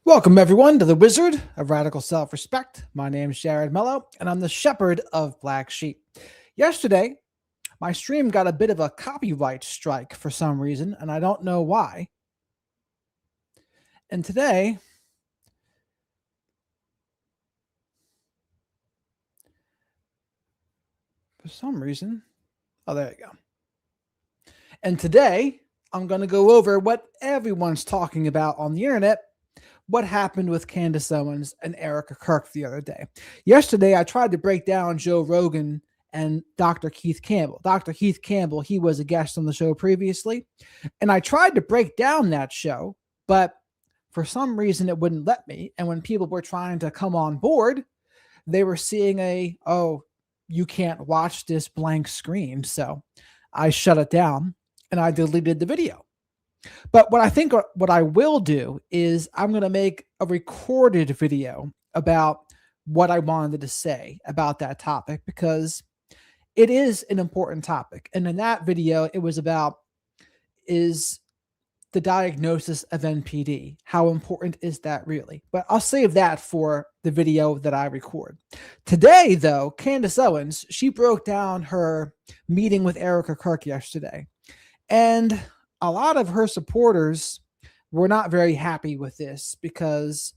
Welcome, everyone, to the Wizard of Radical Self-Respect. My name is Jared Mello, and I'm the Shepherd of Black Sheep. Yesterday, my stream got a bit of a copyright strike for some reason, and I don't know why. And today, for some reason, oh, there you go. And today, I'm going to go over what everyone's talking about on the internet. What happened with Candace Owens and Erika Kirk the other day. Yesterday, I tried to break down Joe Rogan and Dr. Keith Campbell. Dr. Keith Campbell, he was a guest on the show previously, and I tried to break down that show, but for some reason it wouldn't let me. And when people were trying to come on board, they were seeing oh, you can't watch this blank screen. So I shut it down and I deleted the video. But what I will do is I'm going to make a recorded video about what I wanted to say about that topic, because it is an important topic. And in that video, it was about, is the diagnosis of NPD, how important is that really? But I'll save that for the video that I record. Today, though, Candace Owens, she broke down her meeting with Erika Kirk yesterday. And a lot of her supporters were not very happy with this because,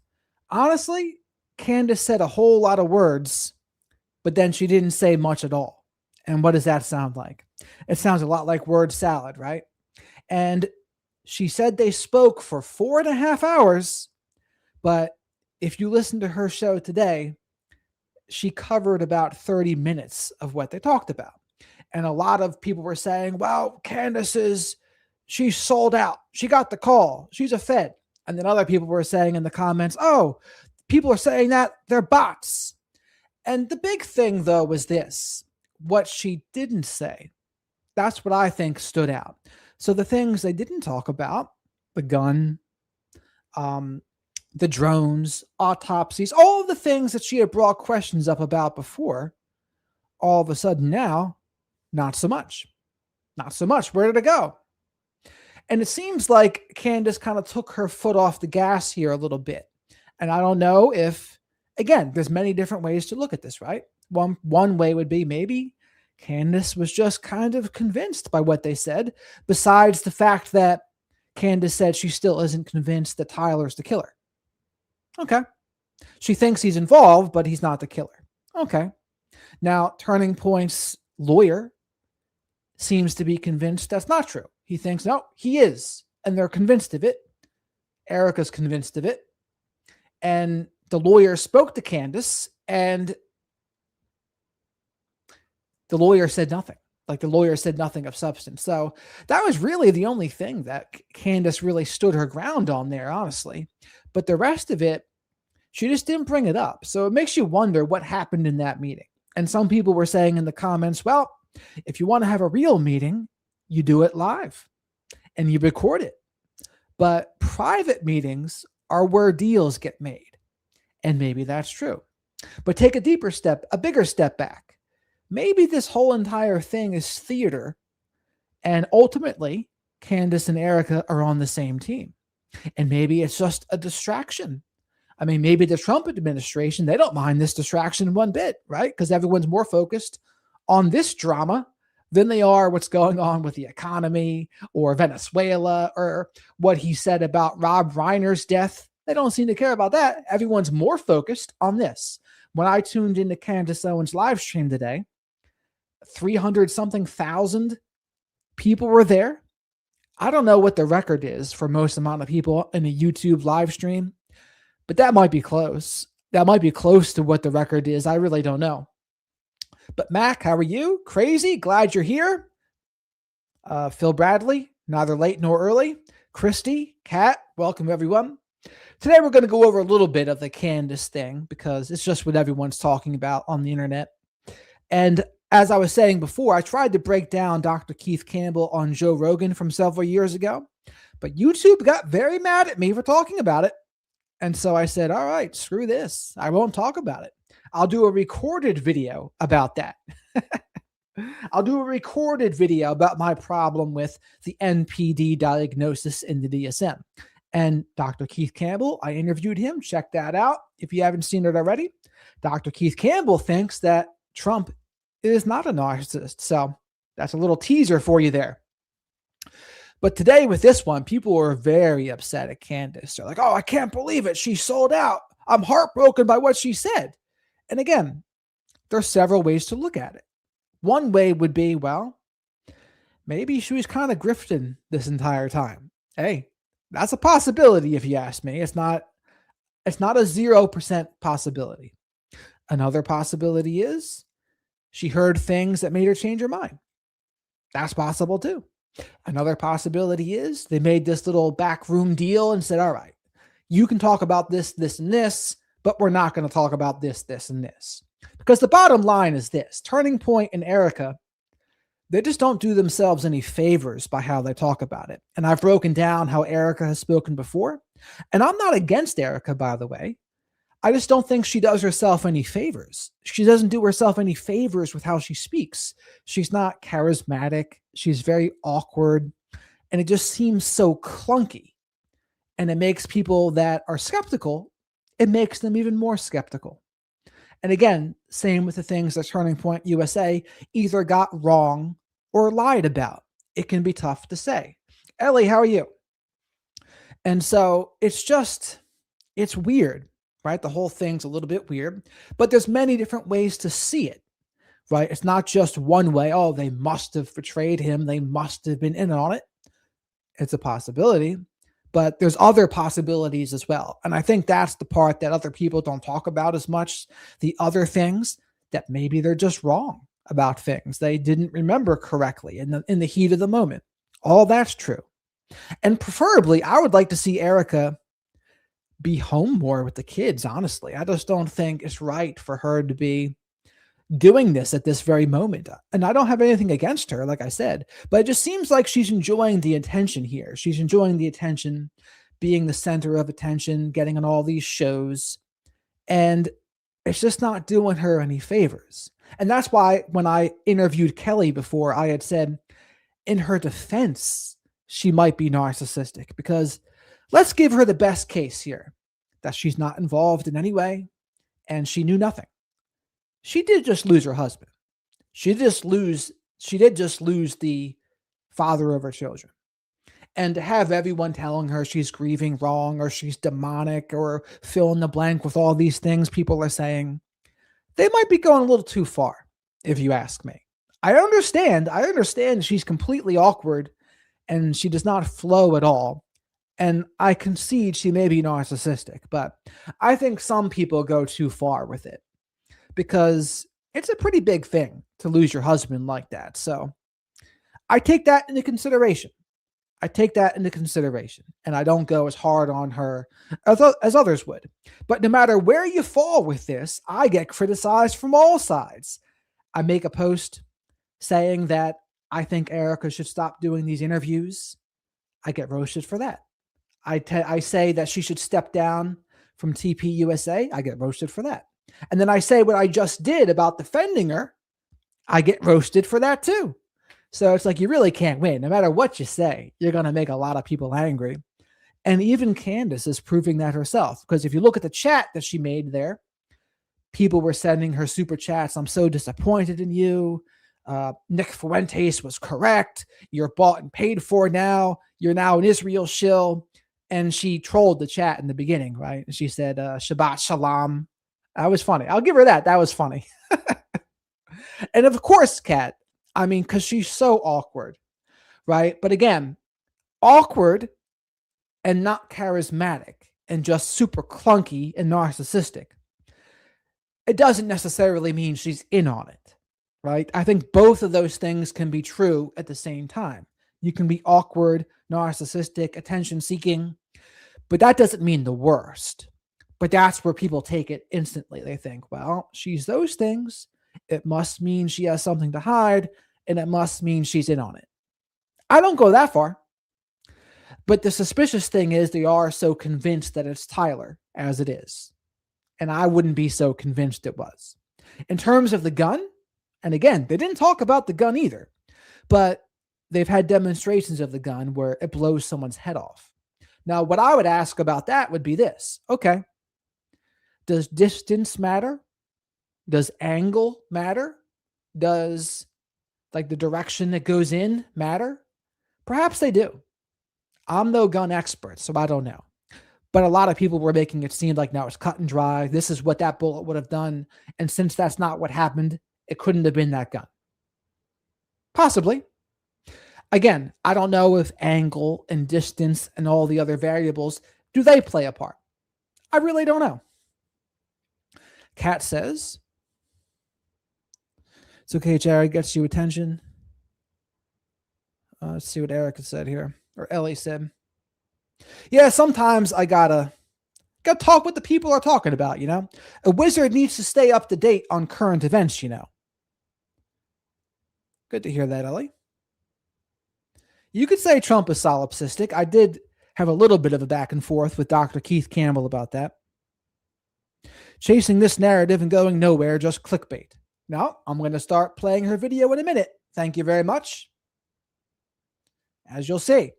honestly, Candace said a whole lot of words, but then she didn't say much at all. And what does that sound like? It sounds a lot like word salad, right? And she said they spoke for 4.5 hours, but if you listen to her show today, she covered about 30 minutes of what they talked about. And a lot of people were saying, well, she's sold out. She got the call. She's a Fed. And then other people were saying in the comments, oh, people are saying that they're bots. And the big thing, though, was this. What she didn't say, that's what I think stood out. So the things they didn't talk about, the gun, the drones, autopsies, all of the things that she had brought questions up about before, all of a sudden now, not so much. Not so much. Where did it go? And it seems like Candace kind of took her foot off the gas here a little bit. And I don't know if, again, there's many different ways to look at this, right? One way would be maybe Candace was just kind of convinced by what they said, besides the fact that Candace said she still isn't convinced that Tyler's the killer. Okay. She thinks he's involved, but he's not the killer. Okay. Now, Turning Point's lawyer seems to be convinced that's not true. He thinks, no, he is. And they're convinced of it. Erika's convinced of it. And the lawyer spoke to Candace, and the lawyer said nothing. Like, the lawyer said nothing of substance. So that was really the only thing that Candace really stood her ground on there, honestly. But the rest of it, she just didn't bring it up. So it makes you wonder what happened in that meeting. And some people were saying in the comments, well, if you want to have a real meeting, you do it live and you record it. But private meetings are where deals get made. And maybe that's true. But take a bigger step back. Maybe this whole entire thing is theater. And ultimately, Candace and Erika are on the same team. And maybe it's just a distraction. I mean, maybe the Trump administration, they don't mind this distraction one bit, right? Because everyone's more focused on this drama than they are what's going on with the economy or Venezuela or what he said about Rob Reiner's death. They don't seem to care about that. Everyone's more focused on this. When I tuned into Candace Owens' live stream today, 300-something thousand people were there. I don't know what the record is for most amount of people in a YouTube live stream, but that might be close. That might be close to what the record is. I really don't know. But Mac, how are you? Crazy. Glad you're here. Phil Bradley, neither late nor early. Christy, Kat, welcome everyone. Today we're going to go over a little bit of the Candace thing because it's just what everyone's talking about on the internet. And as I was saying before, I tried to break down Dr. Keith Campbell on Joe Rogan from several years ago, but YouTube got very mad at me for talking about it. And so I said, all right, screw this. I won't talk about it. I'll do a recorded video about that. I'll do a recorded video about my problem with the NPD diagnosis in the DSM. And Dr. Keith Campbell, I interviewed him. Check that out if you haven't seen it already. Dr. Keith Campbell thinks that Trump is not a narcissist. So that's a little teaser for you there. But today with this one, people were very upset at Candace. They're like, oh, I can't believe it. She sold out. I'm heartbroken by what she said. And again, there are several ways to look at it. One way would be, well, maybe she was kind of grifting this entire time. Hey, that's a possibility if you ask me. It's not a 0% possibility. Another possibility is she heard things that made her change her mind. That's possible too. Another possibility is they made this little backroom deal and said, all right, you can talk about this, this, and this, but we're not going to talk about this, this, and this. Because the bottom line is this: Turning Point and Erika, they just don't do themselves any favors by how they talk about it. And I've broken down how Erika has spoken before. And I'm not against Erika, by the way. I just don't think she does herself any favors. She doesn't do herself any favors with how she speaks. She's not charismatic. She's very awkward. And it just seems so clunky. And it makes people that are skeptical, it makes them even more skeptical. And again, same with the things that Turning Point USA either got wrong or lied about. It can be tough to say. Ellie, how are you? And so it's weird, right? The whole thing's a little bit weird, but there's many different ways to see it, right? It's not just one way. Oh, they must have betrayed him. They must have been in on it. It's a possibility, but there's other possibilities as well. And I think that's the part that other people don't talk about as much. The other things that maybe they're just wrong about things. They didn't remember correctly in the heat of the moment. All that's true. And preferably, I would like to see Erika be home more with the kids, honestly. I just don't think it's right for her to be doing this at this very moment. And I don't have anything against her, like I said, but it just seems like she's enjoying the attention here. She's enjoying the attention, being the center of attention, getting on all these shows. And it's just not doing her any favors. And that's why when I interviewed Kelly before, I had said in her defense, she might be narcissistic, because let's give her the best case here, that she's not involved in any way and she knew nothing. She did just lose her husband. She did just lose the father of her children. And to have everyone telling her she's grieving wrong or she's demonic or fill in the blank with all these things people are saying, they might be going a little too far, if you ask me. I understand she's completely awkward and she does not flow at all. And I concede she may be narcissistic, but I think some people go too far with it, because it's a pretty big thing to lose your husband like that. So I take that into consideration. And I don't go as hard on her as others would. But no matter where you fall with this, I get criticized from all sides. I make a post saying that I think Erika should stop doing these interviews. I get roasted for that. I say that she should step down from TP USA. I get roasted for that. And then I say what I just did about defending her. I get roasted for that too. So it's like, you really can't win. No matter what you say, you're going to make a lot of people angry. And even Candace is proving that herself, because if you look at the chat that she made there, people were sending her super chats. I'm so disappointed in you. Nick Fuentes was correct. You're bought and paid for now. You're now an Israel shill. And she trolled the chat in the beginning, right? And she said, Shabbat Shalom. That was funny. I'll give her that. That was funny. And of course, Kat, I mean, because she's so awkward, right? But again, awkward and not charismatic and just super clunky and narcissistic, it doesn't necessarily mean she's in on it, right? I think both of those things can be true at the same time. You can be awkward, narcissistic, attention-seeking, but that doesn't mean the worst. But that's where people take it instantly. They think, well, she's those things. It must mean she has something to hide, and it must mean she's in on it. I don't go that far. But the suspicious thing is they are so convinced that it's Tyler as it is. And I wouldn't be so convinced it was. In terms of the gun, and again, they didn't talk about the gun either, but they've had demonstrations of the gun where it blows someone's head off. Now, what I would ask about that would be this. Okay, does distance matter? Does angle matter? Does like the direction that goes in matter? Perhaps they do. I'm no gun expert, so I don't know. But a lot of people were making it seem like now it's cut and dry. This is what that bullet would have done. And since that's not what happened, it couldn't have been that gun. Possibly. Again, I don't know if angle and distance and all the other variables, do they play a part? I really don't know. Kat says, it's okay, Jared, gets you attention. Let's see what Erika said here, or Ellie said. Yeah, sometimes I gotta talk what the people are talking about, A wizard needs to stay up to date on current events, Good to hear that, Ellie. You could say Trump is solipsistic. I did have a little bit of a back and forth with Dr. Keith Campbell about that. Chasing this narrative and going nowhere, just clickbait. Now, I'm going to start playing her video in a minute. Thank you very much. As you'll see.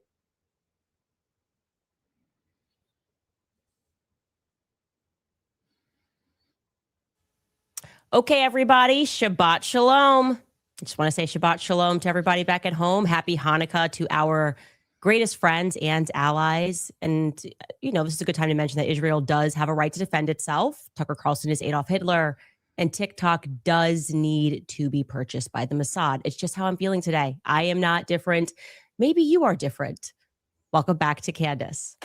Okay, everybody, Shabbat Shalom. I just want to say Shabbat Shalom to everybody back at home. Happy Hanukkah to our greatest friends and allies. And, this is a good time to mention that Israel does have a right to defend itself. Tucker Carlson is Adolf Hitler. And TikTok does need to be purchased by the Mossad. It's just how I'm feeling today. I am not different. Maybe you are different. Welcome back to Candace.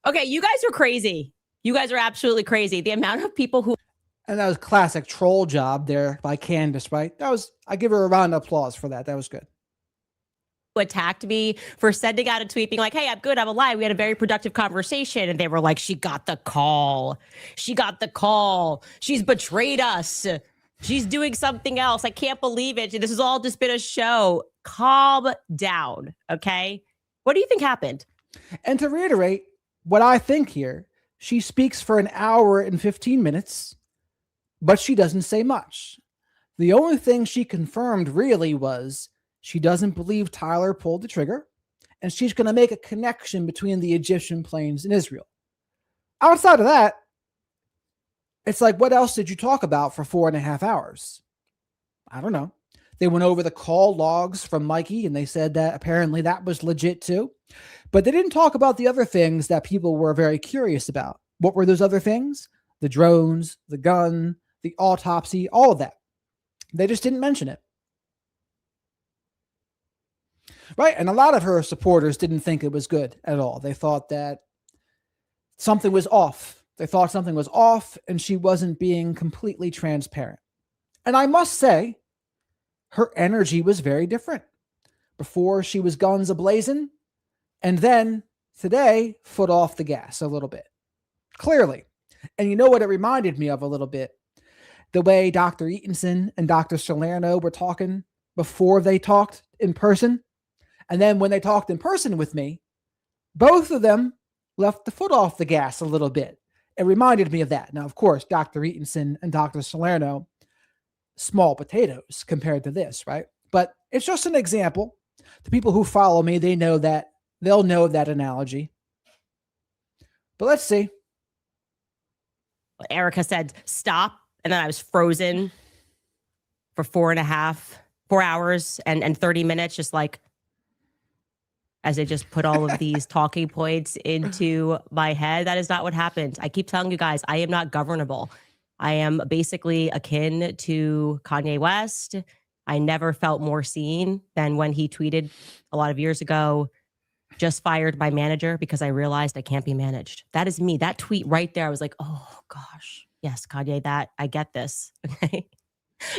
Okay, you guys are crazy. You guys are absolutely crazy. The amount of people who... And that was classic troll job there by Candace, right? I give her a round of applause for that. That was good. Attacked me for sending out a tweet being like, hey, I'm good, I'm alive. We had a very productive conversation. And they were like, she got the call. She got the call. She's betrayed us. She's doing something else. I can't believe it. This has all just been a show. Calm down, okay? What do you think happened? And to reiterate what I think here, she speaks for an hour and 15 minutes, but she doesn't say much. The only thing she confirmed really was she doesn't believe Tyler pulled the trigger, and she's going to make a connection between the Egyptian planes and Israel. Outside of that, it's like, what else did you talk about for 4.5 hours? I don't know. They went over the call logs from Mikey, and they said that apparently that was legit too. But they didn't talk about the other things that people were very curious about. What were those other things? The drones, the gun, the autopsy, all of that. They just didn't mention it. Right. And a lot of her supporters didn't think it was good at all. They thought that something was off. They thought something was off and she wasn't being completely transparent. And I must say, her energy was very different. Before she was guns a-blazing, and then today, foot off the gas a little bit. Clearly. And you know what it reminded me of a little bit? The way Dr. Eatonson and Dr. Salerno were talking before they talked in person. And then when they talked in person with me, both of them left the foot off the gas a little bit. It reminded me of that. Now, of course, Dr. Eatonson and Dr. Salerno, small potatoes compared to this, right? But it's just an example. The people who follow me, they'll know that analogy. But let's see. Erika said, stop. And then I was frozen for 4 hours and 30 minutes, just like, as they just put all of these talking points into my head. That is not what happened. I keep telling you guys, I am not governable. I am basically akin to Kanye West. I never felt more seen than when he tweeted a lot of years ago, just fired my manager because I realized I can't be managed. That is me. That tweet right there, I was like, oh gosh, yes, Kanye, that I get this. Okay.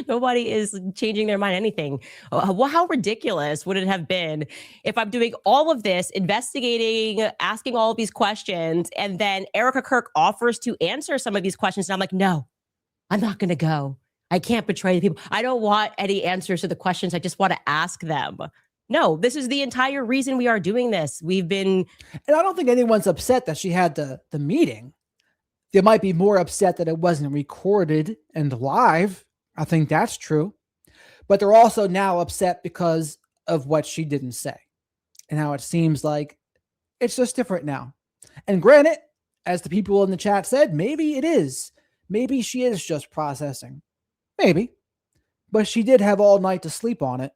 Nobody is changing their mind anything. How ridiculous would it have been if I'm doing all of this, investigating, asking all of these questions, and then Erika Kirk offers to answer some of these questions. And I'm like, no, I'm not going to go. I can't betray the people. I don't want any answers to the questions. I just want to ask them. No, this is the entire reason we are doing this. We've been... And I don't think anyone's upset that she had the meeting. They might be more upset that it wasn't recorded and live. I think that's true. But they're also now upset because of what she didn't say and how it seems like It's just different now. And granted, as the people in the chat said, maybe it is. Maybe she is just processing. Maybe. But she did have all night to sleep on it.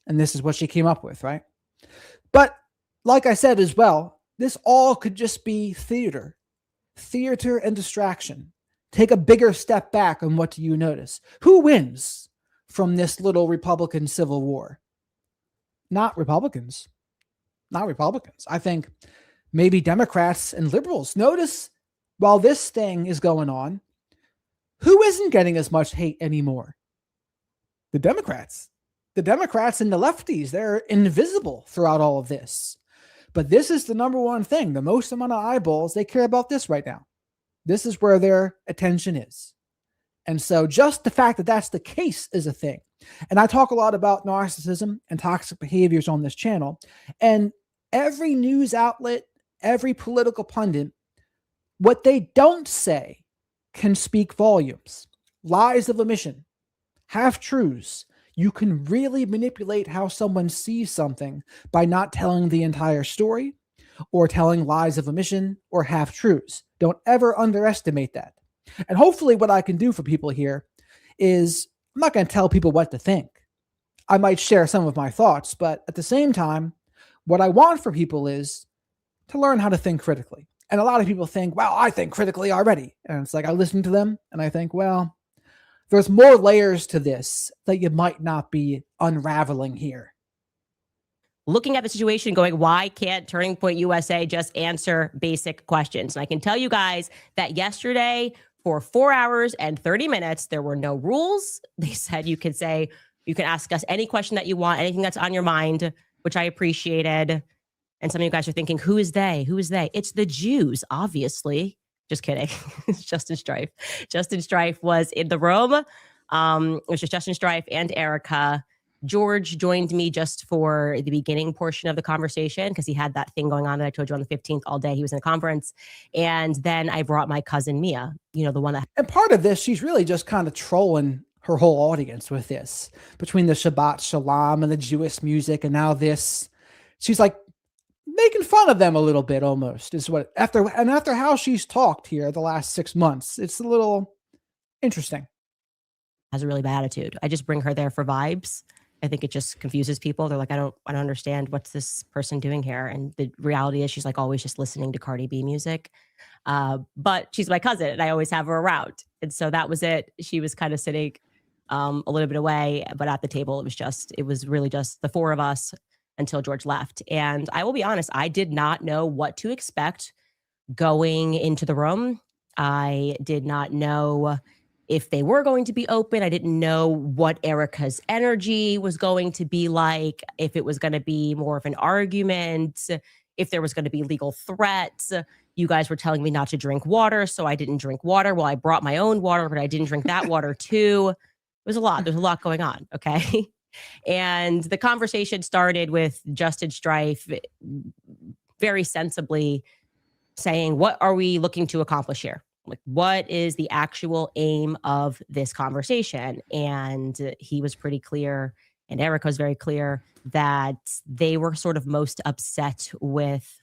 And this is what she came up with, right? But like I said as well, this all could just be theater and distraction. Take a bigger step back, and what do you notice? Who wins from this little Republican civil war? Not Republicans. Not Republicans. I think maybe Democrats and liberals. Notice while this thing is going on, who isn't getting as much hate anymore? The Democrats. The Democrats and the lefties, they're invisible throughout all of this. But this is the number one thing. The most amount of eyeballs, they care about this right now. This is where their attention is. And so just the fact that that's the case is a thing. And I talk a lot about narcissism and toxic behaviors on this channel. And every news outlet, every political pundit, what they don't say can speak volumes. Lies of omission, half-truths. You can really manipulate how someone sees something by not telling the entire story or telling lies of omission or half-truths. Don't ever underestimate that. And hopefully what I can do for people here is I'm not going to tell people what to think. I might share some of my thoughts, but at the same time, what I want for people is to learn how to think critically. And a lot of people think, well, I think critically already. And it's like I listen to them and I think, well, there's more layers to this that you might not be unraveling here. Looking at the situation going, why can't Turning Point USA just answer basic questions? And I can tell you guys that yesterday for 4 hours and 30 minutes, there were no rules. They said you can ask us any question that you want, anything that's on your mind, which I appreciated. And some of you guys are thinking, who is they? Who is they? It's the Jews, obviously. Just kidding. It's Justin Strife. Justin Strife was in the room. It was just Justin Strife and Erika. George joined me just for the beginning portion of the conversation because he had that thing going on that I told you on the 15th all day. He was in a conference. And then I brought my cousin Mia, the one that... And part of this, she's really just kind of trolling her whole audience with this. Between the Shabbat Shalom and the Jewish music and now this, she's like making fun of them a little bit almost is what after how she's talked here the last 6 months, it's a little interesting. Has a really bad attitude. I just bring her there for vibes. I think it just confuses people. They're like, I don't understand what's this person doing here. And the reality is she's like always just listening to Cardi B music. But she's my cousin and I always have her around. And so that was it. She was kind of sitting a little bit away, but at the table, it was really just the four of us until George left. And I will be honest, I did not know what to expect going into the room. I did not know if they were going to be open. I didn't know what Erika's energy was going to be like, if it was going to be more of an argument, if there was going to be legal threats. You guys were telling me not to drink water, so I didn't drink water. Well, I brought my own water, but I didn't drink that water too. It was a lot. There's a lot going on, okay? And the conversation started with Justin Strife very sensibly saying, what are we looking to accomplish here? Like, what is the actual aim of this conversation? And he was pretty clear, and Erika was very clear, that they were sort of most upset with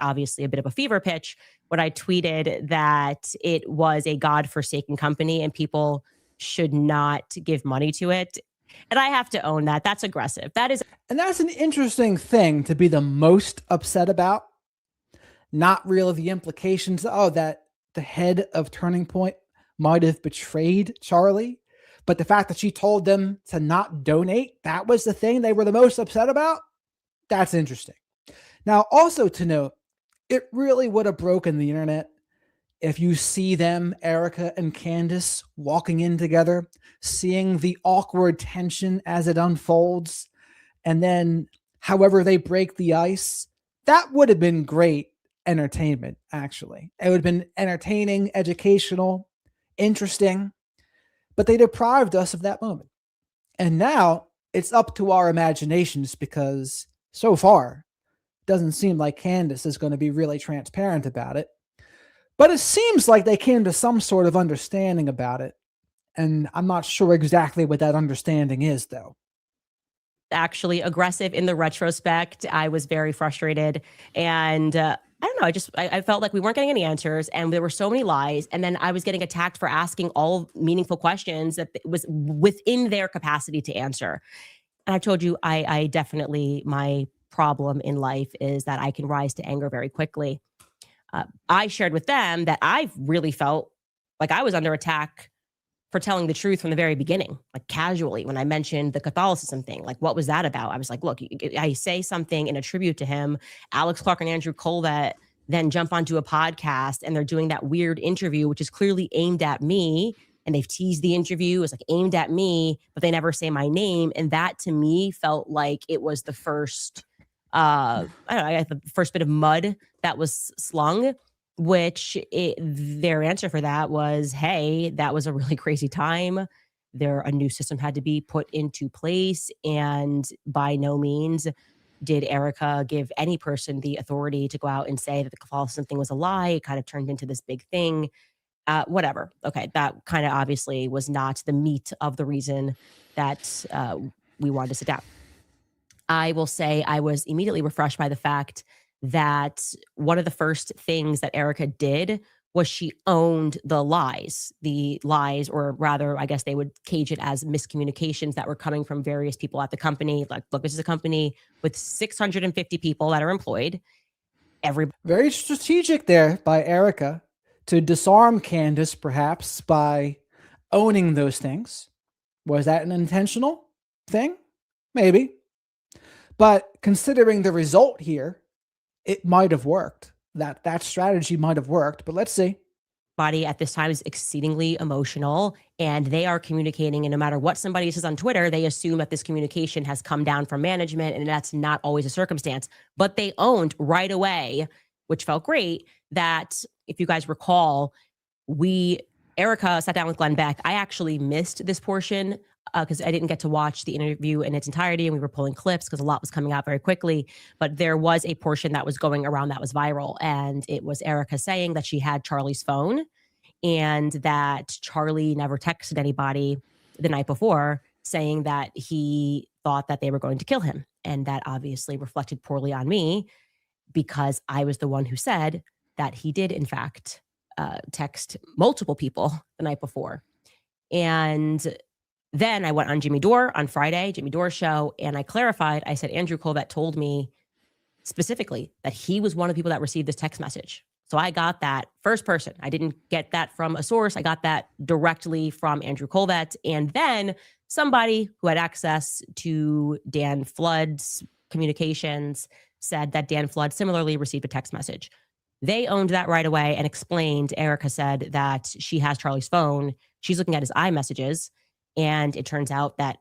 obviously a bit of a fever pitch, when I tweeted that it was a God-forsaken company and people should not give money to it. And I have to own that. That's aggressive. And that's an interesting thing to be the most upset about. Not really the implications, that the head of Turning Point might have betrayed Charlie, but the fact that she told them to not donate, that was the thing they were the most upset about. That's interesting. Now, also to note, it really would have broken the internet if you see them, Erika and Candace, walking in together, seeing the awkward tension as it unfolds, and then however they break the ice. That would have been great entertainment, actually. It would have been entertaining, educational, interesting, but they deprived us of that moment. And now it's up to our imaginations, because so far it doesn't seem like Candace is going to be really transparent about it. But it seems like they came to some sort of understanding about it. And I'm not sure exactly what that understanding is, though. actually aggressive in the retrospect. I was very frustrated. And I don't know, I felt like we weren't getting any answers and there were so many lies. And then I was getting attacked for asking all meaningful questions that was within their capacity to answer. And I told you, I definitely, my problem in life is that I can rise to anger very quickly. I shared with them that I really felt like I was under attack for telling the truth from the very beginning, like casually, when I mentioned the Catholicism thing. Like, what was that about? I was like, look, I say something in a tribute to him. Alex Clark and Andrew Colvett then jump onto a podcast and they're doing that weird interview, which is clearly aimed at me. And they've teased the interview as like aimed at me, but they never say my name. And that to me felt like it was the first, I don't know, the first bit of mud that was slung, which their answer for that was, hey, that was a really crazy time. A new system had to be put into place. And by no means did Erika give any person the authority to go out and say that the Catholicism thing was a lie. It kind of turned into this big thing. Whatever. Okay, that kind of obviously was not the meat of the reason that we wanted to sit down. I will say I was immediately refreshed by the fact that one of the first things that Erika did was she owned the lies, or rather, I guess they would cage it as miscommunications that were coming from various people at the company. Like, look, this is a company with 650 people that are employed. Very strategic there by Erika to disarm Candace, perhaps by owning those things. Was that an intentional thing? Maybe. But considering the result here, it might have worked. That strategy might have worked, but let's see. Body at this time is exceedingly emotional and they are communicating, and no matter what somebody says on Twitter, they assume that this communication has come down from management, and that's not always a circumstance. But they owned right away, which felt great, that if you guys recall, Erika sat down with Glenn Beck. I actually missed this portion because I didn't get to watch the interview in its entirety, and we were pulling clips because a lot was coming out very quickly. But there was a portion that was going around that was viral, and it was Erika saying that she had Charlie's phone and that Charlie never texted anybody the night before saying that he thought that they were going to kill him. And that obviously reflected poorly on me because I was the one who said that he did, in fact, text multiple people the night before. And then I went on Jimmy Dore on Friday, Jimmy Dore's show, and I clarified. I said, Andrew Colvett told me specifically that he was one of the people that received this text message. So I got that first person. I didn't get that from a source. I got that directly from Andrew Colvett. And then somebody who had access to Dan Flood's communications said that Dan Flood similarly received a text message. They owned that right away and explained. Erika said that she has Charlie's phone. She's looking at his iMessages. And it turns out that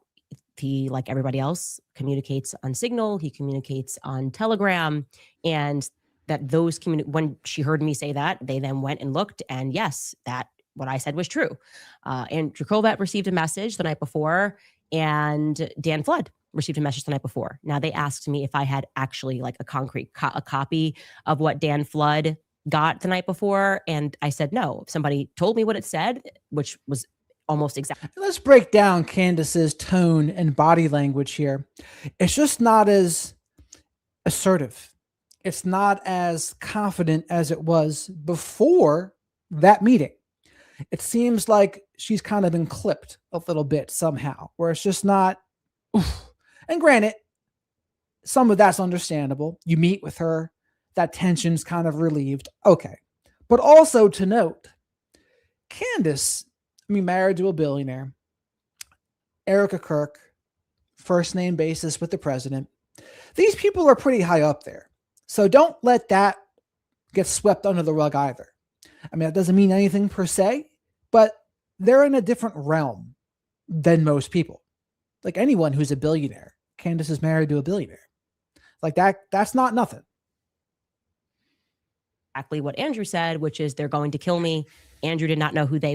he, like everybody else, communicates on Signal. He communicates on Telegram. And that those when she heard me say that, they then went and looked. And yes, that what I said was true. Andrew Colvett received a message the night before, and Dan Flood received a message the night before. Now, they asked me if I had actually like a concrete a copy of what Dan Flood got the night before. And I said, no. Somebody told me what it said, which was almost exactly. Let's break down Candace's tone and body language here. It's just not as assertive. It's not as confident as it was before that meeting. It seems like she's kind of been clipped a little bit somehow, where it's just not. Oof. And granted, some of that's understandable. You meet with her, that tension's kind of relieved. Okay. But also to note, Candace, married to a billionaire. Erika Kirk, first name basis with the president. These people are pretty high up there. So don't let that get swept under the rug either. That doesn't mean anything per se, but they're in a different realm than most people. Like anyone who's a billionaire. Candace is married to a billionaire. Like that's not nothing. Exactly what Andrew said, which is they're going to kill me. Andrew did not know who that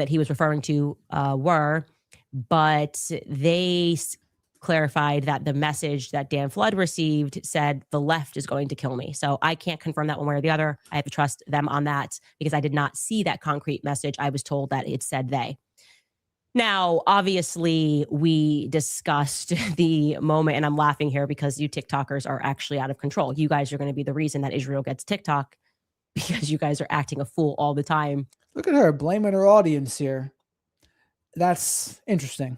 he was referring to were, but they clarified that the message that Dan Flood received said the left is going to kill me. So I can't confirm that one way or the other. I have to trust them on that because I did not see that concrete message. I was told that it said they. Now, obviously, we discussed the moment, and I'm laughing here because you TikTokers are actually out of control. You guys are going to be the reason that Israel gets TikTok because you guys are acting a fool all the time. Look at her blaming her audience here. That's interesting.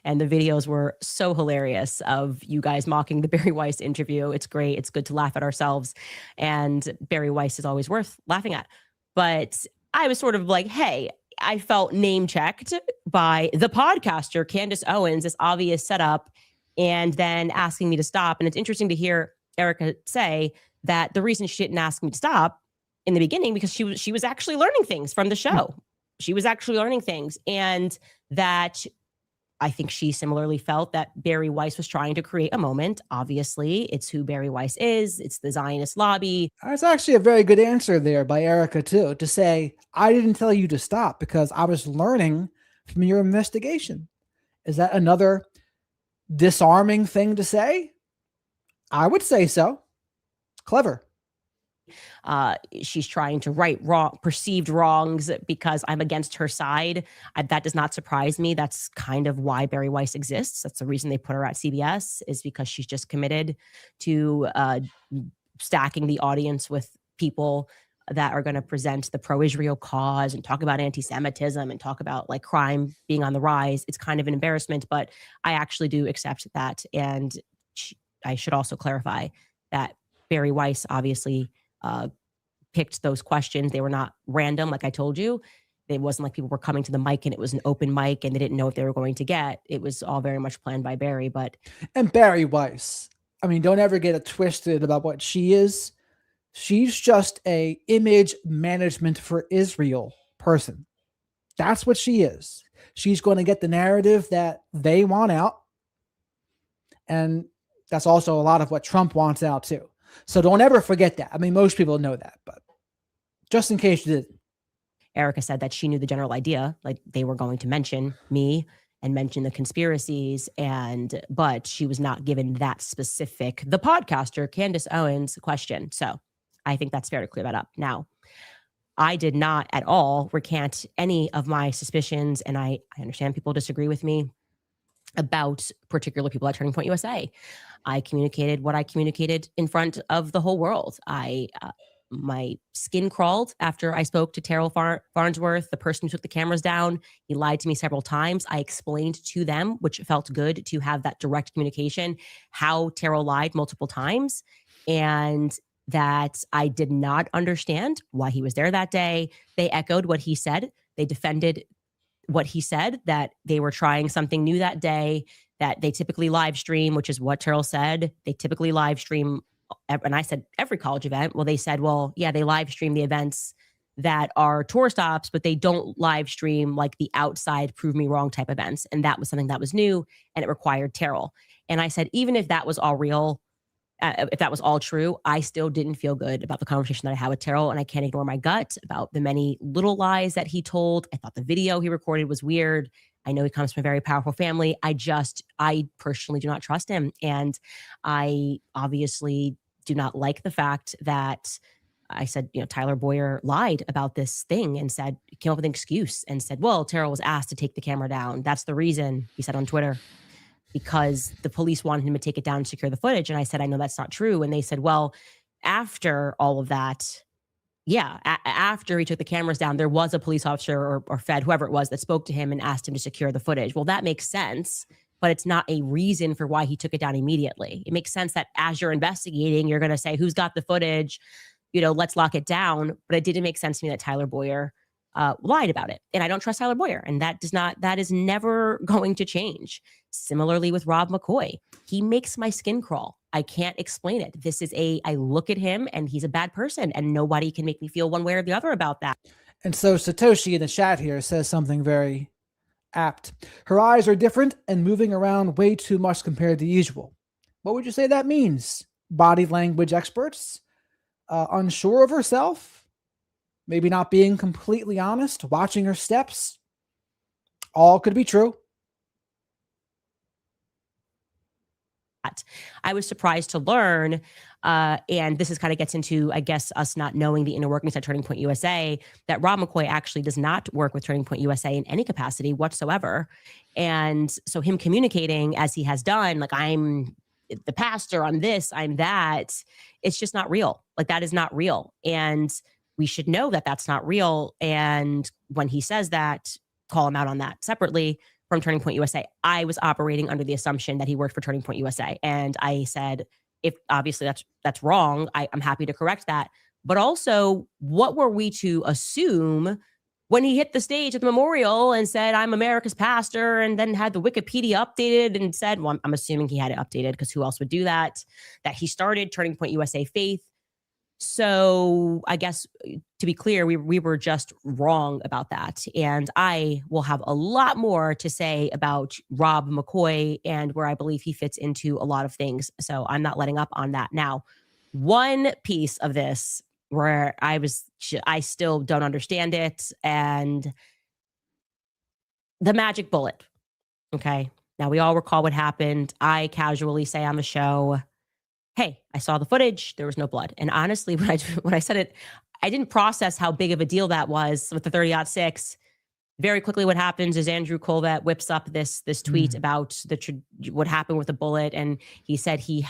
And the videos were so hilarious of you guys mocking the Barry Weiss interview. It's great. It's good to laugh at ourselves. And Barry Weiss is always worth laughing at. But I was sort of like, hey, I felt name checked by the podcaster, Candace Owens, this obvious setup, and then asking me to stop. And it's interesting to hear Erika say that the reason she didn't ask me to stop in the beginning because she was actually learning things from the show. She was actually learning things, and that I think she similarly felt that Barry Weiss was trying to create a moment. Obviously, it's who Barry Weiss is. It's the Zionist lobby. That's actually a very good answer there by Erika, too, to say, I didn't tell you to stop because I was learning from your investigation. Is that another disarming thing to say? I would say so. Clever. She's trying to right perceived wrongs because I'm against her side. That does not surprise me. That's kind of why Barry Weiss exists. That's the reason they put her at CBS, is because she's just committed to stacking the audience with people that are going to present the pro-Israel cause and talk about anti-Semitism and talk about like crime being on the rise. It's kind of an embarrassment, but I actually do accept that. And I should also clarify that Barry Weiss obviously picked those questions. They were not random, like I told you. It wasn't like people were coming to the mic and it was an open mic and they didn't know what they were going to get. It was all very much planned by Barry. And Barry Weiss, I mean, don't ever get it twisted about what she is. She's just a image management for Israel person. That's what she is. She's going to get the narrative that they want out. And that's also a lot of what Trump wants out too. So don't ever forget that. I mean, most people know that, but just in case you didn't. Erika said that she knew the general idea, like they were going to mention me and mention the conspiracies, but she was not given that specific, the podcaster, Candace Owens, question. So I think that's fair to clear that up. Now, I did not at all recant any of my suspicions, and I understand people disagree with me about particular people at Turning Point USA. I communicated what I communicated in front of the whole world. My skin crawled after I spoke to Terrell Farnsworth, the person who took the cameras down. He lied to me several times. I explained to them, which felt good to have that direct communication, how Terrell lied multiple times, and that I did not understand why he was there that day. They echoed what he said. They defended what he said, that they were trying something new that day, that they typically live stream, which is what Terrell said. They typically live stream. And I said, every college event. Well, they said, well, yeah, they live stream the events that are tour stops, but they don't live stream like the outside prove me wrong type events. And that was something that was new and it required Terrell. And I said, even if that was all real, if that was all true, I still didn't feel good about the conversation that I had with Terrell, and I can't ignore my gut about the many little lies that he told. I thought the video he recorded was weird. I know he comes from a very powerful family. I personally do not trust him. And I obviously do not like the fact that I said, Tyler Boyer lied about this thing and came up with an excuse and said, well, Terrell was asked to take the camera down. That's the reason, he said on Twitter, because the police wanted him to take it down and secure the footage. And I said, I know that's not true. And they said, well, after all of that, after he took the cameras down, there was a police officer or Fed, whoever it was, that spoke to him and asked him to secure the footage. Well, that makes sense, but it's not a reason for why he took it down immediately. It makes sense that as you're investigating, you're going to say, who's got the footage? Let's lock it down. But it didn't make sense to me that Tyler Boyer lied about it. And I don't trust Tyler Boyer. And that is never going to change. Similarly with Rob McCoy, he makes my skin crawl. I can't explain it. I look at him and he's a bad person and nobody can make me feel one way or the other about that. And so Satoshi in the chat here says something very apt. Her eyes are different and moving around way too much compared to usual. What would you say that means? Body language experts? Unsure of herself? Maybe not being completely honest? Watching her steps? All could be true. I was surprised to learn And this is kind of gets into, I guess, us not knowing the inner workings at Turning Point USA, that Rob McCoy actually does not work with Turning Point USA in any capacity whatsoever. And so him communicating as he has done, like, I'm the pastor, I'm this, I'm that, it's just not real. Like, that is not real. And we should know that that's not real. And when he says that, call him out on that separately from Turning Point USA. I was operating under the assumption that he worked for Turning Point USA. And I said, if obviously that's wrong, I'm happy to correct that. But also, what were we to assume when he hit the stage at the memorial and said, I'm America's pastor, and then had the Wikipedia updated and said, well, I'm assuming he had it updated because who else would do that he started Turning Point USA Faith. So I guess, to be clear, we were just wrong about that. And I will have a lot more to say about Rob McCoy and where I believe he fits into a lot of things. So I'm not letting up on that. Now, one piece of this where I still don't understand it, and the magic bullet. Okay. Now, we all recall what happened. I casually say on the show, hey, I saw the footage. There was no blood. And honestly, when I said it, I didn't process how big of a deal that was with the 30-06. Very quickly, what happens is Andrew Colvett whips up this tweet about what happened with the bullet. And he said he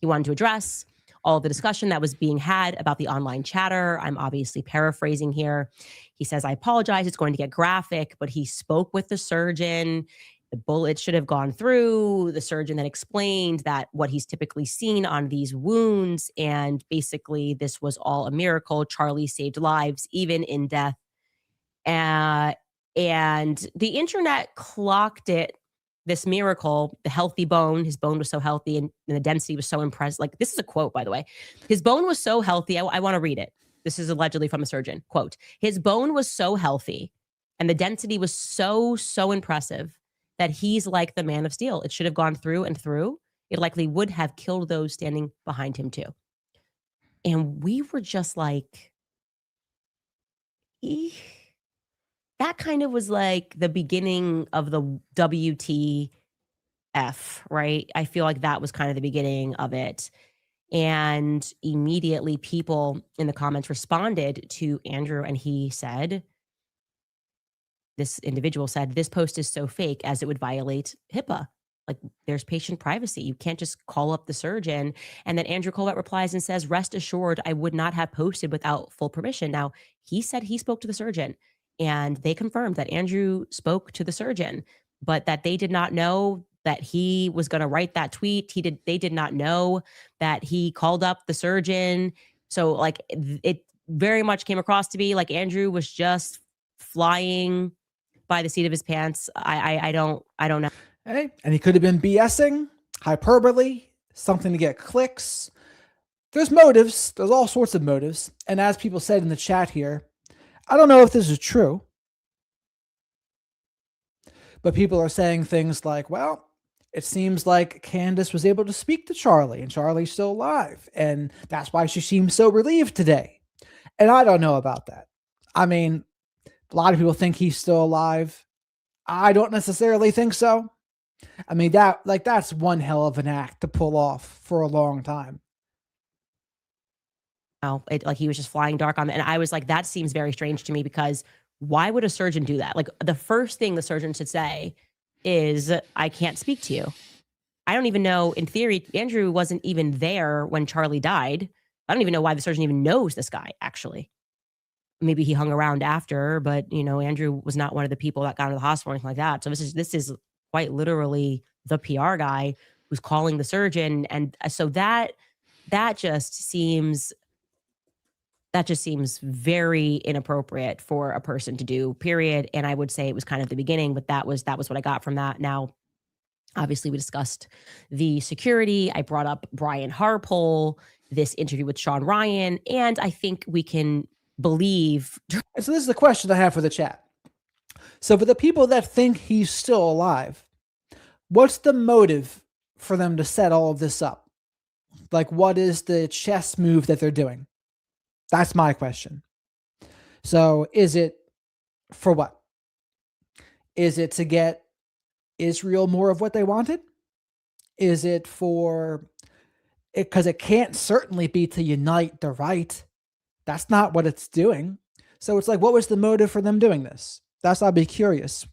wanted to address all of the discussion that was being had about the online chatter. I'm obviously paraphrasing here. He says, I apologize. It's going to get graphic, but he spoke with the surgeon. The bullet should have gone through. The surgeon then explained that what he's typically seen on these wounds, and basically this was all a miracle. Charlie saved lives, even in death. And the internet clocked it, this miracle, the healthy bone. His bone was so healthy, and the density was so impressive. Like, this is a quote, by the way. His bone was so healthy. I want to read it. This is allegedly from a surgeon. Quote, his bone was so healthy and the density was so impressive that he's like the man of steel. It should have gone through and through. It likely would have killed those standing behind him too. And we were just like, eek. That kind of was like the beginning of the WTF, right? I feel like that was kind of the beginning of it. And immediately people in the comments responded to Andrew, and he said, this individual said, this post is so fake as it would violate HIPAA. Like, there's patient privacy. You can't just call up the surgeon. And then Andrew Colvett replies and says, rest assured, I would not have posted without full permission. Now, he said he spoke to the surgeon, and they confirmed that Andrew spoke to the surgeon, but that they did not know that he was going to write that tweet. They did not know that he called up the surgeon. So, like, it very much came across to be like Andrew was just flying by the seat of his pants. I don't know. Hey, and he could have been BSing, hyperbole, something to get clicks. There's motives. There's all sorts of motives. And as people said in the chat here, I don't know if this is true, but people are saying things like, well, it seems like Candace was able to speak to Charlie, and Charlie's still alive, and that's why she seems so relieved today. And I don't know about that. I mean, a lot of people think he's still alive. I don't necessarily think so. I mean, that's one hell of an act to pull off for a long time. Like, he was just flying dark on it. And I was like, that seems very strange to me, because why would a surgeon do that? Like, the first thing the surgeon should say is, I can't speak to you. I don't even know, in theory, Andrew wasn't even there when Charlie died. I don't even know why the surgeon even knows this guy, actually. Maybe he hung around after, but, Andrew was not one of the people that got into the hospital or anything like that. So this is quite literally the PR guy who's calling the surgeon. And so that just seems very inappropriate for a person to do, period. And I would say it was kind of the beginning, but that was what I got from that. Now, obviously, we discussed the security. I brought up Brian Harpole, this interview with Sean Ryan, and I think we can believe. So this is the question I have for the chat. So for the people that think he's still alive, what's the motive for them to set all of this up? Like, what is the chess move that they're doing? That's my question. So is it for what? Is it to get Israel more of what they wanted? Is it for because it can't certainly be to unite the right. That's not what it's doing. So it's like, what was the motive for them doing this? That's I'd be curious.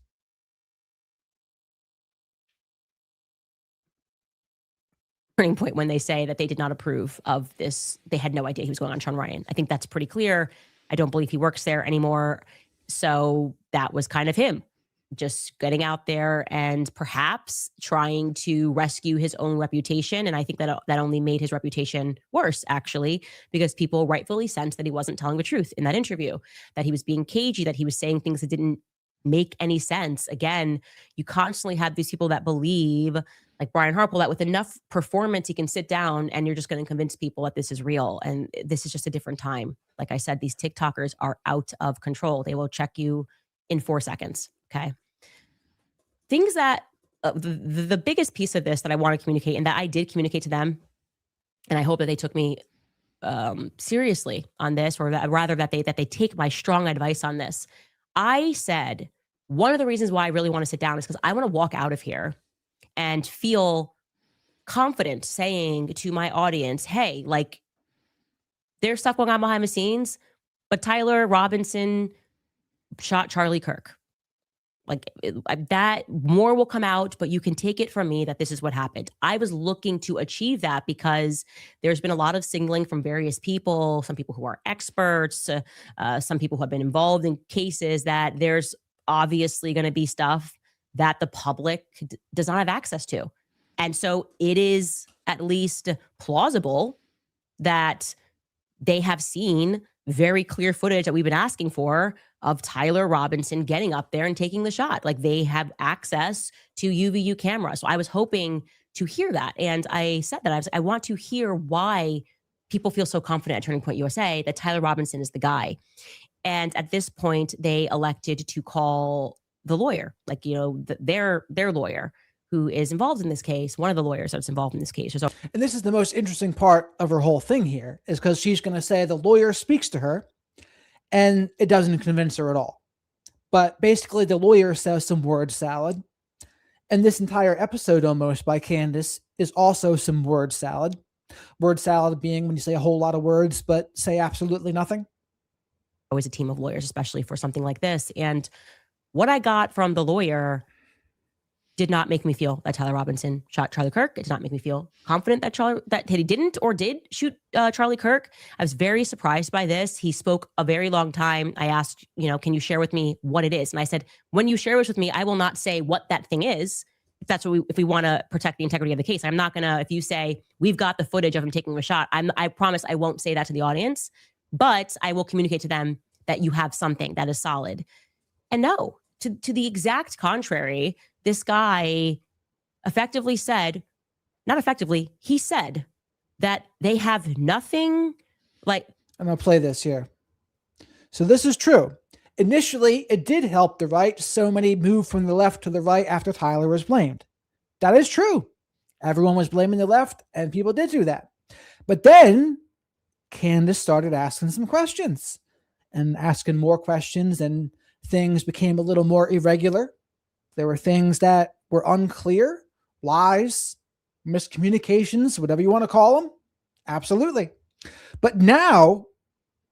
Turning point when they say that they did not approve of this. They had no idea he was going on Sean Ryan. I think that's pretty clear. I don't believe he works there anymore. So that was kind of him just getting out there and perhaps trying to rescue his own reputation. And I think that only made his reputation worse, actually, because people rightfully sensed that he wasn't telling the truth in that interview, that he was being cagey, that he was saying things that didn't make any sense. Again, you constantly have these people that believe, like Brian Harple, that with enough performance, he can sit down and you're just going to convince people that this is real. And this is just a different time. Like I said, these TikTokers are out of control. They will check you in 4 seconds. Okay. Things that the biggest piece of this that I want to communicate, and that I did communicate to them, and I hope that they took me seriously on this, or that, rather that they take my strong advice on this. I said, one of the reasons why I really want to sit down is because I want to walk out of here and feel confident saying to my audience, hey, like, there's stuff going on behind the scenes, but Tyler Robinson shot Charlie Kirk. Like that, more will come out, but you can take it from me that this is what happened. I was looking to achieve that because there's been a lot of signaling from various people, some people who are experts, some people who have been involved in cases, that there's obviously going to be stuff that the public does not have access to. And so it is at least plausible that they have seen very clear footage that we've been asking for of Tyler Robinson getting up there and taking the shot. Like they have access to UVU camera. So I was hoping to hear that. And I said that I want to hear why people feel so confident at Turning Point USA that Tyler Robinson is the guy. And at this point, they elected to call the lawyer, like, you know, their lawyer who is involved in this case, one of the lawyers that's involved in this case. So, and this is the most interesting part of her whole thing here, is because she's going to say the lawyer speaks to her and it doesn't convince her at all. But basically the lawyer says some word salad. And this entire episode almost by Candace is also some word salad. Word salad being when you say a whole lot of words, but say absolutely nothing. Always a team of lawyers, especially for something like this. And what I got from the lawyer did not make me feel that Tyler Robinson shot Charlie Kirk. It did not make me feel confident that he didn't or did shoot Charlie Kirk. I was very surprised by this. He spoke a very long time. I asked, you know, can you share with me what it is? And I said, when you share this with me, I will not say what that thing is. If we want to protect the integrity of the case, I'm not going to, if you say we've got the footage of him taking a shot, I promise I won't say that to the audience, but I will communicate to them that you have something that is solid. And no, to the exact contrary, this guy effectively said, not effectively, he said that they have nothing like. I'm going to play this here. So this is true. Initially, it did help the right. So many moved from the left to the right after Tyler was blamed. That is true. Everyone was blaming the left and people did do that. But then Candace started asking some questions and asking more questions, and things became a little more irregular. There were things that were unclear, lies, miscommunications, whatever you want to call them. Absolutely. But now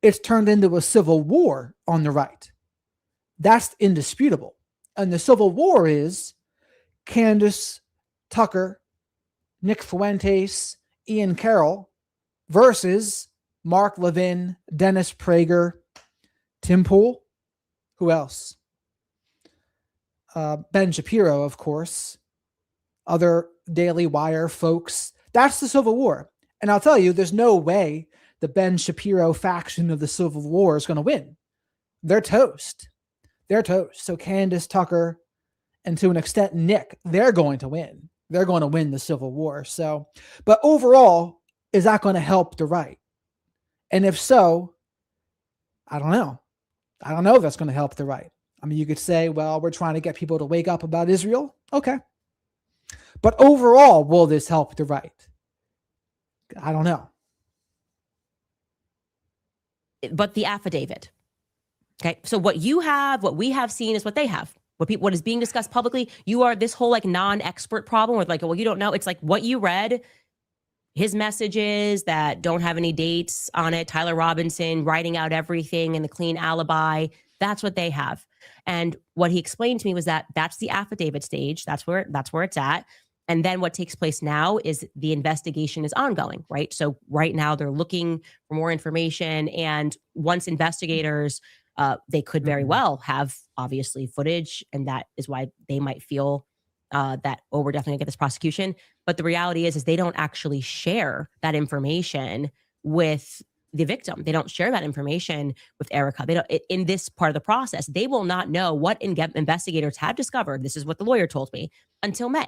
it's turned into a civil war on the right. That's indisputable. And the civil war is Candace, Tucker, Nick Fuentes, Ian Carroll versus Mark Levin, Dennis Prager, Tim Pool. Who else? Ben Shapiro, of course. Other Daily Wire folks. That's the Civil War. And I'll tell you, there's no way the Ben Shapiro faction of the Civil War is going to win. They're toast. They're toast. So Candace, Tucker, and to an extent Nick, they're going to win. They're going to win the Civil War. So, but overall, is that going to help the right? And if so, I don't know. I don't know if that's going to help the right. I mean, you could say, well, we're trying to get people to wake up about Israel. Okay. But overall, will this help the right? I don't know. But the affidavit. Okay. So what you have, what we have seen is what they have. What is being discussed publicly. You are this whole like non-expert problem with like, well, you don't know. It's like what you read. his messages that don't have any dates on it, Tyler Robinson writing out everything and the clean alibi, that's what they have. And what he explained to me was that that's the affidavit stage. That's where it's at. And then what takes place now is the investigation is ongoing, right? So right now they're looking for more information. And once investigators, they could very well have obviously footage. And that is why they might feel that, oh, we're definitely gonna get this prosecution. But the reality is they don't actually share that information with the victim. They don't share that information with Erika. They don't, in this part of the process, they will not know what investigators have discovered. This is what the lawyer told me until May.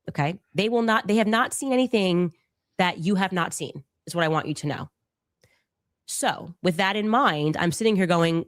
Okay. They have not seen anything that you have not seen, is what I want you to know. So with that in mind, I'm sitting here going,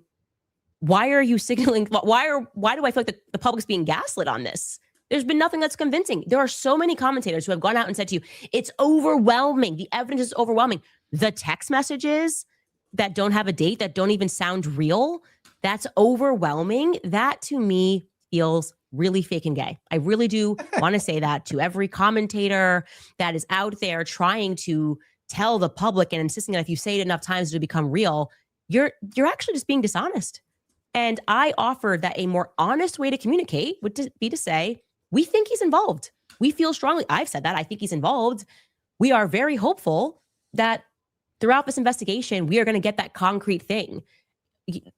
why are you signaling? Why do I feel like the public's being gaslit on this? There's been nothing that's convincing. There are so many commentators who have gone out and said to you, it's overwhelming. The evidence is overwhelming. The text messages that don't have a date, that don't even sound real, that's overwhelming. That to me feels really fake and gay. I really do want to say that to every commentator that is out there trying to tell the public and insisting that if you say it enough times, it'll become real. You're actually just being dishonest. And I offered that a more honest way to communicate would be to say, we think he's involved. We feel strongly. I've said that. I think he's involved. We are very hopeful that throughout this investigation, we are going to get that concrete thing.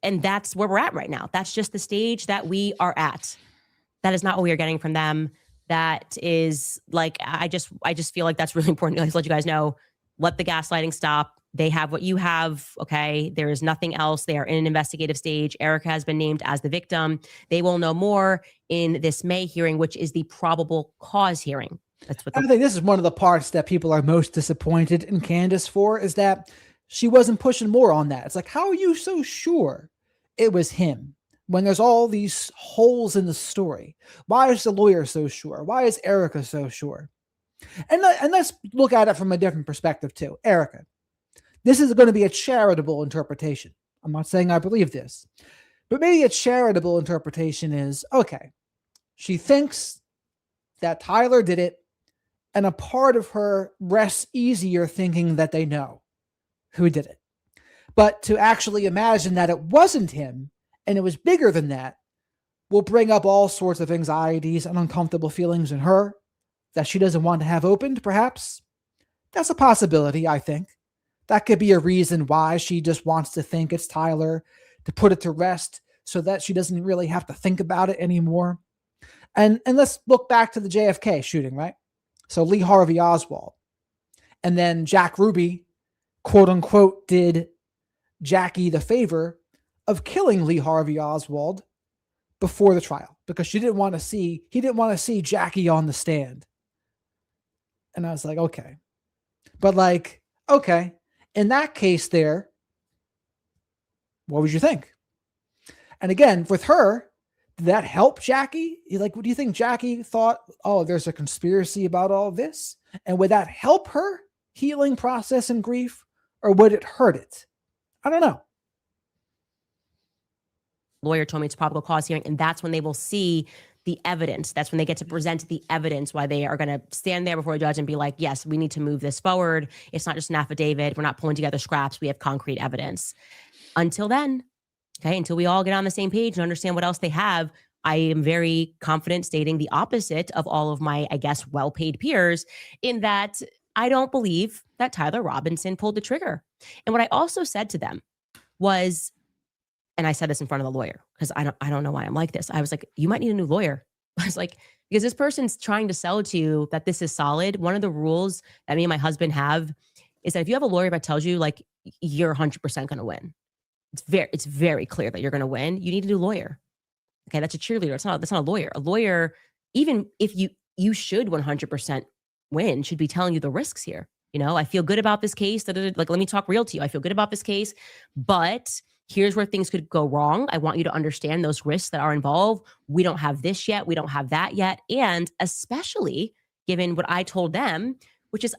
And that's where we're at right now. That's just the stage that we are at. That is not what we are getting from them. That is like, I just feel like that's really important to let you guys know, let the gaslighting stop. They have what you have. Okay. There is nothing else. They are in an investigative stage. Erika has been named as the victim. They will know more in this May hearing, which is the probable cause hearing. That's what I think this is one of the parts that people are most disappointed in Candace for, is that she wasn't pushing more on that. It's like, how are you so sure it was him when there's all these holes in the story? Why is the lawyer so sure? Why is Erika so sure? And let's look at it from a different perspective too. Erika, this is going to be a charitable interpretation. I'm not saying I believe this, but maybe a charitable interpretation is, okay, she thinks that Tyler did it, and a part of her rests easier thinking that they know who did it. But to actually imagine that it wasn't him and it was bigger than that will bring up all sorts of anxieties and uncomfortable feelings in her that she doesn't want to have opened, perhaps. That's a possibility, I think. That could be a reason why she just wants to think it's Tyler, to put it to rest so that she doesn't really have to think about it anymore. And let's look back to the JFK shooting, right? So Lee Harvey Oswald. And then Jack Ruby, quote unquote, did Jackie the favor of killing Lee Harvey Oswald before the trial because he didn't want to see Jackie on the stand. And I was like, okay. But like, okay, in that case there, what would you think? And again, with her, did that help Jackie? Like, what do you think Jackie thought? Oh, there's a conspiracy about all this. And would that help her healing process and grief, or would it hurt it? I don't know. Lawyer told me it's probable cause hearing, and that's when they will see the evidence. That's when they get to present the evidence, why they are going to stand there before a judge and be like, yes, we need to move this forward. It's not just an affidavit. We're not pulling together scraps. We have concrete evidence. Until then, okay, until we all get on the same page and understand what else they have, I am very confident stating the opposite of all of my, I guess, well-paid peers, in that I don't believe that Tyler Robinson pulled the trigger. And what I also said to them was, and I said this in front of the lawyer, because I don't know why I'm like this. I was like, you might need a new lawyer. I was like, because this person's trying to sell to you that this is solid. One of the rules that me and my husband have is that if you have a lawyer that tells you like you're 100% going to win, it's very clear that you're going to win, you need a new lawyer. Okay, that's a cheerleader. That's not a lawyer. A lawyer, even if you should 100% win, should be telling you the risks here. You know, I feel good about this case. Like, let me talk real to you. I feel good about this case, but here's where things could go wrong. I want you to understand those risks that are involved. We don't have this yet. We don't have that yet. And especially given what I told them, which is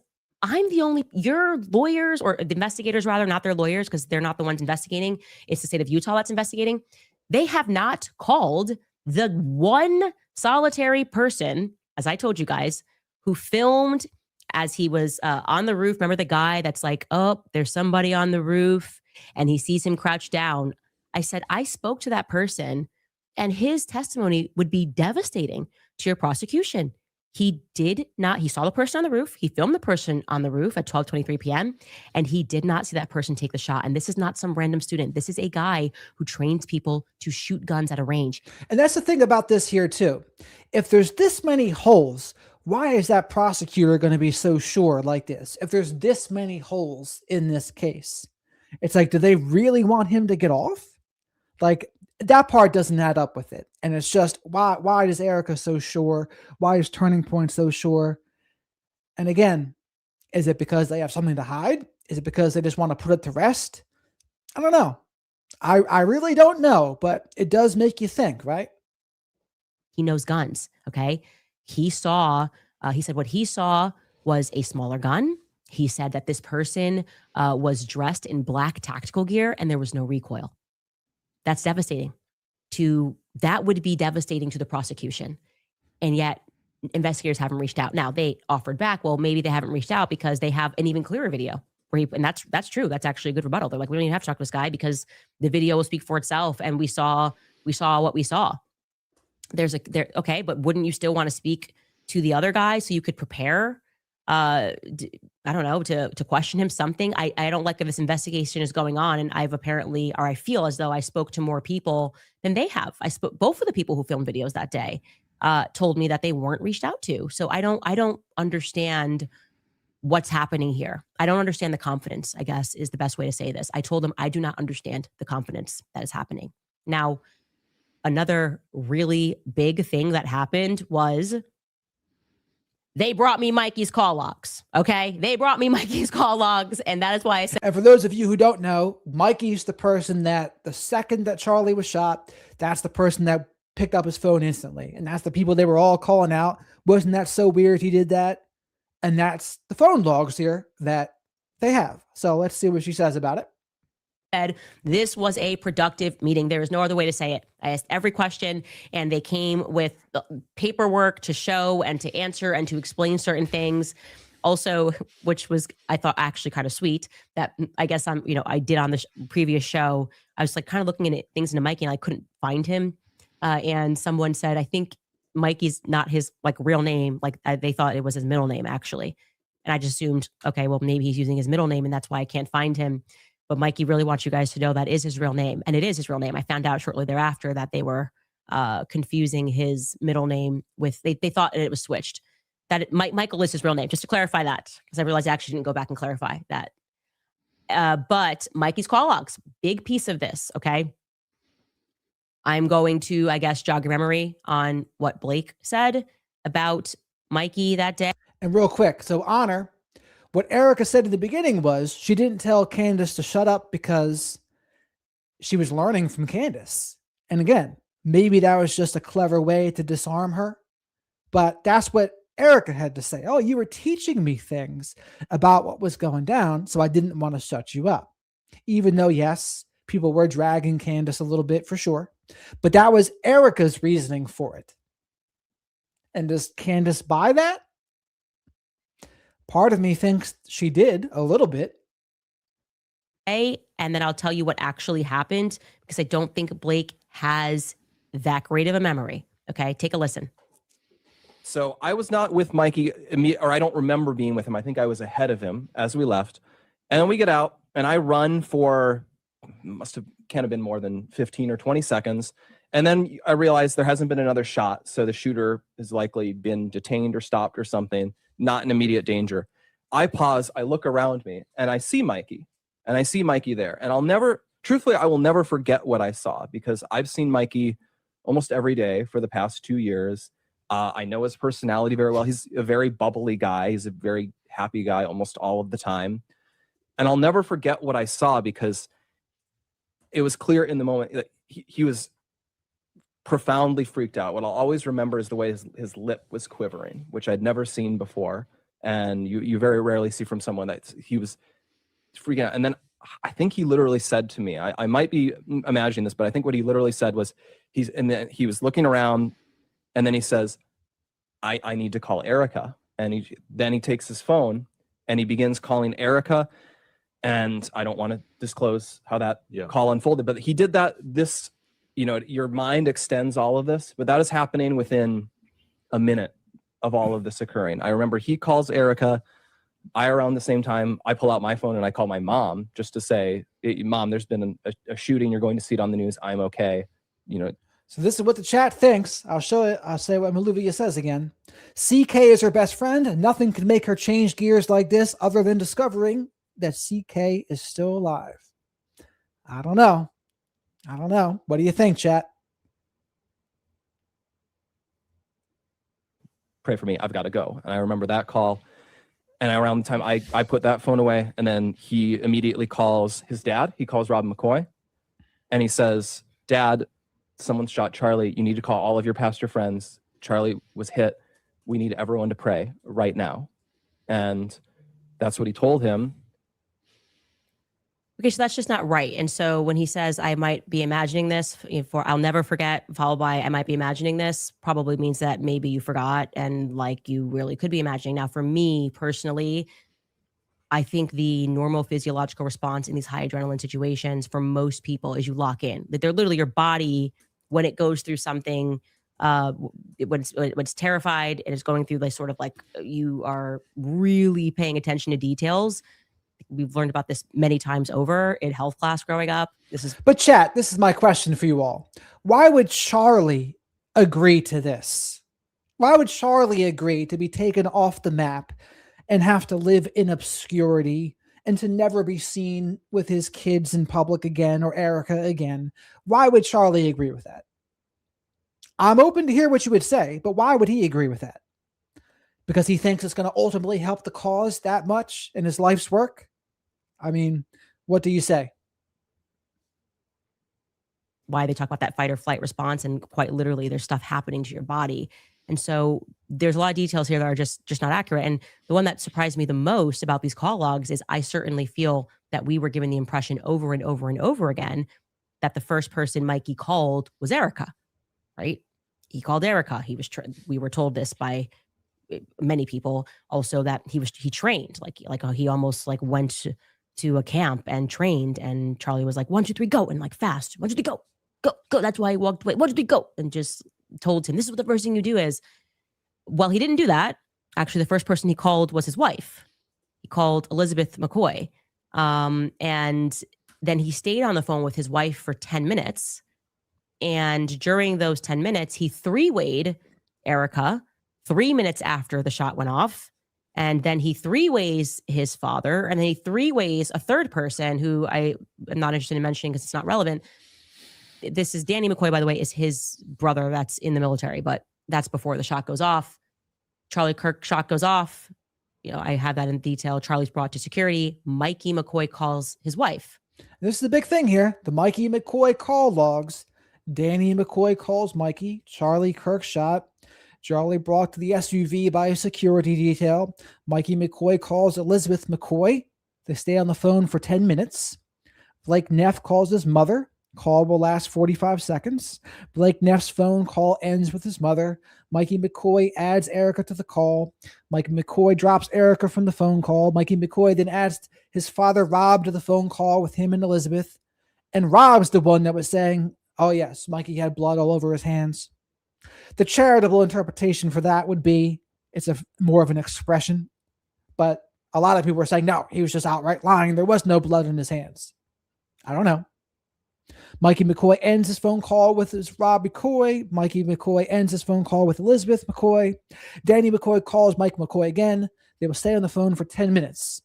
your lawyers, or the investigators rather, not their lawyers, because they're not the ones investigating. It's the state of Utah that's investigating. They have not called the one solitary person, as I told you guys, who filmed as he was on the roof. Remember the guy that's like, oh, there's somebody on the roof, and he sees him crouch down. I said, I spoke to that person, and his testimony would be devastating to your prosecution. He did not, he saw the person on the roof. He filmed the person on the roof at 12:23 p.m. and he did not see that person take the shot. And this is not some random student. This is a guy who trains people to shoot guns at a range. And that's the thing about this here too. If there's this many holes, why is that prosecutor going to be so sure like this? If there's this many holes in this case, it's like, do they really want him to get off? Like, that part doesn't add up with it. And it's just, why is Erika so sure? Why is Turning Point so sure? And again, is it because they have something to hide? Is it because they just want to put it to rest? I don't know. I really don't know, but it does make you think, right? He knows guns. Okay. He said what he saw was a smaller gun. He said that this person was dressed in black tactical gear and there was no recoil. That's devastating. That would be devastating to the prosecution. And yet investigators haven't reached out. Now they offered back, well, maybe they haven't reached out because they have an even clearer video where and that's true. That's actually a good rebuttal. They're like, we don't even have to talk to this guy because the video will speak for itself. And we saw what we saw. Okay, but wouldn't you still want to speak to the other guy so you could prepare? I don't know, to question him something. I don't like that this investigation is going on, and I feel as though I spoke to more people than they have. Both of the people who filmed videos that day told me that they weren't reached out to. So I don't understand what's happening here. I don't understand the confidence, I guess, is the best way to say this. I told them I do not understand the confidence that is happening. Now, another really big thing that happened was they brought me Mikey's call logs. Okay. They brought me Mikey's call logs. And that is why I said. And for those of you who don't know, Mikey's the person that the second that Charlie was shot, that's the person that picked up his phone instantly. And that's the people they were all calling out. Wasn't that so weird he did that? And that's the phone logs here that they have. So let's see what she says about it. This was a productive meeting. There is no other way to say it. I asked every question and they came with paperwork to show and to answer and to explain certain things. Also, which was, I thought, actually kind of sweet, that I guess I did on the previous show. I was like kind of looking at things into Mikey and I couldn't find him. And someone said, I think Mikey's not his like real name. Like they thought it was his middle name actually. And I just assumed, okay, well, maybe he's using his middle name and that's why I can't find him. But Mikey really wants you guys to know that is his real name. And it is his real name. I found out shortly thereafter that they were confusing his middle name with, they thought it was switched. That Michael is his real name, just to clarify that, because I realized I actually didn't go back and clarify that. But Mikey's call logs, big piece of this, okay? I'm going to, I guess, jog your memory on what Blake said about Mikey that day. And real quick, so Honor, what Erika said in the beginning was she didn't tell Candace to shut up because she was learning from Candace. And again, maybe that was just a clever way to disarm her. But that's what Erika had to say. Oh, you were teaching me things about what was going down, so I didn't want to shut you up. Even though, yes, people were dragging Candace a little bit for sure. But that was Erika's reasoning for it. And does Candace buy that? Part of me thinks she did a little bit. And then I'll tell you what actually happened, because I don't think Blake has that great of a memory. Okay, take a listen. So I was not with Mikey, or I don't remember being with him. I think I was ahead of him as we left. And then we get out and I run for, can't have been more than 15 or 20 seconds. And then I realized there hasn't been another shot. So the shooter has likely been detained or stopped or something, not in immediate danger. I pause, I look around me and I see Mikey there. And I will never forget what I saw, because I've seen Mikey almost every day for the past 2 years. I know his personality very well. He's a very bubbly guy. He's a very happy guy almost all of the time. And I'll never forget what I saw, because it was clear in the moment that he was profoundly freaked out. What I'll always remember is the way his lip was quivering, which I'd never seen before. And you very rarely see from someone that he was freaking out. And then I think he literally said to me, I might be imagining this, but I think what he literally said was, he was looking around and then he says, I need to call Erika. And then he takes his phone and he begins calling Erika. And I don't want to disclose how that call unfolded, but he did that. This, your mind extends all of this, but that is happening within a minute of all of this occurring. I remember he calls Erika. Around the same time, I pull out my phone and I call my mom just to say, Mom, there's been a shooting. You're going to see it on the news. I'm okay. So this is what the chat thinks. I'll show it. I'll say what Maluvia says again. CK is her best friend, and nothing can make her change gears like this other than discovering that CK is still alive. I don't know. What do you think, chat? Pray for me. I've got to go. And I remember that call. And around the time I put that phone away, and then he immediately calls his dad. He calls Rob McCoy, and he says, Dad, someone shot Charlie. You need to call all of your pastor friends. Charlie was hit. We need everyone to pray right now. And that's what he told him. Okay, so that's just not right. And so when he says, I might be imagining this, for I'll never forget, followed by I might be imagining this, probably means that maybe you forgot and like you really could be imagining. Now, for me personally, I think the normal physiological response in these high adrenaline situations for most people is you lock in. That they're literally your body, when it goes through something, when it's terrified and it's going through like sort of like you are really paying attention to details. We've learned about this many times over in health class growing up. But chat, this is my question for you all. Why would Charlie agree to this? Why would Charlie agree to be taken off the map and have to live in obscurity and to never be seen with his kids in public again or Erika again? Why would Charlie agree with that? I'm open to hear what you would say, but why would he agree with that? Because he thinks it's going to ultimately help the cause that much in his life's work? I mean, what do you say? Why they talk about that fight or flight response, and quite literally there's stuff happening to your body. And so there's a lot of details here that are just not accurate. And the one that surprised me the most about these call logs is I certainly feel that we were given the impression over and over and over again that the first person Mikey called was Erika, right? He called Erika. We were told this by many people also that he trained, like he almost like went to a camp and trained, and Charlie was like, 1, 2, 3, go, and like fast, 1, 2, 3, go. That's why he walked away. 1, 2, 3, go, and just told him, this is what the first thing you do is. Well, he didn't do that. Actually, the first person he called was his wife. He called Elizabeth McCoy. And then he stayed on the phone with his wife for 10 minutes. And during those 10 minutes, he three-wayed Erika 3 minutes after the shot went off. And then he three-ways his father. And then he three-ways a third person who I am not interested in mentioning because it's not relevant. This is Danny McCoy, by the way, is his brother that's in the military, but that's before the shot goes off. Charlie Kirk shot goes off. I have that in detail. Charlie's brought to security. Mikey McCoy calls his wife. This is the big thing here. The Mikey McCoy call logs. Danny McCoy calls Mikey. Charlie Kirk shot. Charlie brought to the SUV by a security detail. Mikey McCoy calls Elizabeth McCoy. They stay on the phone for 10 minutes. Blake Neff calls his mother. Call will last 45 seconds. Blake Neff's phone call ends with his mother. Mikey McCoy adds Erika to the call. Mikey McCoy drops Erika from the phone call. Mikey McCoy then adds his father, Rob, to the phone call with him and Elizabeth. And Rob's the one that was saying, oh, yes, Mikey had blood all over his hands. The charitable interpretation for that would be it's more of an expression. But a lot of people were saying, no, he was just outright lying. There was no blood in his hands. I don't know. Mikey McCoy ends his phone call with his Rob McCoy. Mikey McCoy ends his phone call with Elizabeth McCoy. Danny McCoy calls Mike McCoy again. They will stay on the phone for 10 minutes.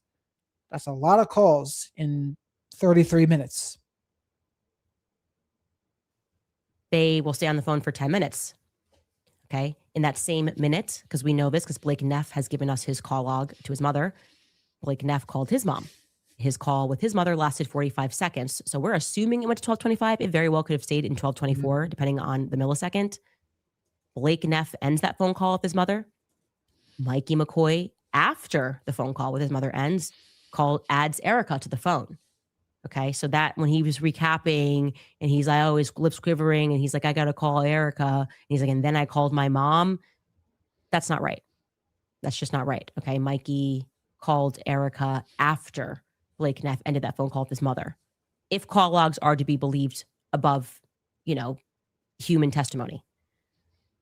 That's a lot of calls in 33 minutes. They will stay on the phone for 10 minutes. Okay. In that same minute, because we know this, because Blake Neff has given us his call log to his mother. Blake Neff called his mom. His call with his mother lasted 45 seconds. So we're assuming it went to 12:25. It very well could have stayed in 12:24, depending on the millisecond. Blake Neff ends that phone call with his mother. Mikey McCoy, after the phone call with his mother ends, adds Erika to the phone. Okay, so that when he was recapping and he's like, oh, his lips quivering and he's like, I got to call Erika. And he's like, and then I called my mom. That's not right. That's just not right. Okay. Mikey called Erika after Blake Neff ended that phone call with his mother. If call logs are to be believed above, human testimony.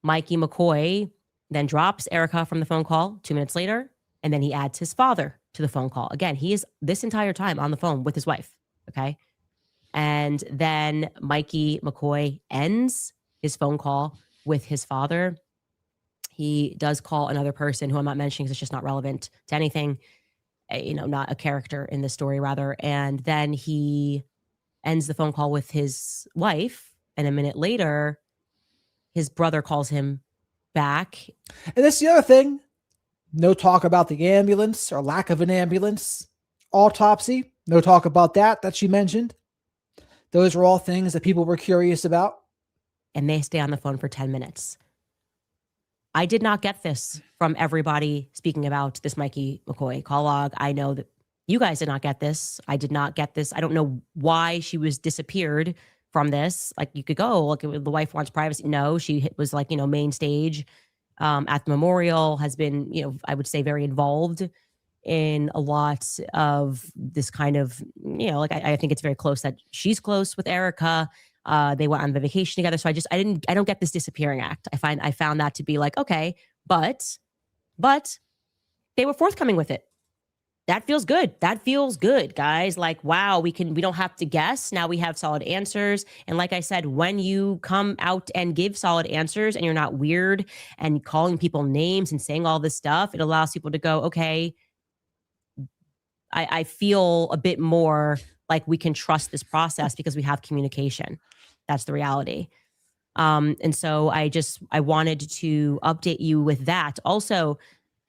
Mikey McCoy then drops Erika from the phone call 2 minutes later, and then he adds his father to the phone call. Again, he is this entire time on the phone with his wife. Okay. And then Mikey McCoy ends his phone call with his father. He does call another person who I'm not mentioning because it's just not relevant to anything, not a character in the story, rather. And then he ends the phone call with his wife. And a minute later, his brother calls him back. And that's the other thing. No talk about the ambulance or lack of an ambulance. Autopsy. No talk about that she mentioned. Those were all things that people were curious about. And they stay on the phone for 10 minutes. I did not get this from everybody speaking about this Mikey McCoy call log. I know that you guys did not get this. I did not get this. I don't know why she was disappeared from this. Like, you could go, look, the wife wants privacy. No, she was like, main stage at the memorial, has been, I would say, very involved in a lot of this kind of, I think it's very close that she's close with Erika. They went on the vacation together. So I don't get this disappearing act. I found that to be like, okay, but they were forthcoming with it. That feels good. That feels good, guys. Like, wow, we don't have to guess. Now we have solid answers. And like I said, when you come out and give solid answers and you're not weird and calling people names and saying all this stuff, it allows people to go, okay, I feel a bit more like we can trust this process because we have communication. That's the reality. And so I wanted to update you with that. Also,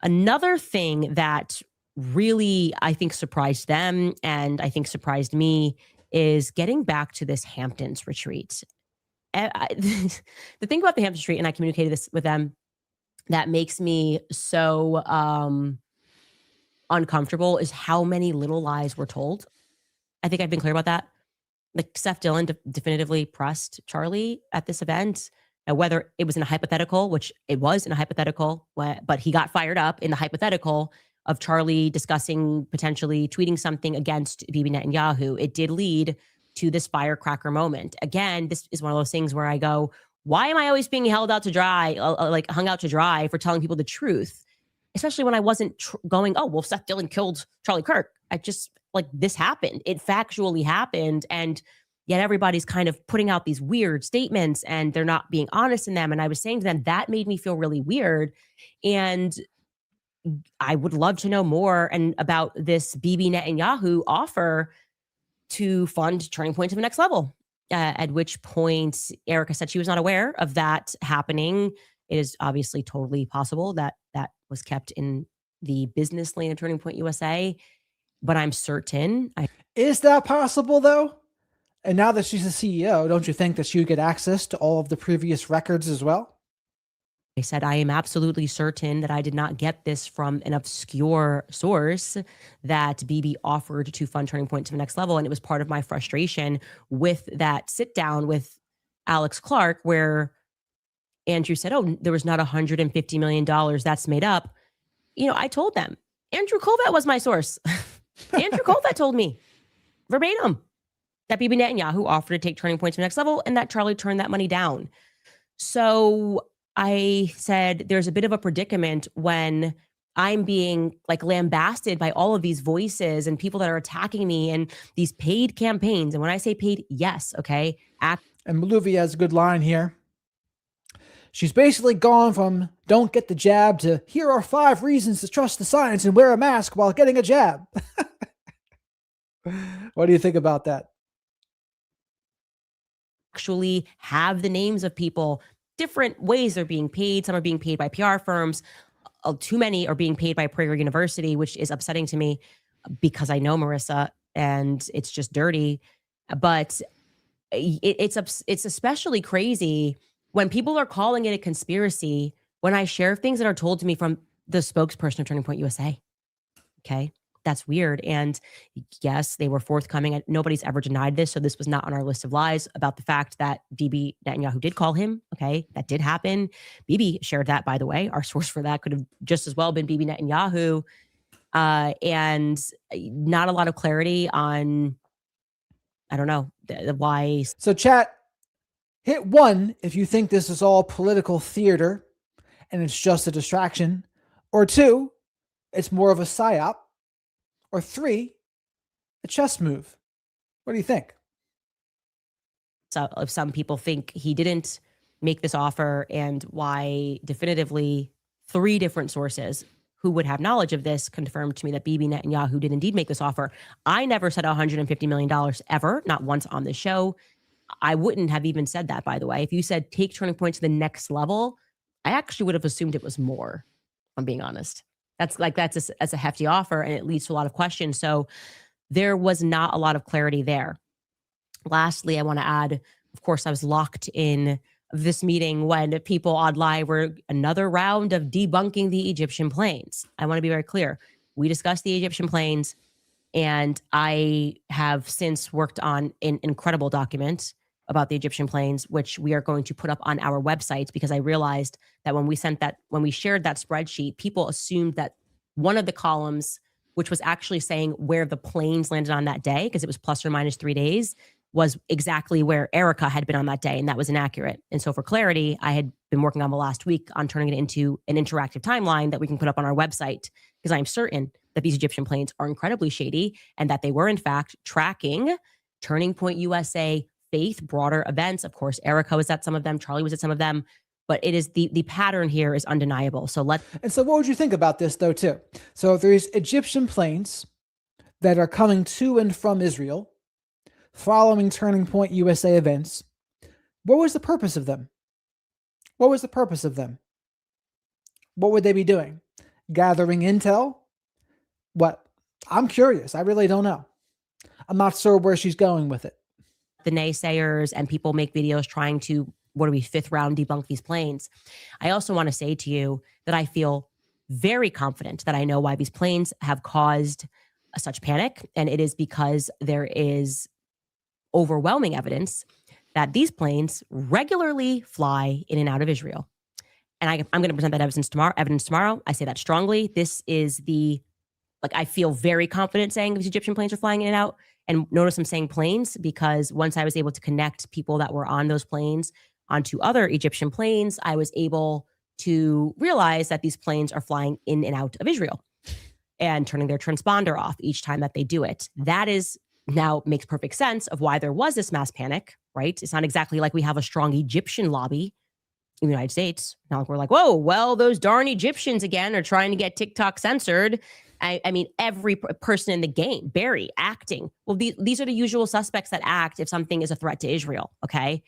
another thing that really, I think, surprised them and I think surprised me is getting back to this Hamptons retreat. The thing about the Hamptons retreat, and I communicated this with them, that makes me so uncomfortable is how many little lies were told. I think I've been clear about that. Like, Seth Dillon definitively pressed Charlie at this event, whether it was in a hypothetical, which it was in a hypothetical, but he got fired up in the hypothetical of Charlie discussing potentially tweeting something against Bibi Netanyahu. It did lead to this firecracker moment. Again, this is one of those things where I go, why am I always being hung out to dry for telling people the truth? Especially when I wasn't going, oh, well, Seth Dillon killed Charlie Kirk. I just, this happened. It factually happened. And yet everybody's kind of putting out these weird statements and they're not being honest in them. And I was saying to them, that made me feel really weird. And I would love to know more about this Bibi Netanyahu offer to fund Turning Point to the next level. At which point Erika said she was not aware of that happening. It is obviously totally possible that that was kept in the business lane of Turning Point USA, but I'm certain. Is that possible though? And now that she's the CEO, don't you think that she would get access to all of the previous records as well? I said, I am absolutely certain that I did not get this from an obscure source that Bibi offered to fund Turning Point to the next level. And it was part of my frustration with that sit down with Alex Clark, where Andrew said, oh, there was not $150 million that's made up. I told them, Andrew Colvett was my source. Andrew Colvett told me verbatim that Bibi Netanyahu offered to take Turning Point to the next level and that Charlie turned that money down. So I said, there's a bit of a predicament when I'm being lambasted by all of these voices and people that are attacking me and these paid campaigns. And when I say paid, yes. Okay. And Maluvia has a good line here. She's basically gone from don't get the jab to here are 5 reasons to trust the science and wear a mask while getting a jab. What do you think about that? Actually have the names of people. Different ways they're being paid. Some are being paid by PR firms. Too many are being paid by Prager University, which is upsetting to me because I know Marissa and it's just dirty. But it's especially crazy when people are calling it a conspiracy when I share things that are told to me from the spokesperson of Turning Point USA. Okay. that's weird. And yes, they were forthcoming, and nobody's ever denied this. So this was not on our list of lies about the fact that Bibi Netanyahu did call him. Okay, that did happen. Bibi shared that, by the way. Our source for that could have just as well been Bibi Netanyahu. And not a lot of clarity on, I don't know, the why. So chat, hit 1 if you think this is all political theater and it's just a distraction, or 2, it's more of a psyop, or 3, a chess move. What do you think? So if some people think he didn't make this offer, and why definitively 3 different sources who would have knowledge of this confirmed to me that Bibi Netanyahu did indeed make this offer. I never said $150 million ever, not once on the show. I wouldn't have even said that, by the way. If you said take Turning Point to the next level, I actually would have assumed it was more, if I'm being honest. That's a hefty offer, and it leads to a lot of questions. So there was not a lot of clarity there. Lastly, I want to add, of course, I was locked in this meeting when people online were another round of debunking the Egyptian planes. I want to be very clear. We discussed the Egyptian planes, and I have since worked on an incredible document about the Egyptian planes, which we are going to put up on our website, because I realized that when we shared that spreadsheet, people assumed that one of the columns, which was actually saying where the planes landed on that day, because it was plus or minus 3 days, was exactly where Erika had been on that day, and that was inaccurate. And so for clarity, I had been working on the last week on turning it into an interactive timeline that we can put up on our website, because I'm certain that these Egyptian planes are incredibly shady, and that they were in fact tracking Turning Point USA Faith broader events. Of course, Erika was at some of them, Charlie was at some of them, but it is the pattern here is undeniable. So what would you think about this though too? So if there's Egyptian planes that are coming to and from Israel following Turning Point USA events, what was the purpose of them? What was the purpose of them? What would they be doing? Gathering intel? What? I'm curious. I really don't know. I'm not sure where she's going with it. The naysayers and people make videos trying to, what are we, 5th round debunk these planes. I also want to say to you that I feel very confident that I know why these planes have caused such panic. And it is because there is overwhelming evidence that these planes regularly fly in and out of Israel. And I'm going to present that evidence tomorrow. I say that strongly. This is I feel very confident saying these Egyptian planes are flying in and out. And notice I'm saying planes, because once I was able to connect people that were on those planes onto other Egyptian planes, I was able to realize that these planes are flying in and out of Israel and turning their transponder off each time that they do it. That is now makes perfect sense of why there was this mass panic, right? It's not exactly like we have a strong Egyptian lobby in the United States. Not like we're like, whoa, well, those darn Egyptians again are trying to get TikTok censored. I mean, every person in the game, Barry, acting. Well, these are the usual suspects that act if something is a threat to Israel, okay?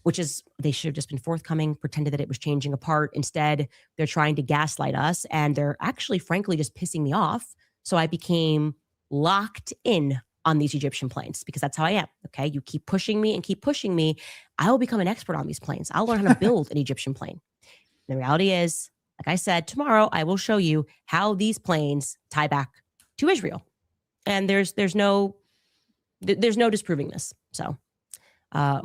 Which is, they should have just been forthcoming, pretended that it was changing apart. Instead, they're trying to gaslight us, and they're actually, frankly, just pissing me off. So I became locked in on these Egyptian planes, because that's how I am, okay? You keep pushing me and keep pushing me, I will become an expert on these planes. I'll learn how to build an Egyptian plane. The reality is, like I said, tomorrow I will show you how these planes tie back to Israel, and there's no disproving this. So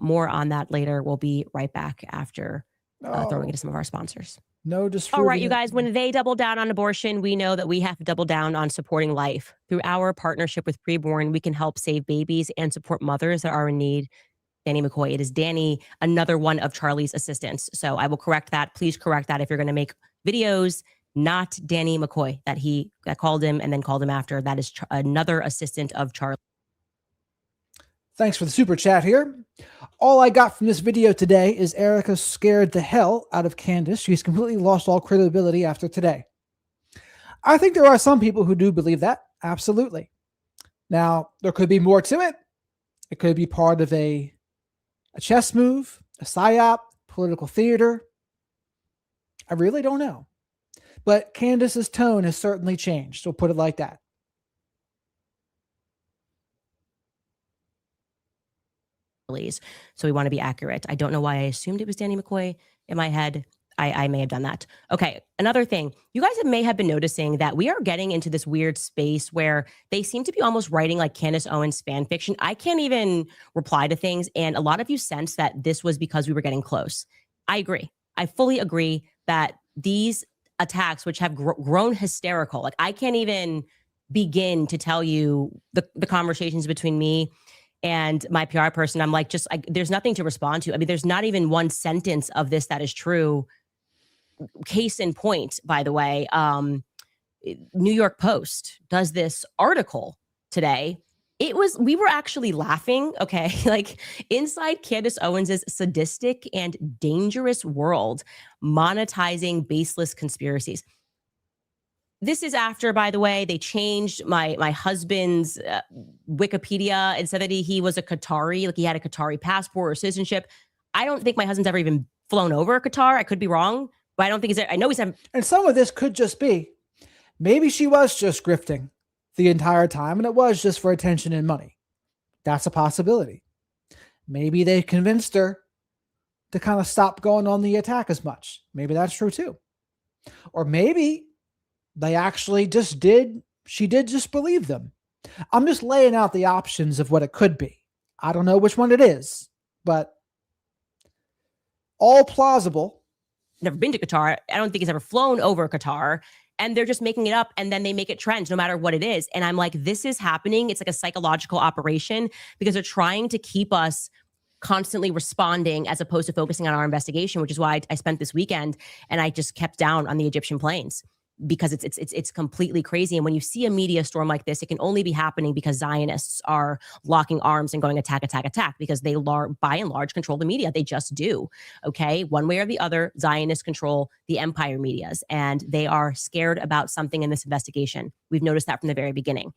more on that later. We'll be right back after throwing it to some of our sponsors. No disproving. All right, you guys, when they double down on abortion, we know that we have to double down on supporting life. Through our partnership with Preborn, we can help save babies and support mothers that are in need. Danny McCoy. It is Danny, another one of Charlie's assistants. So I will correct that. Please correct that if you're going to make videos. Not Danny McCoy that called him and then called him after. That is another assistant of Charlie. Thanks for the super chat here. All I got from this video today is Erika scared the hell out of Candace. She's completely lost all credibility after today. I think there are some people who do believe that. Absolutely. Now, there could be more to it. It could be part of a chess move, a psyop, political theater. I really don't know. But Candace's tone has certainly changed. We'll put it like that. So we want to be accurate. I don't know why I assumed it was Danny McCoy in my head. I may have done that. Okay. Another thing, you guys may have been noticing that we are getting into this weird space where they seem to be almost writing like Candace Owens fan fiction. I can't even reply to things. And a lot of you sense that this was because we were getting close. I agree. I fully agree that these attacks, which have grown hysterical, like I can't even begin to tell you the conversations between me and my PR person. I'm like, there's nothing to respond to. I mean, there's not even one sentence of this that is true. Case in point, by the way, New York Post does this article today. We were actually laughing, okay? Like inside Candace Owens's sadistic and dangerous world, monetizing baseless conspiracies. This is after, by the way, they changed my husband's Wikipedia and said that he was a Qatari, like he had a Qatari passport or citizenship. I don't think my husband's ever even flown over Qatar. I could be wrong, but I don't think I know he's. And some of this could just be, maybe she was just grifting the entire time and it was just for attention and money. That's a possibility. Maybe they convinced her to kind of stop going on the attack as much. Maybe that's true too. Or maybe they actually she did just believe them. I'm just laying out the options of what it could be. I don't know which one it is, but all plausible. Never been to Qatar. I don't think he's ever flown over Qatar. And they're just making it up and then they make it trend no matter what it is. And I'm like, this is happening. It's like a psychological operation because they're trying to keep us constantly responding as opposed to focusing on our investigation, which is why I spent this weekend and I just kept down on the Egyptian planes because it's completely crazy. And when you see a media storm like this, it can only be happening because Zionists are locking arms and going attack because they by and large control the media. They just do. Okay. One way or the other, Zionists control the empire medias and they are scared about something in this investigation. We've noticed that from the very beginning.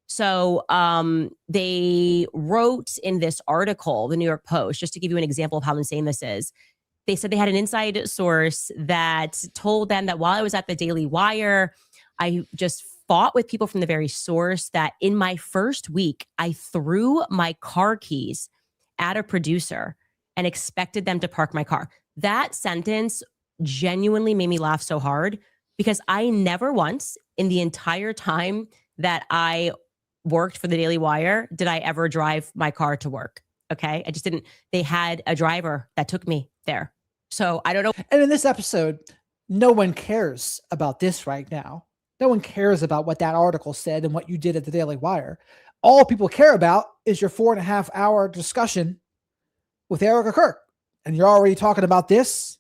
So they wrote in this article, the New York Post, just to give you an example of how insane this is. They said they had an inside source that told them that while I was at the Daily Wire, I just fought with people from the very source that in my first week, I threw my car keys at a producer and expected them to park my car. That sentence genuinely made me laugh so hard because I never once in the entire time that I worked for the Daily Wire did I ever drive my car to work. Okay. I just didn't. They had a driver that took me there. So I don't know. And in this episode, no one cares about this right now. No one cares about what that article said and what you did at the Daily Wire. All people care about is your 4.5 hour discussion with Erika Kirk. And you're already talking about this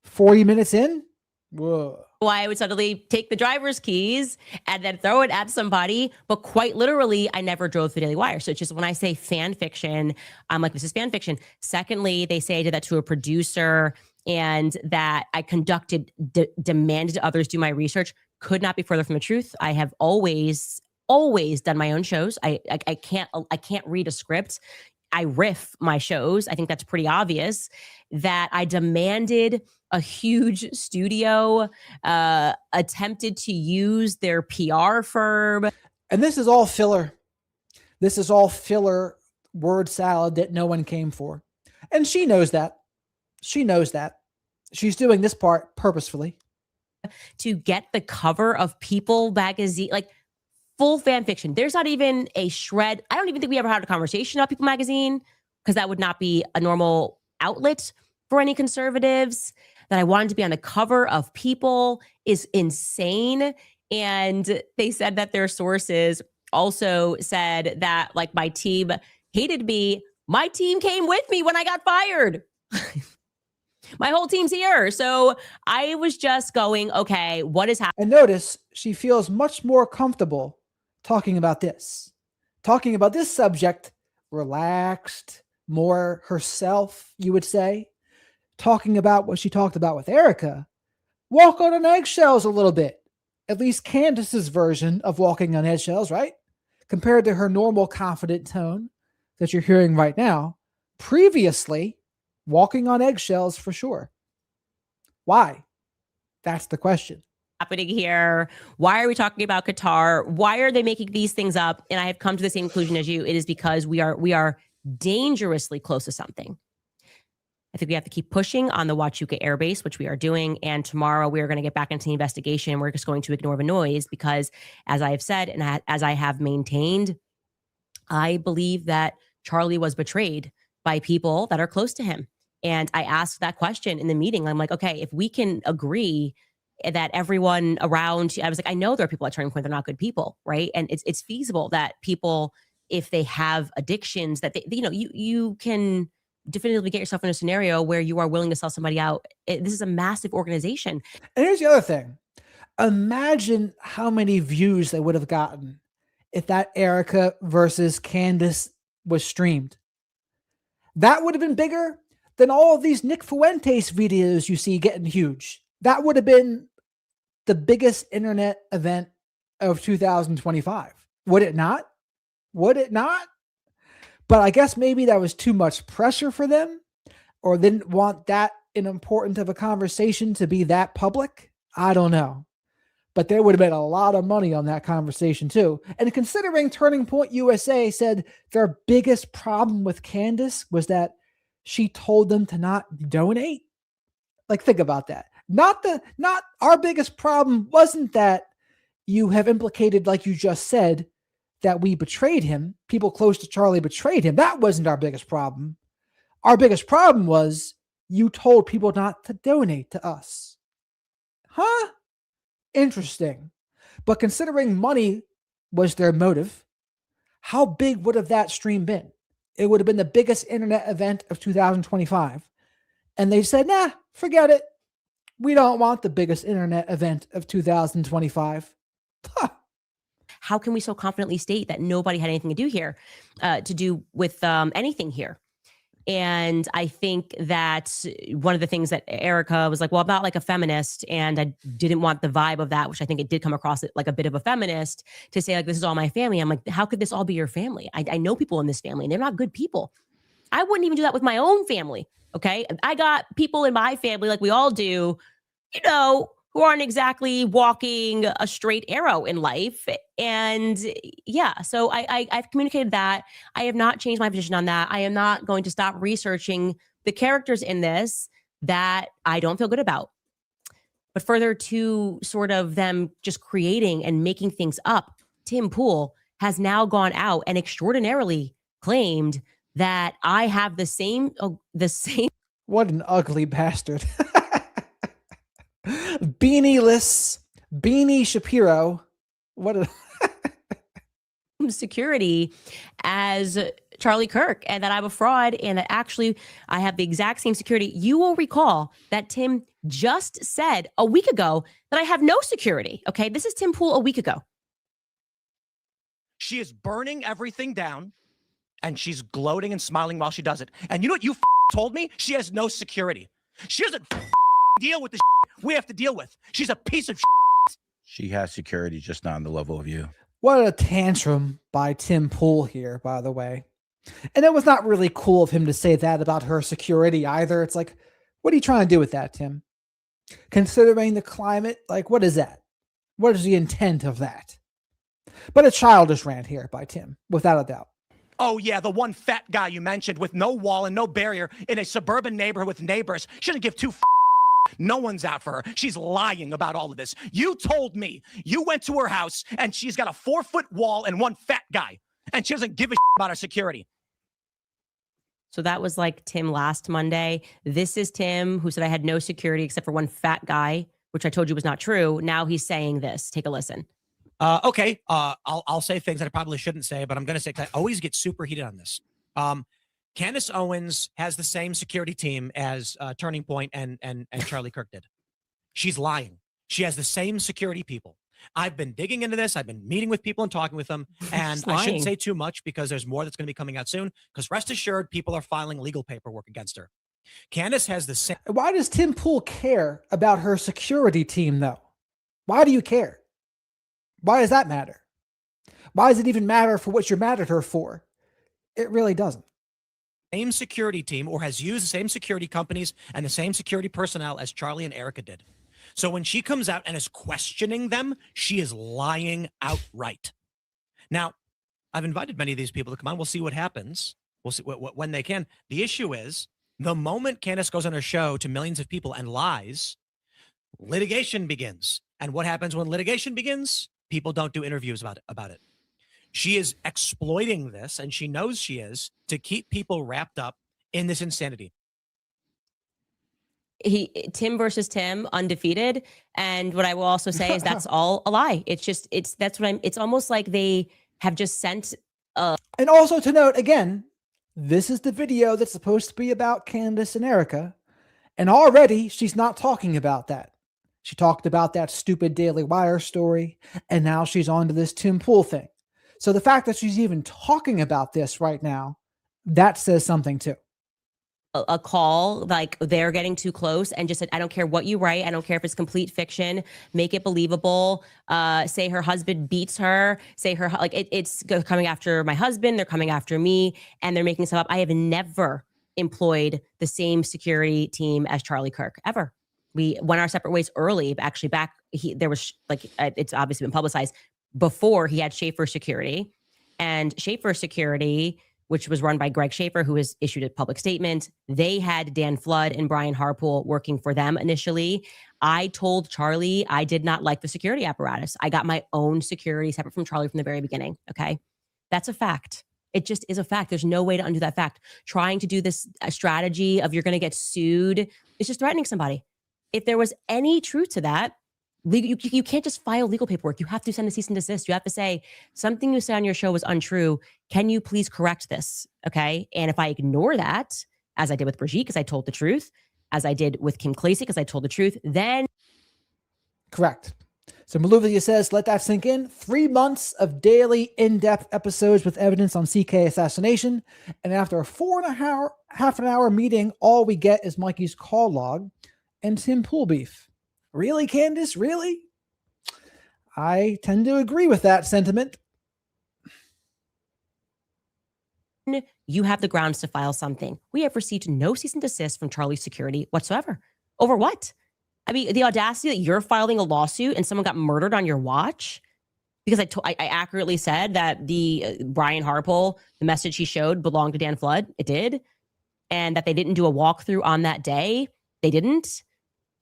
40 minutes in? Whoa. Why I would suddenly take the driver's keys and then throw it at somebody. But quite literally, I never drove to the Daily Wire. So it's just when I say fan fiction, I'm like, this is fan fiction. Secondly, they say I did that to a producer and that I demanded others do my research. Could not be further from the truth. I have always done my own shows. I can't read a script. I riff my shows. I think that's pretty obvious that I demanded a huge studio, attempted to use their PR firm. And this is all filler. This is all filler word salad that no one came for. And she knows that. She knows that. She's doing this part purposefully. To get the cover of People magazine, like full fan fiction. There's not even a shred. I don't even think we ever had a conversation about People magazine because that would not be a normal outlet for any conservatives. That I wanted to be on the cover of People is insane. And they said that their sources also said that like my team hated me. My team came with me when I got fired. My whole team's here. So I was just going, okay, what is happening? And notice she feels much more comfortable talking about this subject, relaxed, more herself, you would say. Talking about what she talked about with Erika, walk on eggshells a little bit. At least Candace's version of walking on eggshells, right? Compared to her normal confident tone that you're hearing right now. Previously, walking on eggshells for sure. Why? That's the question. Happening here? Why are we talking about Qatar? Why are they making these things up? And I have come to the same conclusion as you. It is because we are dangerously close to something. I think we have to keep pushing on the Huachuca Air Base, which we are doing. And tomorrow we are going to get back into the investigation. We're just going to ignore the noise because, as I have said and as I have maintained, I believe that Charlie was betrayed by people that are close to him. And I asked that question in the meeting. I'm like, okay, if we can agree that everyone around, I was like, I know there are people at Turning Point, they're not good people, right? And it's feasible that people, if they have addictions, that they, you can definitively get yourself in a scenario where you are willing to sell somebody out. This is a massive organization. And here's the other thing. Imagine how many views they would have gotten if that Erika versus Candace was streamed. That would have been bigger than all of these Nick Fuentes videos you see getting huge. That would have been the biggest internet event of 2025. Would it not? Would it not? But I guess maybe that was too much pressure for them, or they didn't want that an important of a conversation to be that public. I don't know. But there would have been a lot of money on that conversation too. And considering Turning Point USA said their biggest problem with Candace was that she told them to not donate. Like, think about that. Not our biggest problem wasn't that you have implicated, like you just said, that we betrayed him. People close to Charlie betrayed him. That wasn't our biggest problem. Our biggest problem was you told people not to donate to us. Huh? Interesting. But considering money was their motive, how big would have that stream been? It would have been the biggest internet event of 2025. And they said, nah, forget it. We don't want the biggest internet event of 2025. Huh. How can we so confidently state that nobody had anything to do with anything here? And I think that one of the things that Erika was like, well, I'm not like a feminist, and I didn't want the vibe of that, which I think it did come across like a bit of a feminist, to say like, this is all my family. I'm like, how could this all be your family? I know people in this family and they're not good people. I wouldn't even do that with my own family. Okay. I got people in my family, like we all do, who aren't exactly walking a straight arrow in life. And yeah, so I've communicated that. I have not changed my position on that. I am not going to stop researching the characters in this that I don't feel good about. But further to sort of them just creating and making things up, Tim Pool has now gone out and extraordinarily claimed that I have the same. What an ugly bastard. Beanie-less, Beanie Shapiro. What a security as Charlie Kirk, and that I'm a fraud, and that actually I have the exact same security. You will recall that Tim just said a week ago that I have no security. Okay, this is Tim Pool a week ago. She is burning everything down, and she's gloating and smiling while she does it. And you know what you told me? She has no security. She doesn't deal with the we have to deal with. She's a piece of shit. She has security, just not on the level of you. What a tantrum by Tim Pool here, by the way. And it was not really cool of him to say that about her security either. It's like, what are you trying to do with that, Tim? Considering the climate, like, what is that? What is the intent of that? But a childish rant here by Tim, without a doubt. Oh, yeah, the one fat guy you mentioned with no wall and no barrier in a suburban neighborhood with neighbors. Shouldn't give two no one's out for her. She's lying about all of this. You told me you went to her house and she's got a 4-foot wall and one fat guy, and she doesn't give a about her security. So that was like Tim last Monday. This is Tim who said I had no security except for one fat guy, which I told you was not true. Now he's saying this. Take a listen. Okay. I'll say things that I probably shouldn't say, but I'm going to say, 'cause I always get super heated on this. Candace Owens has the same security team as Turning Point and Charlie Kirk did. She's lying. She has the same security people. I've been digging into this. I've been meeting with people and talking with them. And I shouldn't say too much because there's more that's going to be coming out soon. Because rest assured, people are filing legal paperwork against her. Candace has the same. Why does Tim Pool care about her security team, though? Why do you care? Why does that matter? Why does it even matter for what you're mad at her for? It really doesn't. Same security team, or has used the same security companies and the same security personnel as Charlie and Erika did. So when she comes out and is questioning them, she is lying outright. Now, I've invited many of these people to come on. We'll see what happens. We'll see when they can. The issue is The moment Candace goes on her show to millions of people and lies, litigation begins. And what happens when litigation begins? People don't do interviews about it. She is exploiting this, and she knows she is, to keep people wrapped up in this insanity. Tim versus Tim, undefeated. And what I will also say is that's all a lie. It's almost like they have just sent. And also to note, again, this is the video that's supposed to be about Candace and Erika. And already she's not talking about that. She talked about that stupid Daily Wire story. And now she's on to this Tim Pool thing. So the fact that she's even talking about this right now, that says something too. A call like they're getting too close and just said, I don't care what you write. I don't care if it's complete fiction. Make it believable. Say her husband beats her. Say her, like it's coming after my husband. They're coming after me and they're making stuff up. I have never employed the same security team as Charlie Kirk ever. We went our separate ways early. Actually, there was like, it's obviously been publicized before he had Schaefer Security, and Schaefer Security, which was run by Greg Schaefer, who has issued a public statement. They had Dan Flood and Brian Harpool working for them initially. I told Charlie I did not like the security apparatus. I got my own security separate from Charlie from the very beginning. Okay. That's a fact. It just is a fact. There's no way to undo that fact. Trying to do this strategy of you're going to get sued is just threatening somebody. If there was any truth to that, you can't just file legal paperwork. You have to send a cease and desist. You have to say, something you said on your show was untrue. Can you please correct this? Okay. And if I ignore that, as I did with Brigitte, because I told the truth, as I did with Kim Klacey, because I told the truth, then. Correct. So Maluvia says, let that sink in. 3 months of daily in-depth episodes with evidence on CK assassination. And after a half an hour meeting, all we get is Mikey's call log and Tim Pool beef. Really, Candace? Really? I tend to agree with that sentiment. You have the grounds to file something. We have received no cease and desist from Charlie's security whatsoever. Over what? I mean, the audacity that you're filing a lawsuit and someone got murdered on your watch because I accurately said that the Brian Harpool, the message he showed belonged to Dan Flood. It did. And that they didn't do a walkthrough on that day. They didn't.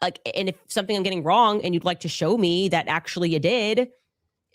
Like, and if something I'm getting wrong and you'd like to show me that actually you did,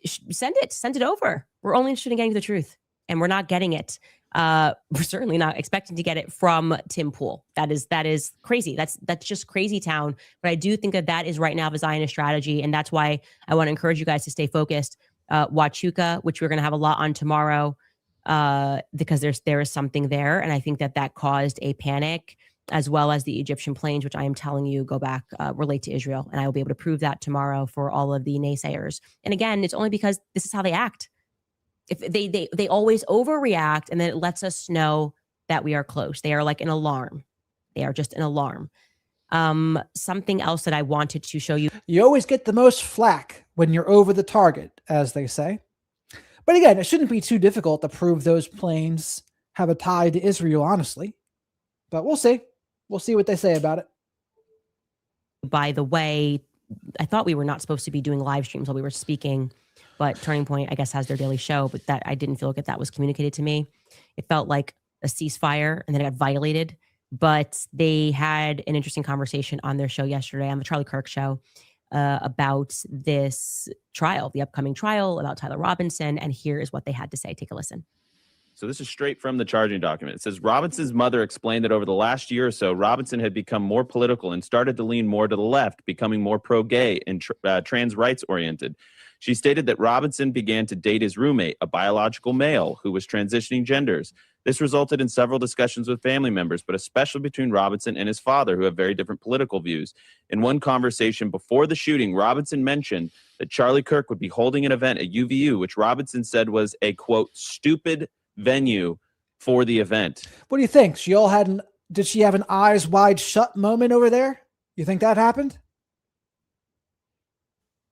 send it over. We're only interested in getting to the truth, and we're not getting it. We're certainly not expecting to get it from Tim Pool. That is crazy. That's just crazy town. But I do think that is right now the Zionist strategy, and that's why I want to encourage you guys to stay focused. Huachuca, which we're going to have a lot on tomorrow, because there is something there, and I think that caused a panic, as well as the Egyptian plains, which I am telling you go back, relate to Israel. And I will be able to prove that tomorrow for all of the naysayers. And again, it's only because this is how they act. If they always overreact, and then it lets us know that we are close. They are like an alarm. They are just an alarm. Something else that I wanted to show you. You always get the most flack when you're over the target, as they say. But again, it shouldn't be too difficult to prove those planes have a tie to Israel, honestly. But we'll see. We'll see what they say about it. By the way, I thought we were not supposed to be doing live streams while we were speaking, but Turning Point, I guess, has their daily show, but that I didn't feel like that was communicated to me. It felt like a ceasefire and then it got violated, but they had an interesting conversation on their show yesterday, on the Charlie Kirk show, about this trial, the upcoming trial, about Tyler Robinson. And here is what they had to say. Take a listen. So this is straight from the charging document. It says Robinson's mother explained that over the last year or so, Robinson had become more political and started to lean more to the left, becoming more pro-gay and trans rights oriented. She stated that Robinson began to date his roommate, a biological male who was transitioning genders. This resulted in several discussions with family members, but especially between Robinson and his father, who have very different political views. In one conversation before the shooting, Robinson mentioned that Charlie Kirk would be holding an event at UVU, which Robinson said was a, quote, stupid venue for the event. What do you think? Did she have an eyes wide shut moment over there? You think that happened?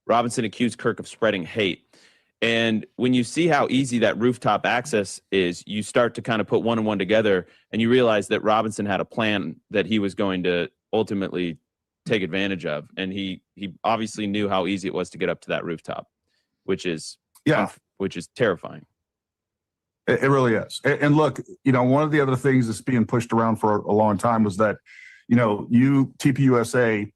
Robinson accused Kirk of spreading hate. And when you see how easy that rooftop access is, you start to kind of put one and one together, and you realize that Robinson had a plan that he was going to ultimately take advantage of. And he obviously knew how easy it was to get up to that rooftop, which is terrifying. It really is. And look, one of the other things that's being pushed around for a long time was that, TPUSA,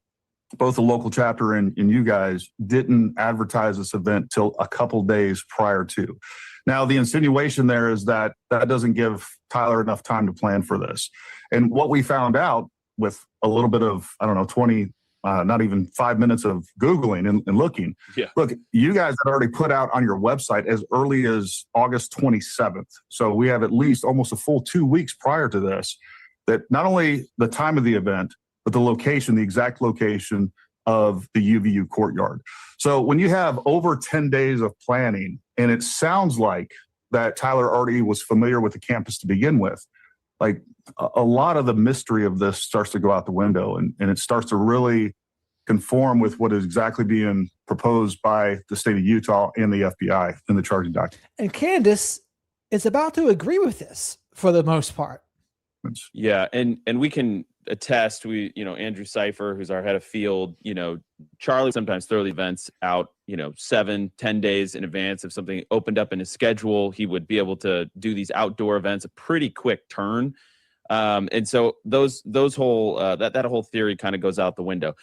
both the local chapter and you guys didn't advertise this event till a couple days prior to. Now, the insinuation there is that doesn't give Tyler enough time to plan for this. And what we found out with a little bit of, 20, not even 5 minutes of Googling and looking. Yeah. Look, you guys had already put out on your website as early as August 27th. So we have at least almost a full 2 weeks prior to this, that not only the time of the event, but the location, the exact location of the UVU courtyard. So when you have over 10 days of planning, and it sounds like that Tyler already was familiar with the campus to begin with, like a lot of the mystery of this starts to go out the window, and it starts to really conform with what is exactly being proposed by the state of Utah and the FBI in the charging document. And Candace is about to agree with this for the most part. Yeah, and we can attest. Andrew Cipher, who's our head of field, Charlie sometimes throw the events out 7-10 days in advance. If something opened up in his schedule, he would be able to do these outdoor events a pretty quick turn. And so those whole that whole theory kind of goes out the window.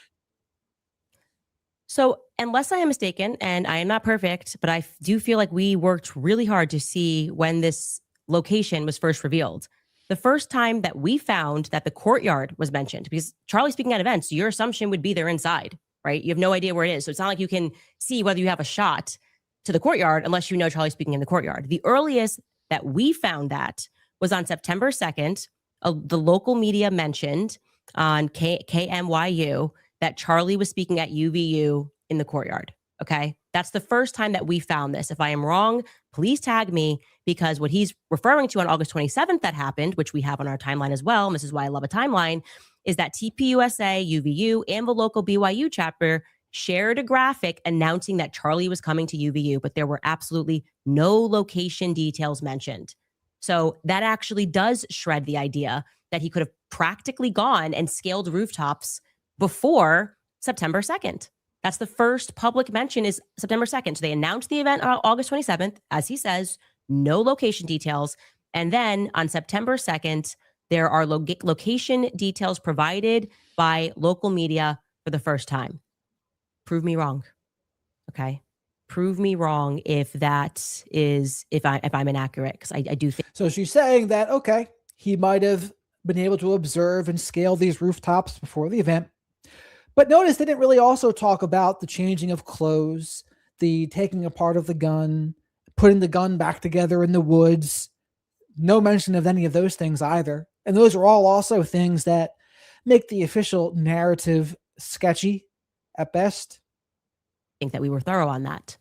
So unless I am mistaken, and I am not perfect, but I do feel like we worked really hard to see when this location was first revealed. The first time that we found that the courtyard was mentioned, because Charlie's speaking at events, your assumption would be they're inside, right? You have no idea where it is. So it's not like you can see whether you have a shot to the courtyard unless you know Charlie's speaking in the courtyard. The earliest that we found that was on September 2nd. The local media mentioned on KMYU that Charlie was speaking at UVU in the courtyard. Okay. That's the first time that we found this. If I am wrong, please tag me, because what he's referring to on August 27th that happened, which we have on our timeline as well, and this is why I love a timeline, is that TPUSA, UVU, and the local BYU chapter shared a graphic announcing that Charlie was coming to UVU, but there were absolutely no location details mentioned. So that actually does shred the idea that he could have practically gone and scaled rooftops before September 2nd. That's the first public mention, is September 2nd. So they announced the event on August 27th, as he says, no location details. And then on September 2nd, there are location details provided by local media for the first time. Prove me wrong. Okay. Prove me wrong if that is, if I'm inaccurate, because I do think. So she's saying that, okay, he might have been able to observe and scale these rooftops before the event. But notice they didn't really also talk about the changing of clothes, the taking apart of the gun, putting the gun back together in the woods. No mention of any of those things either. And those are all also things that make the official narrative sketchy at best. I think that we were thorough on that.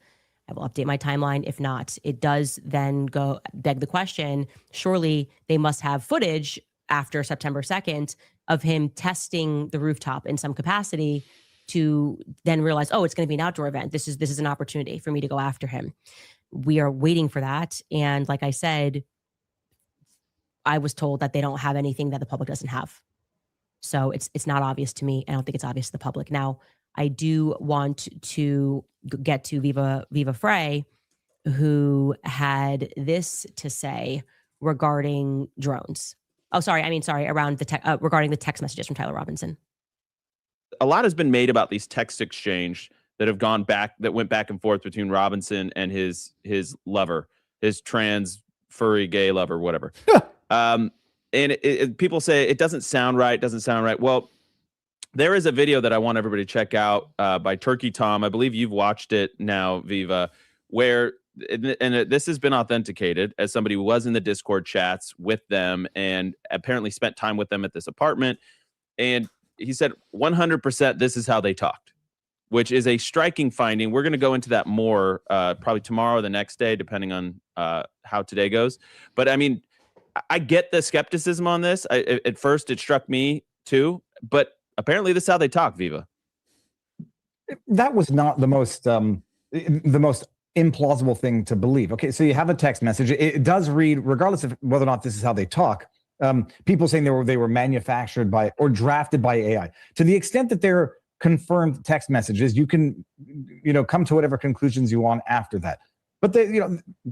I will update my timeline. If not, it does then beg the question, surely they must have footage after September 2nd of him testing the rooftop in some capacity to then realize, oh, it's going to be an outdoor event. This is an opportunity for me to go after him. We are waiting for that. And like I said, I was told that they don't have anything that the public doesn't have. So it's not obvious to me. I don't think it's obvious to the public. Now, I do want to get to Viva Frey, who had this to say regarding drones. Around the regarding the text messages from Tyler Robinson. A lot has been made about these text exchange that went back and forth between Robinson and his lover, his trans furry gay lover, whatever. And people say it doesn't sound right. Well, there is a video that I want everybody to check out by Turkey Tom. I believe you've watched it now, Viva, where, and this has been authenticated as somebody who was in the Discord chats with them and apparently spent time with them at this apartment. And he said 100% this is how they talked, which is a striking finding. We're going to go into that more probably tomorrow or the next day, depending on how today goes. But I mean, I get the skepticism on this. At first, it struck me too, but apparently this is how they talk, Viva. That was not the most implausible thing to believe. Okay, so you have a text message. It does read, regardless of whether or not this is how they talk, people saying they were manufactured by or drafted by AI. To the extent that they're confirmed text messages, you can come to whatever conclusions you want after that. But they,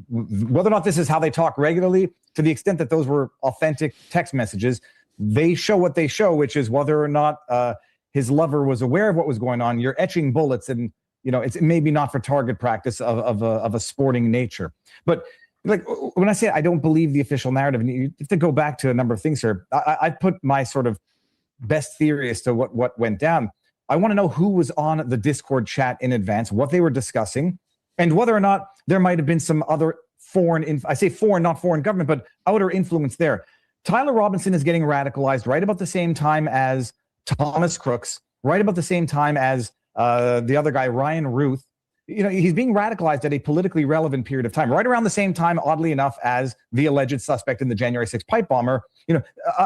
whether or not this is how they talk regularly, to the extent that those were authentic text messages, they show what they show, which is whether or not his lover was aware of what was going on. You're etching bullets, and it's maybe not for target practice of a sporting nature. But like when I say I don't believe the official narrative, and you have to go back to a number of things here. I put my sort of best theory as to what went down. I want to know who was on the Discord chat in advance, what they were discussing, and whether or not there might have been some other I say foreign, not foreign government, but outer influence there. Tyler Robinson is getting radicalized right about the same time as Thomas Crooks, right about the same time as the other guy, Ryan Ruth. He's being radicalized at a politically relevant period of time, right around the same time, oddly enough, as the alleged suspect in the January 6th pipe bomber.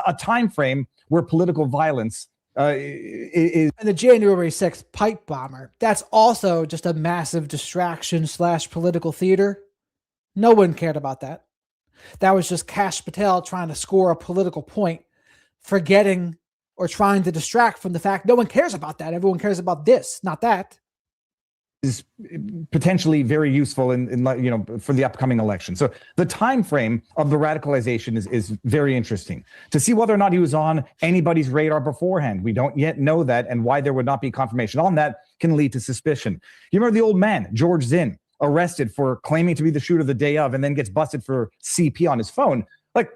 A time frame where political violence is. And the January 6th pipe bomber, that's also just a massive distraction / political theater. No one cared about that. That was just Kash Patel trying to score a political point, forgetting or trying to distract from the fact no one cares about that. Everyone cares about this, not that. Is potentially very useful in for the upcoming election. So the time frame of the radicalization is very interesting. To see whether or not he was on anybody's radar beforehand, we don't yet know that, and why there would not be confirmation on that can lead to suspicion. You remember the old man, George Zinn, arrested for claiming to be the shooter the day of, and then gets busted for CP on his phone. Like,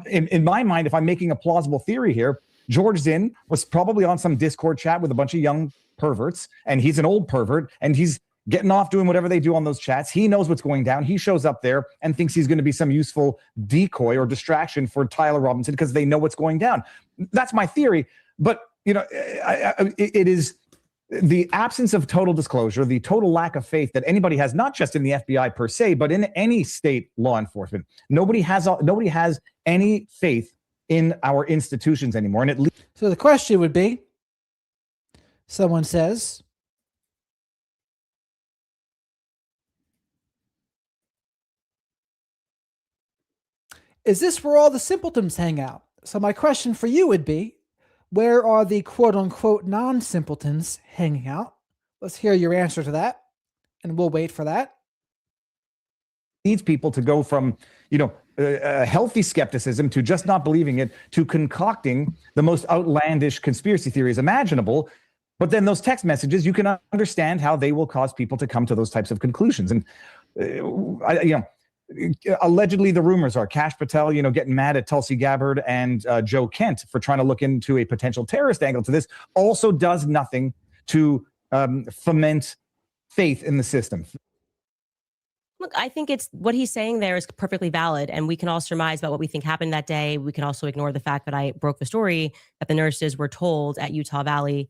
in my mind, if I'm making a plausible theory here, George Zinn was probably on some Discord chat with a bunch of young perverts, and he's an old pervert, and he's getting off doing whatever they do on those chats. He knows what's going down. He shows up there and thinks he's going to be some useful decoy or distraction for Tyler Robinson because they know what's going down. That's my theory. But, it is the absence of total disclosure, the total lack of faith that anybody has, not just in the FBI per se, but in any state law enforcement. Nobody has any faith in our institutions anymore. And so the question would be, someone says, is this where all the simpletons hang out? So my question for you would be, where are the quote unquote non-simpletons hanging out? Let's hear your answer to that, and we'll wait for that. Needs people to go from, healthy skepticism to just not believing it, to concocting the most outlandish conspiracy theories imaginable. But then those text messages, you can understand how they will cause people to come to those types of conclusions. And, allegedly the rumors are Kash Patel, getting mad at Tulsi Gabbard and Joe Kent for trying to look into a potential terrorist angle to this also does nothing to foment faith in the system. Look, I think it's what he's saying there is perfectly valid, and we can all surmise about what we think happened that day. We can also ignore the fact that I broke the story that the nurses were told at Utah Valley,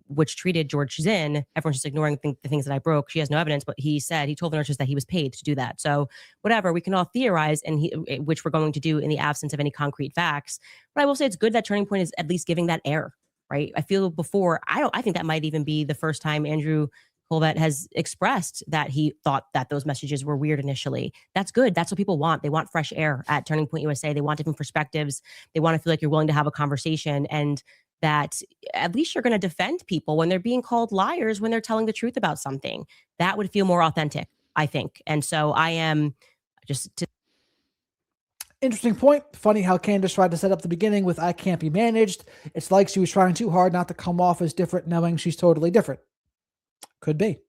which treated George Zinn. Everyone's just ignoring the things that I broke. She has no evidence, but he told the nurses that he was paid to do that. So whatever, we can all theorize, which we're going to do in the absence of any concrete facts. But I will say it's good that Turning Point is at least giving that air, right? I feel before, I think that might even be the first time Andrew Colbert has expressed that he thought that those messages were weird initially. That's good. That's what people want. They want fresh air at Turning Point USA. They want different perspectives. They want to feel like you're willing to have a conversation, and that at least you're going to defend people when they're being called liars when they're telling the truth about something. That would feel more authentic, I think. And so I am just... Interesting point. Funny how Candace tried to set up the beginning with I can't be managed. It's like she was trying too hard not to come off as different, knowing she's totally different. Could be.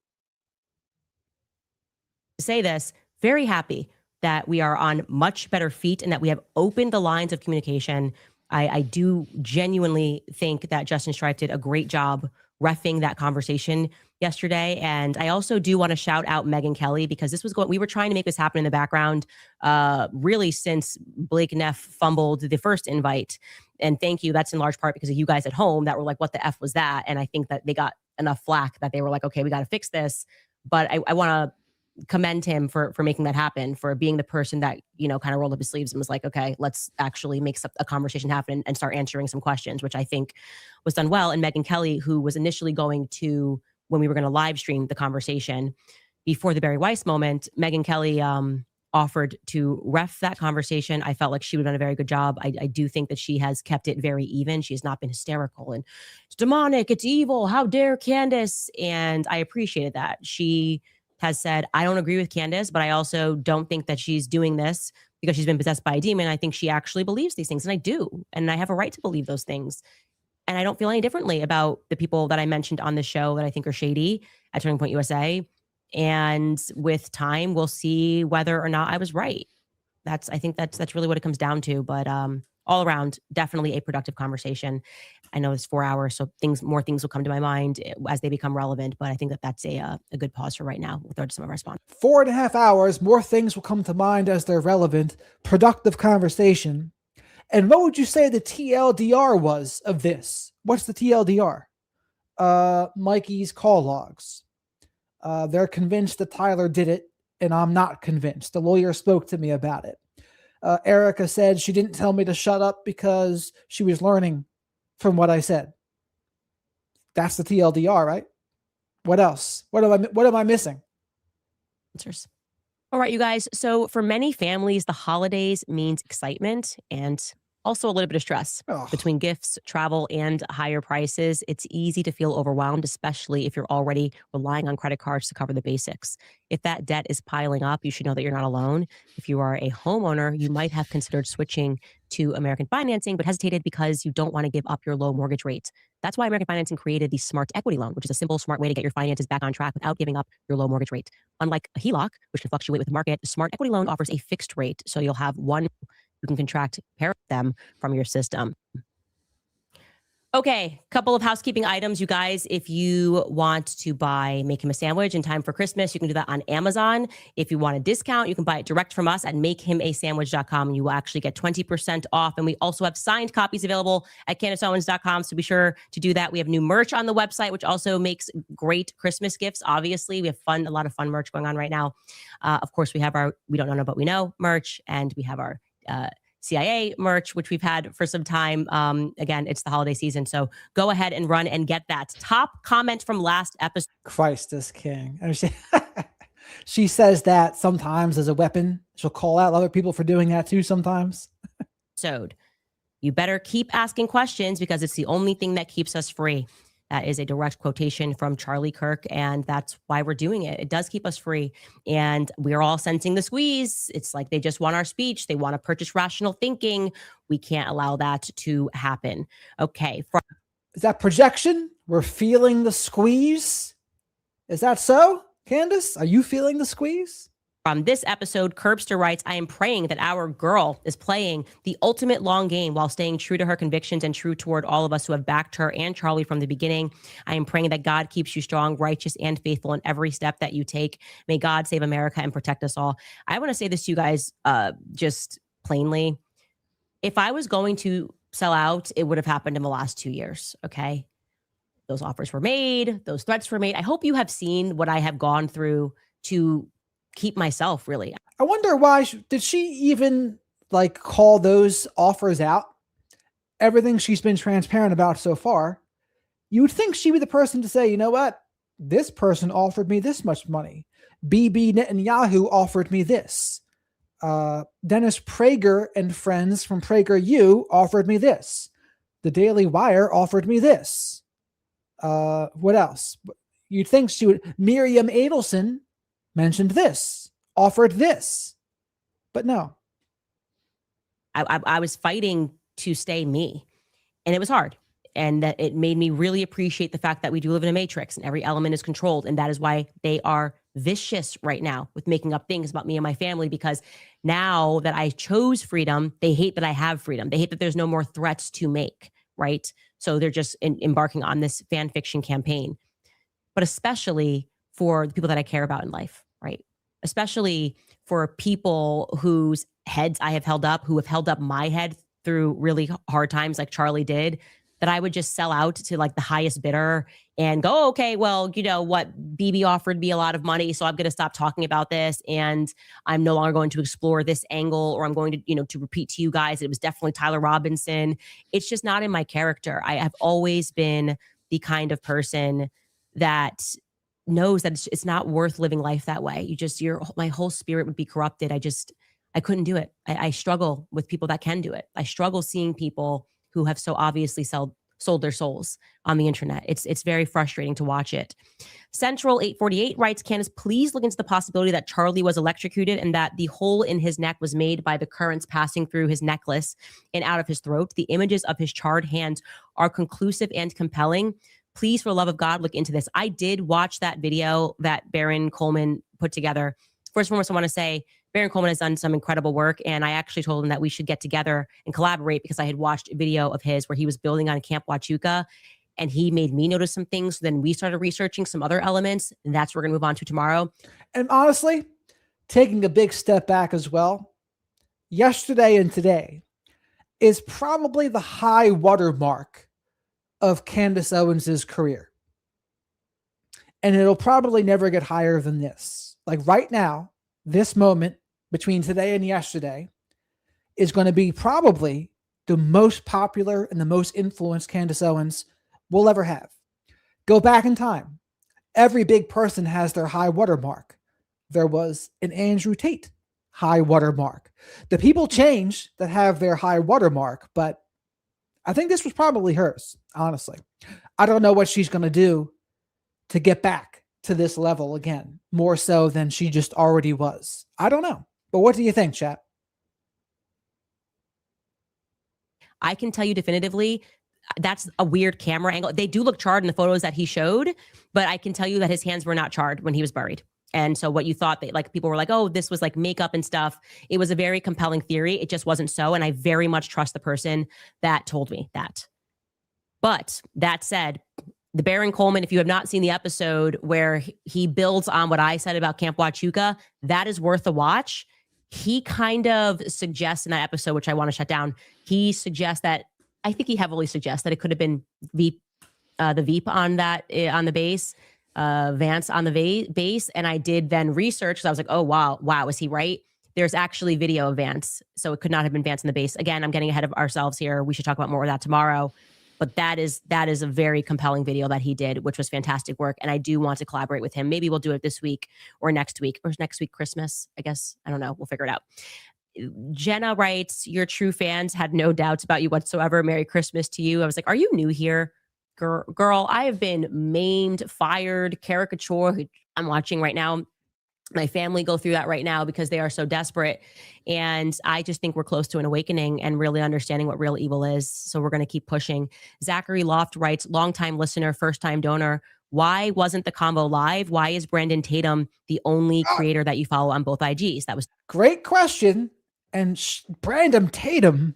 To say this, very happy that we are on much better feet and that we have opened the lines of communication. I do genuinely think that Justin Strife did a great job reffing that conversation yesterday. And I also do want to shout out Megyn Kelly, because we were trying to make this happen in the background really since Blake Neff fumbled the first invite. And thank you. That's in large part because of you guys at home that were like, what the F was that? And I think that they got enough flack that they were like, okay, we got to fix this. But I want to commend him for making that happen, for being the person that, kind of rolled up his sleeves and was like, okay, let's actually make a conversation happen and start answering some questions, which I think was done well. And Megyn Kelly, who was initially going to, when we were going to live stream the conversation before the Barry Weiss moment, Megyn Kelly offered to ref that conversation. I felt like she would have done a very good job. I do think that she has kept it very even. She has not been hysterical and it's demonic, it's evil, how dare Candace? And I appreciated that. She has said, I don't agree with Candace, but I also don't think that she's doing this because she's been possessed by a demon. I think she actually believes these things, and I do. And I have a right to believe those things. And I don't feel any differently about the people that I mentioned on the show that I think are shady at Turning Point USA. And with time, we'll see whether or not I was right. I think that's really what it comes down to. But all around, definitely a productive conversation. I know it's 4 hours, so more things will come to my mind as they become relevant. But I think that's a good pause for right now. We'll throw to some of our sponsors. 4.5 hours, more things will come to mind as they're relevant. Productive conversation. And what would you say the TLDR was of this? What's the TLDR? Mikey's call logs. They're convinced that Tyler did it, and I'm not convinced. The lawyer spoke to me about it. Erika said she didn't tell me to shut up because she was learning from what I said. That's the TLDR, right? What else? What am I missing? Answers. All right, you guys. So for many families, the holidays means excitement and also a little bit of stress. Between gifts, travel, and higher prices, it's easy to feel overwhelmed, especially if you're already relying on credit cards to cover the basics. If that debt is piling up, you should know that you're not alone. If you are a homeowner, you might have considered switching to American Financing, but hesitated because you don't want to give up your low mortgage rate. That's why American Financing created the Smart Equity Loan, which is a simple, smart way to get your finances back on track without giving up your low mortgage rate. Unlike a HELOC, which can fluctuate with the market, the Smart Equity Loan offers a fixed rate, so you'll have one you can contract pair of them from your system. Okay, couple of housekeeping items, you guys. If you want to make him a sandwich in time for Christmas, you can do that on Amazon. If you want a discount, you can buy it direct from us at makehimasandwich.com, and you will actually get 20% off. And we also have signed copies available at CandaceOwens.com, so be sure to do that. We have new merch on the website, which also makes great Christmas gifts. Obviously, we have a lot of fun merch going on right now. Of course, we have our We Don't Know But We Know merch, and we have our CIA merch, which we've had for some time. Again, it's the holiday season, so go ahead and run and get that. Top comment from last episode. Christ is king. She says that sometimes as a weapon. She'll call out other people for doing that too sometimes. You better keep asking questions because it's the only thing that keeps us free. That is a direct quotation from Charlie Kirk, and that's why we're doing it. It does keep us free, and we're all sensing the squeeze. It's like they just want our speech. They want to purchase rational thinking. We can't allow that to happen. Okay. Is that projection? We're feeling the squeeze? Is that so, Candace? Are you feeling the squeeze? From this episode, Curbster writes, I am praying that our girl is playing the ultimate long game while staying true to her convictions and true toward all of us who have backed her and Charlie from the beginning. I am praying that God keeps you strong, righteous, and faithful in every step that you take. May God save America and protect us all. I want to say this to you guys just plainly. If I was going to sell out, it would have happened in the last 2 years, okay? Those offers were made. Those threats were made. I hope you have seen what I have gone through to keep myself, really. I wonder why did she even call those offers out? Everything she's been transparent about so far, you would think she'd be the person to say, you know what? This person offered me this much money. Bibi Netanyahu offered me this. Dennis Prager and friends from PragerU offered me this. The Daily Wire offered me this. What else? You'd think she would. Miriam Adelson mentioned this, offered this, but no. I was fighting to stay me, and it was hard. And that it made me really appreciate the fact that we do live in a matrix and every element is controlled. And that is why they are vicious right now with making up things about me and my family, because now that I chose freedom, they hate that I have freedom. They hate that there's no more threats to make, right? So they're just embarking on this fan fiction campaign. But especially for the people that I care about in life, right? Especially for people whose heads I have held up, who have held up my head through really hard times like Charlie did, that I would just sell out to the highest bidder and go, okay, well, you know what? Bibi offered me a lot of money, so I'm going to stop talking about this, and I'm no longer going to explore this angle, or I'm going to, to repeat to you guys, it was definitely Tyler Robinson. It's just not in my character. I have always been the kind of person that knows that it's not worth living life that way. My whole spirit would be corrupted. I couldn't do it. I struggle with people that can do it. I struggle seeing people who have so obviously sold sold their souls on the internet. It's very frustrating to watch it. Central 848 writes, Candace, please look into the possibility that Charlie was electrocuted and that the hole in his neck was made by the currents passing through his necklace and out of his throat. The images of his charred hands are conclusive and compelling. Please, for the love of God, look into this. I did watch that video that Baron Coleman put together. First and foremost, I want to say Baron Coleman has done some incredible work, and I actually told him that we should get together and collaborate because I had watched a video of his where he was building on Camp Huachuca, and he made me notice some things. So then we started researching some other elements, and that's what we're going to move on to tomorrow. And honestly, taking a big step back as well, yesterday and today is probably the high watermark of Candace Owens' career. And it'll probably never get higher than this. Like right now, this moment between today and yesterday is going to be probably the most popular and the most influenced Candace Owens will ever have. Go back in time. Every big person has their high watermark. There was an Andrew Tate high watermark. The people change that have their high watermark, but I think this was probably hers, honestly. I don't know what she's going to do to get back to this level again, more so than she just already was. I don't know. But what do you think, chat? I can tell you definitively that's a weird camera angle. They do look charred in the photos that he showed, but I can tell you that his hands were not charred when he was buried. And so what you thought that like people were like, oh, this was like makeup and stuff. It was a very compelling theory. It just wasn't so. And I very much trust the person that told me that. But that said, the Baron Coleman, if you have not seen the episode where he builds on what I said about Camp Huachuca, that is worth a watch. He kind of suggests in that episode, which I want to shut down, he suggests that, I think he heavily suggests that it could have been the Veep on that, on the base. Vance on the base, and I did then research because I was like, oh wow, is he right? There's actually video of Vance, so it could not have been Vance on the base. Again, I'm getting ahead of ourselves here. We should talk about more of that tomorrow, but that is a very compelling video that he did, which was fantastic work, and I do want to collaborate with him. Maybe we'll do it this week or next week Christmas, I guess. I don't know, we'll figure it out. Jenna writes, your true fans had no doubts about you whatsoever. Merry Christmas to you. I was like, are you new here? Girl, I have been maimed, fired, caricature. I'm watching right now. My family go through that right now because they are so desperate. And I just think we're close to an awakening and really understanding what real evil is. So we're going to keep pushing. Zachary Loft writes, longtime listener, first-time donor. Why wasn't the combo live? Why is Brandon Tatum the only creator that you follow on both IGs? That was great question. And Brandon Tatum,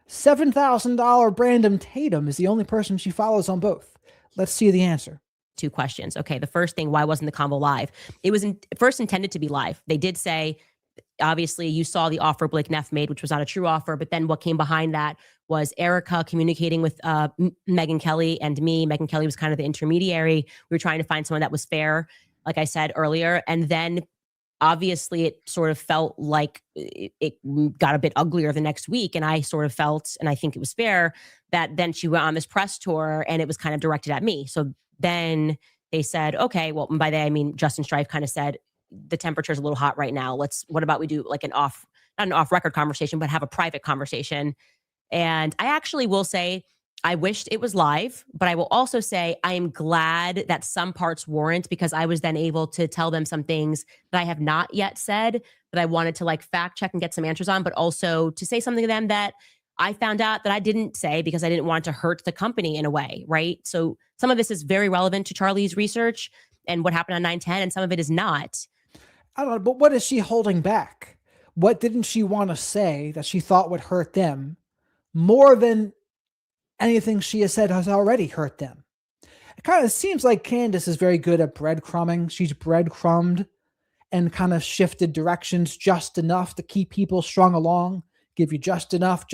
$7,000 Brandon Tatum is the only person she follows on both. Let's see the answer. 2 questions. Okay, the first thing, why wasn't the combo live? It was first intended to be live. They did say, obviously, you saw the offer Blake Neff made, which was not a true offer, but then what came behind that was Erika communicating with Megyn Kelly and me. Megyn Kelly was kind of the intermediary. We were trying to find someone that was fair, like I said earlier, and then obviously, it sort of felt like it got a bit uglier the next week. And I sort of felt, and I think it was fair, that then she went on this press tour and it was kind of directed at me. So then they said, okay, well, and by that, I mean, Justin Strife kind of said, the temperature's a little hot right now. What about we do like not an off record conversation, but have a private conversation. And I actually will say, I wished it was live, but I will also say I am glad that some parts weren't, because I was then able to tell them some things that I have not yet said that I wanted to like fact check and get some answers on, but also to say something to them that I found out that I didn't say because I didn't want to hurt the company in a way, right? So some of this is very relevant to Charlie's research and what happened on 9/10, and some of it is not. I don't know, but what is she holding back? What didn't she want to say that she thought would hurt them more than anything she has said has already hurt them? It kind of seems like Candace is very good at breadcrumbing. She's breadcrumbed and kind of shifted directions just enough to keep people strung along, give you just enough.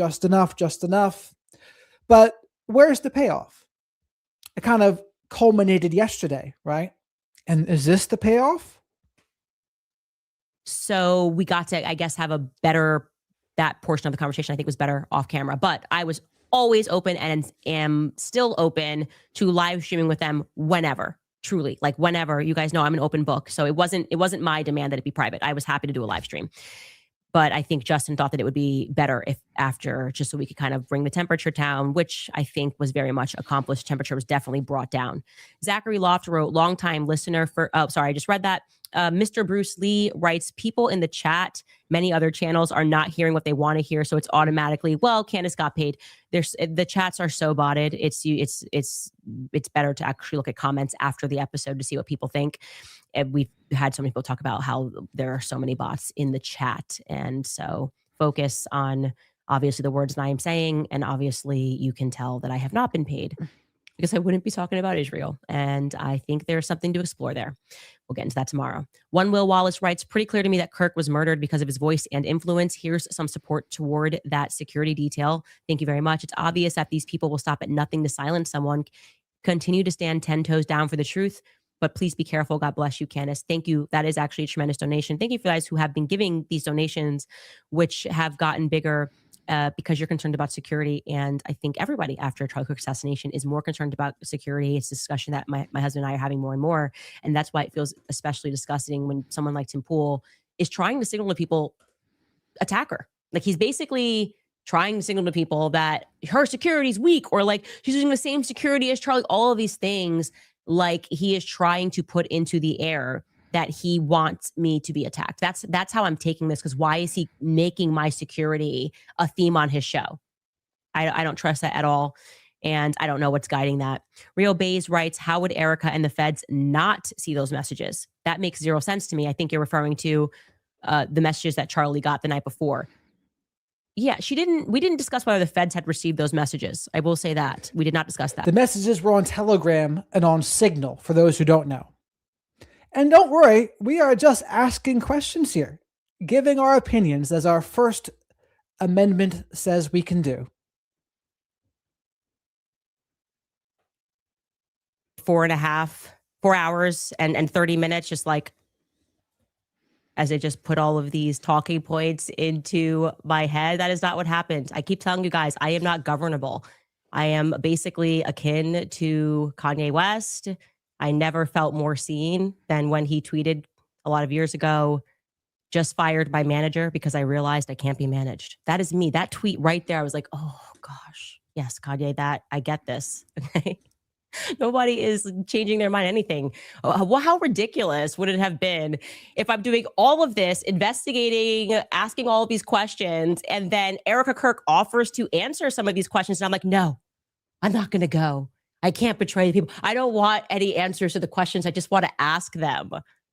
But where's the payoff? It kind of culminated yesterday, right? And is this the payoff? So we got to, I guess, have a better, that portion of the conversation I think was better off camera, but I was always open and am still open to live streaming with them whenever, truly, like whenever. You guys know I'm an open book. So it wasn't my demand that it be private. I was happy to do a live stream. But I think Justin thought that it would be better if after, just so we could kind of bring the temperature down, which I think was very much accomplished. Temperature was definitely brought down. Zachary Loft wrote, longtime listener for, oh, sorry, I just read that. Mr. Bruce Lee writes, people in the chat, many other channels are not hearing what they want to hear. So it's automatically, well, Candace got paid. The chats are so botted. It's better to actually look at comments after the episode to see what people think. And we've had so many people talk about how there are so many bots in the chat. And so focus on obviously the words that I am saying. And obviously you can tell that I have not been paid because I wouldn't be talking about Israel. And I think there's something to explore there. We'll get into that tomorrow. One Will Wallace writes, pretty clear to me that Kirk was murdered because of his voice and influence. Here's some support toward that security detail. Thank you very much. It's obvious that these people will stop at nothing to silence someone. Continue to stand 10 toes down for the truth, but please be careful. God bless you, Candace. Thank you. That is actually a tremendous donation. Thank you for guys who have been giving these donations, which have gotten bigger because you're concerned about security. And I think everybody after Charlie Kirk assassination is more concerned about security. It's a discussion that my husband and I are having more and more. And that's why it feels especially disgusting when someone like Tim Pool is trying to signal to people, attack her. Like he's basically trying to signal to people that her security is weak, or like she's using the same security as Charlie, all of these things. Like he is trying to put into the air that he wants me to be attacked. That's how I'm taking this, because why is he making my security a theme on his show? I don't trust that at all. And I don't know what's guiding that. Rio Bays writes, how would Erika and the feds not see those messages? That makes zero sense to me. I think you're referring to the messages that Charlie got the night before. Yeah, we didn't discuss whether the feds had received those messages. I will say that. We did not discuss that. The messages were on Telegram and on Signal, for those who don't know. And don't worry, we are just asking questions here, giving our opinions as our First Amendment says we can do. 4 hours and 30 minutes, just like as I just put all of these talking points into my head. That is not what happened. I keep telling you guys, I am not governable. I am basically akin to Kanye West. I never felt more seen than when he tweeted a lot of years ago, just fired my manager because I realized I can't be managed. That is me. That tweet right there, I was like, oh gosh, yes, Kanye, that I get this. Okay. Nobody is changing their mind anything. How ridiculous would it have been if I'm doing all of this, investigating, asking all of these questions, and then Erika Kirk offers to answer some of these questions, and I'm like, no, I'm not going to go. I can't betray the people. I don't want any answers to the questions. I just want to ask them.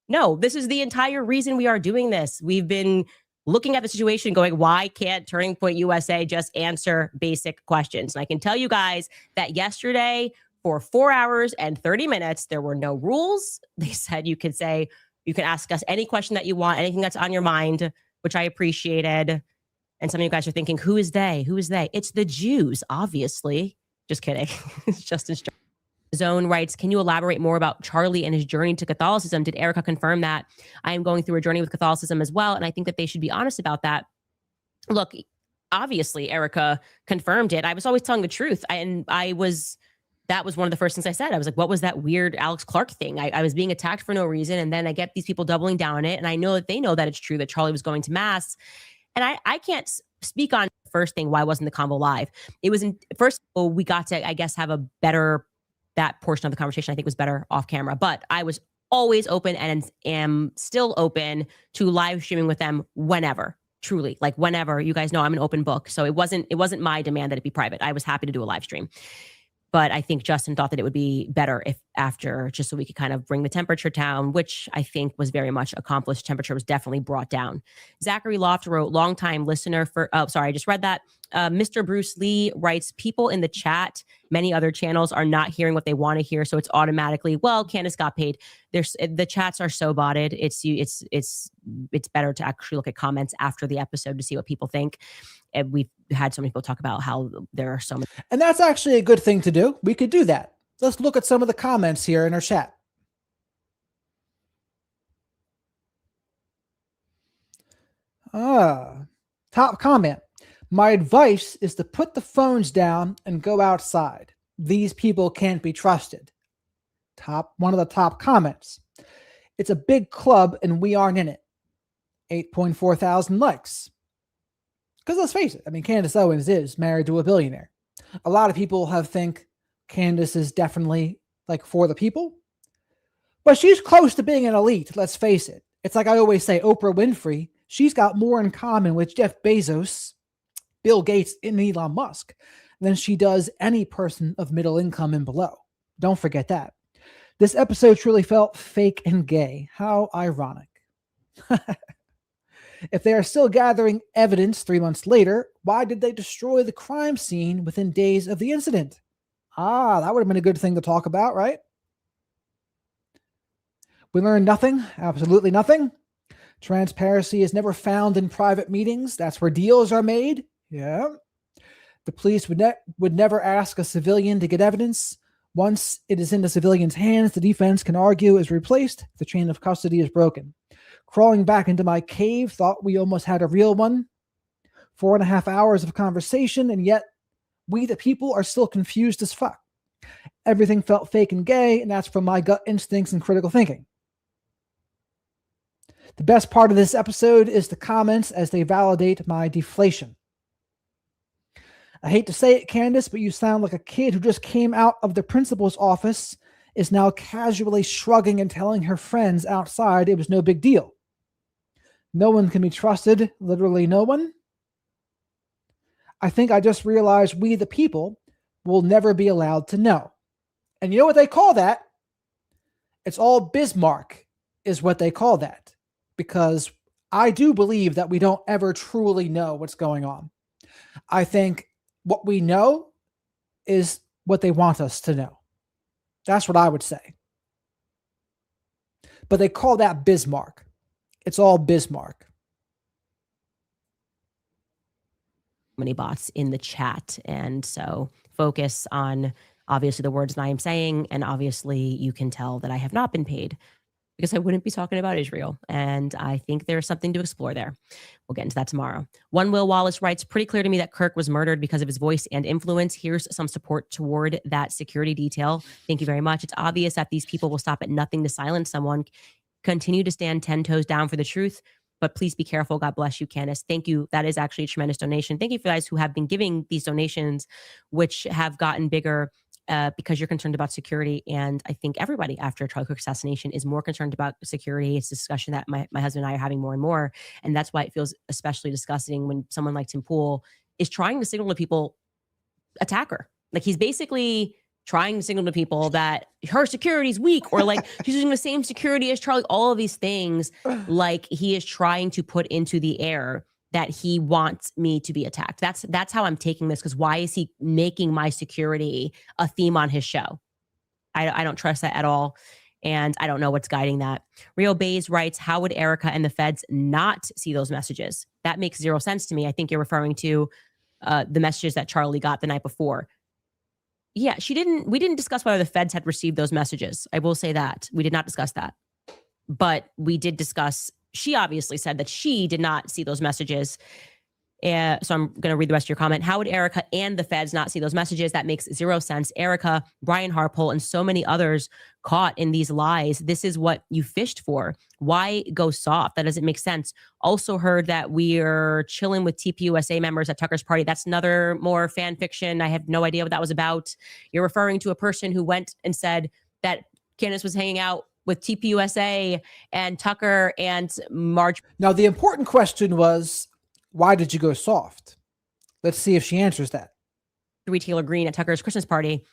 No, this is the entire reason we are doing this. We've been looking at the situation going, why can't Turning Point USA just answer basic questions? And I can tell you guys that yesterday, for 4 hours and 30 minutes, there were no rules. They said you can ask us any question that you want, anything that's on your mind, which I appreciated. And some of you guys are thinking, who is they? Who is they? It's the Jews, obviously. Just kidding. It's Justin Zone writes, can you elaborate more about Charlie and his journey to Catholicism? Did Erika confirm that? I am going through a journey with Catholicism as well. And I think that they should be honest about that. Look, obviously, Erika confirmed it. I was always telling the truth. That was one of the first things I said. I was like, what was that weird Alex Clark thing? I was being attacked for no reason. And then I get these people doubling down on it. And I know that they know that it's true that Charlie was going to mass. And I can't speak on the first thing. Why wasn't the combo live? It was first of all, we got to, I guess, have that portion of the conversation I think was better off camera. But I was always open and am still open to live streaming with them whenever. Truly, like whenever. You guys know I'm an open book. So it wasn't my demand that it be private. I was happy to do a live stream. But I think Justin thought that it would be better if after, just so we could kind of bring the temperature down, which I think was very much accomplished. Temperature was definitely brought down. Zachary Loft wrote, longtime listener for, oh, sorry, I just read that. Mr. Bruce Lee writes, people in the chat, many other channels are not hearing what they want to hear. So it's automatically, well, Candace got paid. The chats are so botted. It's better to actually look at comments after the episode to see what people think. And we've had so many people talk about how there are so many. And that's actually a good thing to do. We could do that. Let's look at some of the comments here in our chat. Top comment. My advice is to put the phones down and go outside. These people can't be trusted. One of the top comments. It's a big club and we aren't in it. 8.4 thousand likes. Because let's face it, I mean, Candace Owens is married to a billionaire. A lot of people think Candace is definitely like for the people, but she's close to being an elite. Let's face it. It's like I always say, Oprah Winfrey, she's got more in common with Jeff Bezos, Bill Gates, and Elon Musk than she does any person of middle income and below. Don't forget that. This episode truly felt fake and gay. How ironic. If they are still gathering evidence 3 months later, why did they destroy the crime scene within days of the incident? That would have been a good thing to talk about, right? We learned nothing, absolutely nothing. Transparency is never found in private meetings. That's where deals are made. Yeah. The police would never ask a civilian to get evidence. Once it is in the civilian's hands, the defense can argue is replaced. The chain of custody is broken. Crawling back into my cave, thought we almost had a real one. 4.5 hours of conversation, and yet we, the people, are still confused as fuck. Everything felt fake and gay, and that's from my gut instincts and critical thinking. The best part of this episode is the comments as they validate my deflation. I hate to say it, Candace, but you sound like a kid who just came out of the principal's office, is now casually shrugging and telling her friends outside it was no big deal. No one can be trusted, literally no one. I think I just realized we, the people, will never be allowed to know. And you know what they call that? It's all Bismarck is what they call that. Because I do believe that we don't ever truly know what's going on. I think what we know is what they want us to know. That's what I would say. But they call that Bismarck. It's all Bismarck. Many bots in the chat. And so focus on obviously the words that I am saying. And obviously you can tell that I have not been paid because I wouldn't be talking about Israel. And I think there's something to explore there. We'll get into that tomorrow. One Will Wallace writes, pretty clear to me that Kirk was murdered because of his voice and influence. Here's some support toward that security detail. Thank you very much. It's obvious that these people will stop at nothing to silence someone. Continue to stand 10 toes down for the truth, but please be careful. God bless you, Candace. Thank you. That is actually a tremendous donation. Thank you for guys who have been giving these donations, which have gotten bigger because you're concerned about security. And I think everybody after Charlie Kirk assassination is more concerned about security. It's a discussion that my husband and I are having more and more. And that's why it feels especially disgusting when someone like Tim Pool is trying to signal to people, attack her. Like he's basically trying to signal to people that her security is weak, or like she's using the same security as Charlie, all of these things, like he is trying to put into the air that he wants me to be attacked. That's how I'm taking this, because why is he making my security a theme on his show? I don't trust that at all. And I don't know what's guiding that. Rio Bays writes, how would Erika and the feds not see those messages? That makes zero sense to me. I think you're referring to the messages that Charlie got the night before. Yeah, we didn't discuss whether the feds had received those messages. I will say that. We did not discuss that. But we did discuss, she obviously said that she did not see those messages. So I'm going to read the rest of your comment. How would Erika and the feds not see those messages? That makes zero sense. Erika, Brian Harpole, and so many others caught in these lies. This is what you fished for. Why go soft? That doesn't make sense. Also heard that we're chilling with TPUSA members at Tucker's party. That's another more fan fiction. I have no idea what that was about. You're referring to a person who went and said that Candace was hanging out with TPUSA and Tucker and Marge. Now, the important question was, why did you go soft? Let's see if she answers that. Retailer Green at Tucker's Christmas party.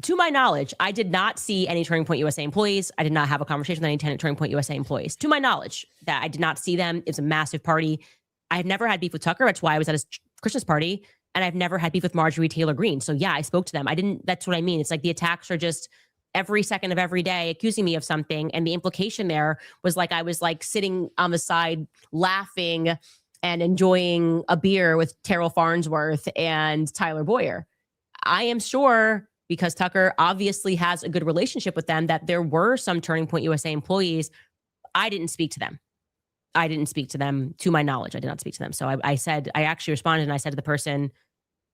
To my knowledge, I did not see any Turning Point USA employees. I did not have a conversation with any Turning Point USA employees. To my knowledge, that I did not see them. It was a massive party. I've never had beef with Tucker. That's why I was at his Christmas party. And I've never had beef with Marjorie Taylor Greene. So yeah, I spoke to them. That's what I mean. It's like the attacks are just every second of every day accusing me of something. And the implication there was like, I was like sitting on the side laughing and enjoying a beer with Terrell Farnsworth and Tyler Boyer. I am sure, because Tucker obviously has a good relationship with them, that there were some Turning Point USA employees. I didn't speak to them. To my knowledge. I did not speak to them. So I actually responded and I said to the person,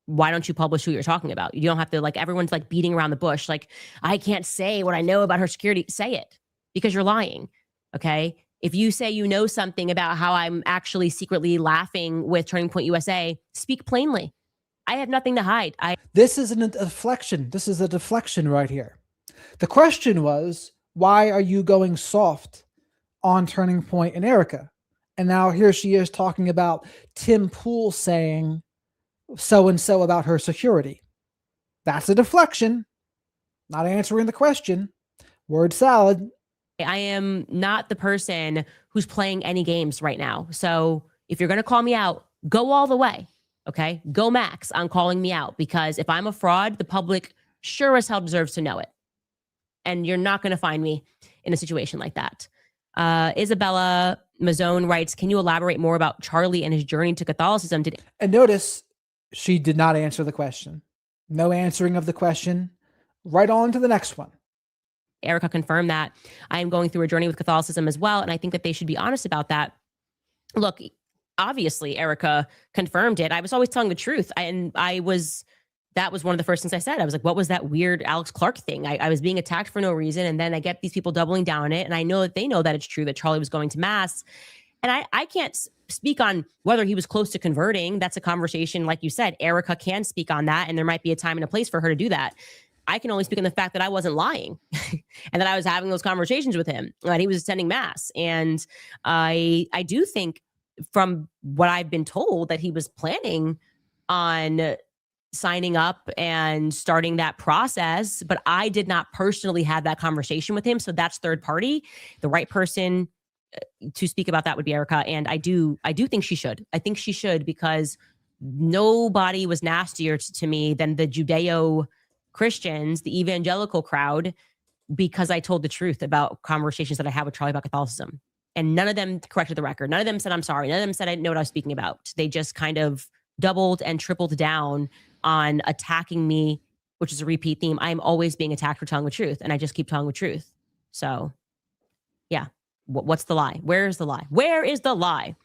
why don't you publish who you're talking about? You don't have to, like, everyone's like beating around the bush. Like, I can't say what I know about her security. Say it, because you're lying. Okay. If you say you know something about how I'm actually secretly laughing with Turning Point USA, speak plainly. I have nothing to hide. This isn't a deflection. This is a deflection right here. The question was, why are you going soft on Turning Point and Erika? And now here she is talking about Tim Pool saying so-and-so about her security. That's a deflection, not answering the question. Word salad. I am not the person who's playing any games right now. So if you're going to call me out, go all the way. Okay. Go max on calling me out, because if I'm a fraud, the public sure as hell deserves to know it. And you're not going to find me in a situation like that. Isabella Mazzone writes, can you elaborate more about Charlie and his journey to Catholicism? And notice she did not answer the question. No answering of the question. Right on to the next one. Erika confirmed that I am going through a journey with Catholicism as well. And I think that they should be honest about that. Look, obviously, Erika confirmed it. I was always telling the truth. That was one of the first things I said. I was like, what was that weird Alex Clark thing? I was being attacked for no reason. And then I get these people doubling down on it. And I know that they know that it's true that Charlie was going to mass. And I can't speak on whether he was close to converting. That's a conversation, like you said, Erika can speak on that. And there might be a time and a place for her to do that. I can only speak on the fact that I wasn't lying and that I was having those conversations with him, that he was attending mass. And I do think, from what I've been told, that he was planning on signing up and starting that process, but I did not personally have that conversation with him. So that's third party. The right person to speak about that would be Erika. And I do think she should. I think she should, because nobody was nastier to me than the Judeo-Christians, the evangelical crowd, because I told the truth about conversations that I had with Charlie about Catholicism. And none of them corrected the record. None of them said, I'm sorry. None of them said I didn't know what I was speaking about. They just kind of doubled and tripled down on attacking me, which is a repeat theme. I'm always being attacked for telling the truth, and I just keep telling the truth. So, yeah. What's the lie? Where is the lie? Where is the lie?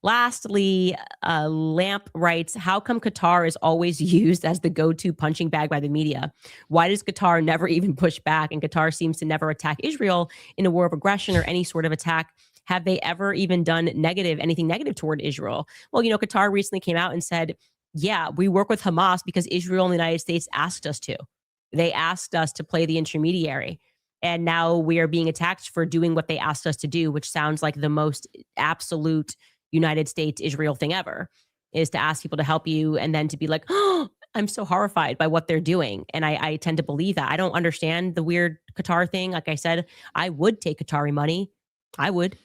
Lastly, Lamp writes, how come Qatar is always used as the go-to punching bag by the media? Why does Qatar never even push back? And Qatar seems to never attack Israel in a war of aggression or any sort of attack. Have they ever even done anything negative toward Israel? Well, Qatar recently came out and said, yeah, we work with Hamas because Israel and the United States asked us to. They asked us to play the intermediary. And now we are being attacked for doing what they asked us to do, which sounds like the most absolute United States Israel thing ever, is to ask people to help you and then to be like, oh, I'm so horrified by what they're doing. And I tend to believe that. I don't understand the weird Qatar thing. Like I said, I would take Qatari money. I would.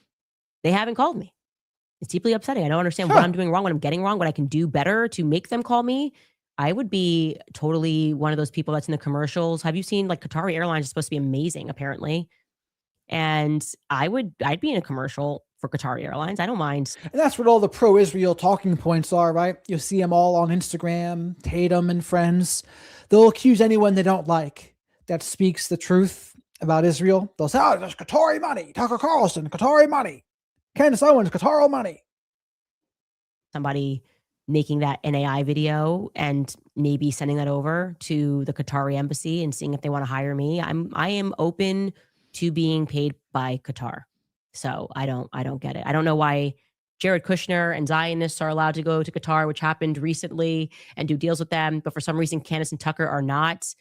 They haven't called me. It's deeply upsetting. I don't understand what I'm doing wrong, what I'm getting wrong, what I can do better to make them call me. I would be totally one of those people that's in the commercials. Have you seen, like, Qatari Airlines is supposed to be amazing, apparently. And I'd be in a commercial for Qatari Airlines. I don't mind. And that's what all the pro-Israel talking points are, right? You'll see them all on Instagram, Tatum and friends. They'll accuse anyone they don't like that speaks the truth about Israel. They'll say, oh, there's Qatari money. Tucker Carlson, Qatari money. Candace Owens, Qatari money. Somebody making that NAI video and maybe sending that over to the Qatari embassy and seeing if they want to hire me. I am open to being paid by Qatar. So I don't get it. I don't know why Jared Kushner and Zionists are allowed to go to Qatar, which happened recently, and do deals with them. But for some reason, Candace and Tucker are not.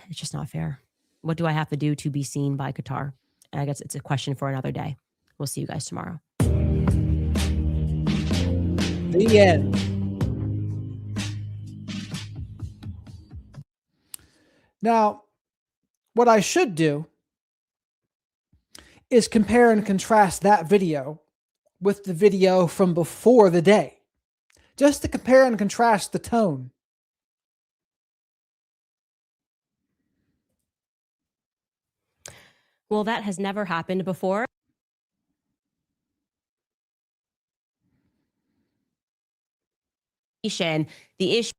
It's just not fair. What do I have to do to be seen by Qatar? And I guess it's a question for another day. We'll see you guys tomorrow. The end. Now, what I should do is compare and contrast that video with the video from before the day, just to compare and contrast the tone. Well, that has never happened before. The issue.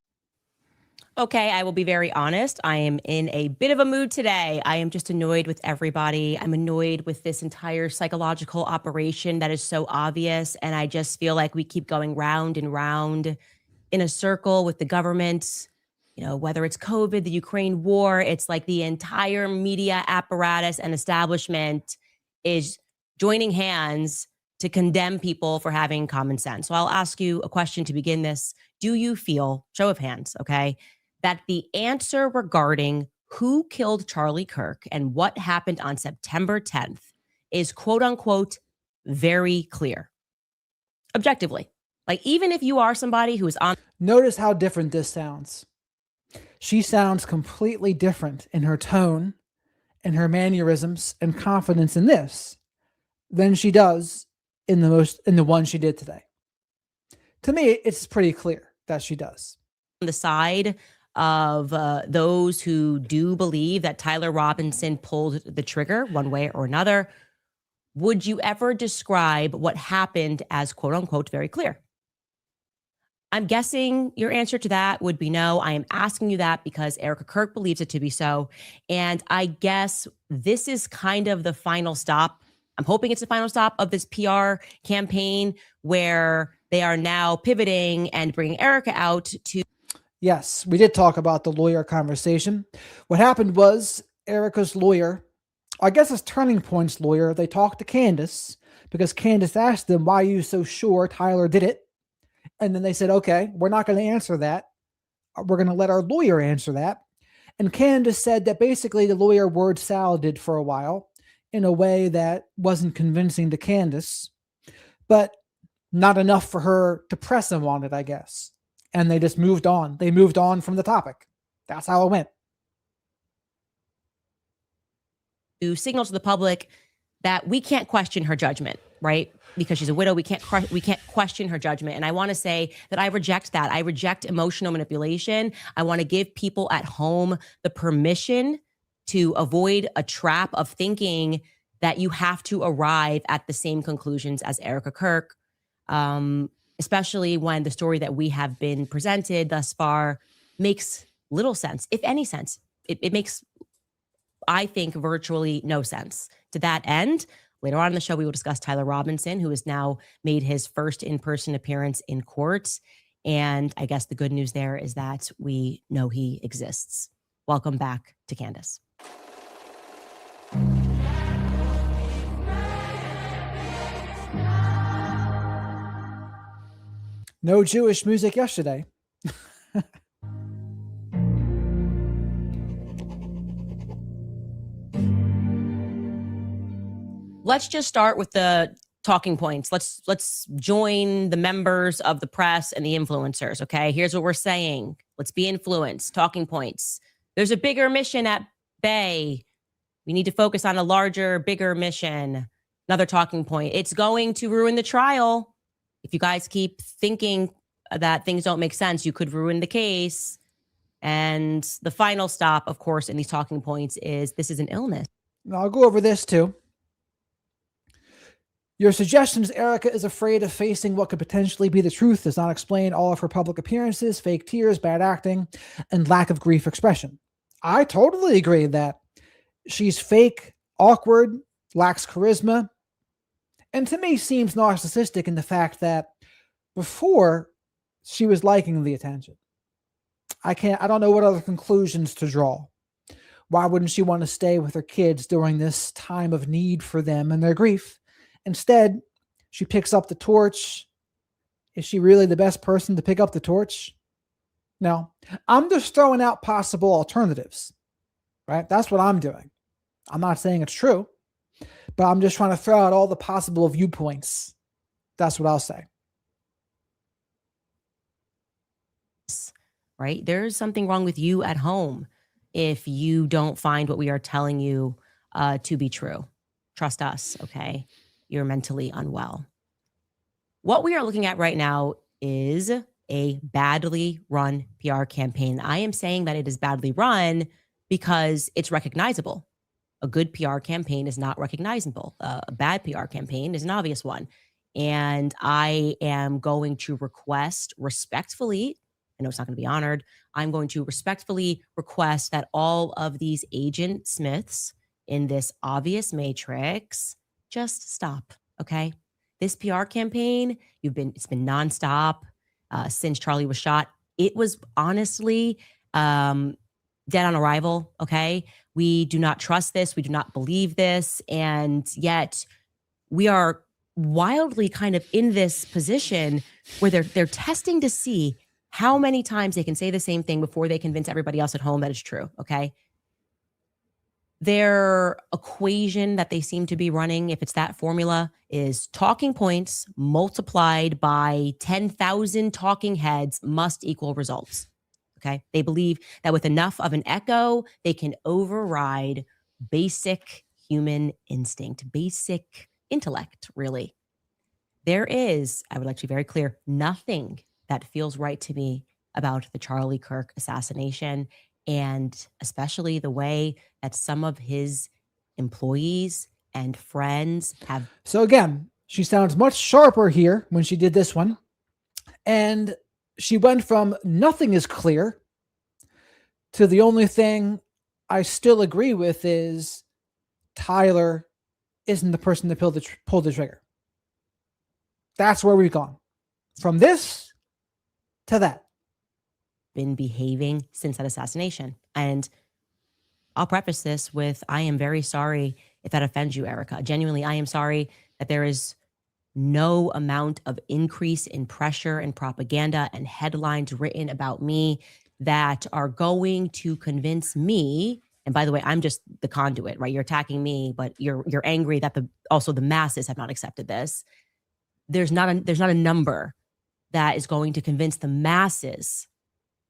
Okay, I will be very honest. I am in a bit of a mood today. I am just annoyed with everybody. I'm annoyed with this entire psychological operation that is so obvious. And I just feel like we keep going round and round in a circle with the government. Whether it's COVID, the Ukraine war, it's like the entire media apparatus and establishment is joining hands to condemn people for having common sense. So I'll ask you a question to begin this. Do you feel, show of hands, okay, that the answer regarding who killed Charlie Kirk and what happened on September 10th is quote unquote very clear? Objectively. Like, even if you are somebody who is on. Notice how different this sounds. She sounds completely different in her tone and her mannerisms and confidence in this than she does in the one she did today. To me, it's pretty clear that she does. On the side of those who do believe that Tyler Robinson pulled the trigger one way or another, would you ever describe what happened as quote unquote very clear? I'm guessing your answer to that would be no. I am asking you that because Erika Kirk believes it to be so. And I guess this is kind of the final stop. I'm hoping it's the final stop of this PR campaign where they are now pivoting and bringing Erika out to. Yes, we did talk about the lawyer conversation. What happened was Erika's lawyer, I guess it's Turning Point's lawyer, they talked to Candace because Candace asked them, why are you so sure Tyler did it? And then they said, okay, we're not going to answer that. We're going to let our lawyer answer that. And Candace said that basically the lawyer word saladed for a while in a way that wasn't convincing to Candace, but not enough for her to press him on it, I guess. And they just moved on. They moved on from the topic. That's how it went. To signal to the public that we can't question her judgment, right? Because she's a widow, we can't question her judgment. And I want to say that I reject that. I reject emotional manipulation. I want to give people at home the permission to avoid a trap of thinking that you have to arrive at the same conclusions as Erika Kirk, especially when the story that we have been presented thus far makes little sense, if any sense. It makes, I think, virtually no sense. To that end, later on in the show, we will discuss Tyler Robinson, who has now made his first in-person appearance in court. And I guess the good news there is that we know he exists. Welcome back to Candace. No Jewish music yesterday. Let's just start with the talking points. Let's join the members of the press and the influencers, okay? Here's what we're saying. Let's be influenced. Talking points. There's a bigger mission at bay. We need to focus on a larger, bigger mission. Another talking point. It's going to ruin the trial. If you guys keep thinking that things don't make sense, you could ruin the case. And the final stop, of course, in these talking points is this is an illness. Now, I'll go over this too. Your suggestions, Erika is afraid of facing what could potentially be the truth, does not explain all of her public appearances, fake tears, bad acting, and lack of grief expression. I totally agree that she's fake, awkward, lacks charisma, and to me seems narcissistic in the fact that before she was liking the attention. I don't know what other conclusions to draw. Why wouldn't she want to stay with her kids during this time of need for them and their grief? Instead, she picks up the torch. Is she really the best person to pick up the torch? No. I'm just throwing out possible alternatives, right? That's what I'm doing. I'm not saying it's true, but I'm just trying to throw out all the possible viewpoints. That's what I'll say. Right? There's something wrong with you at home if you don't find what we are telling you to be true. Trust us, okay? You're mentally unwell. What we are looking at right now is a badly run PR campaign. I am saying that it is badly run because it's recognizable. A good PR campaign is not recognizable. A bad PR campaign is an obvious one. And I am going to request respectfully, I know it's not going to be honored, I'm going to respectfully request that all of these Agent Smiths in this obvious matrix just stop, okay? This PR campaign, it's been nonstop since Charlie was shot. It was honestly dead on arrival, okay? We do not trust this. We do not believe this. And yet we are wildly kind of in this position where they're testing to see how many times they can say the same thing before they convince everybody else at home that it's true. Okay. Their equation that they seem to be running, if it's that formula, is talking points multiplied by 10,000 talking heads must equal results. Okay. They believe that with enough of an echo, they can override basic human instinct, basic intellect, really. There is, I would like to be very clear, nothing that feels right to me about the Charlie Kirk assassination, and especially the way that some of his employees and friends have. So again, she sounds much sharper here when she did this one. And she went from nothing is clear to the only thing I still agree with is Tyler isn't the person that pulled the trigger. That's where we've gone. From this to that. Been behaving since that assassination. And I'll preface this with, I am very sorry if that offends you, Erika. Genuinely, I am sorry that there is no amount of increase in pressure and propaganda and headlines written about me that are going to convince me. And by the way, I'm just the conduit, right? You're attacking me, but you're angry that also the masses have not accepted this. There's not a number that is going to convince the masses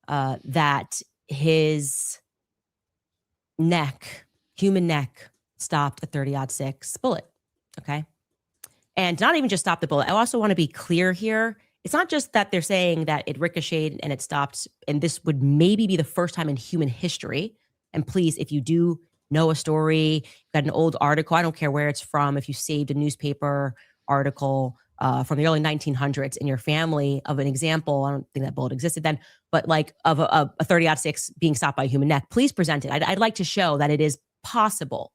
that his human neck, stopped a 30-06 bullet. Okay. And not even just stop the bullet. I also want to be clear here. It's not just that they're saying that it ricocheted and it stopped, and this would maybe be the first time in human history. And please, if you do know a story, you've got an old article, I don't care where it's from, if you saved a newspaper article from the early 1900s in your family of an example, I don't think that bullet existed then, but like of a 30-06 being stopped by a human neck, please present it. I'd like to show that it is possible,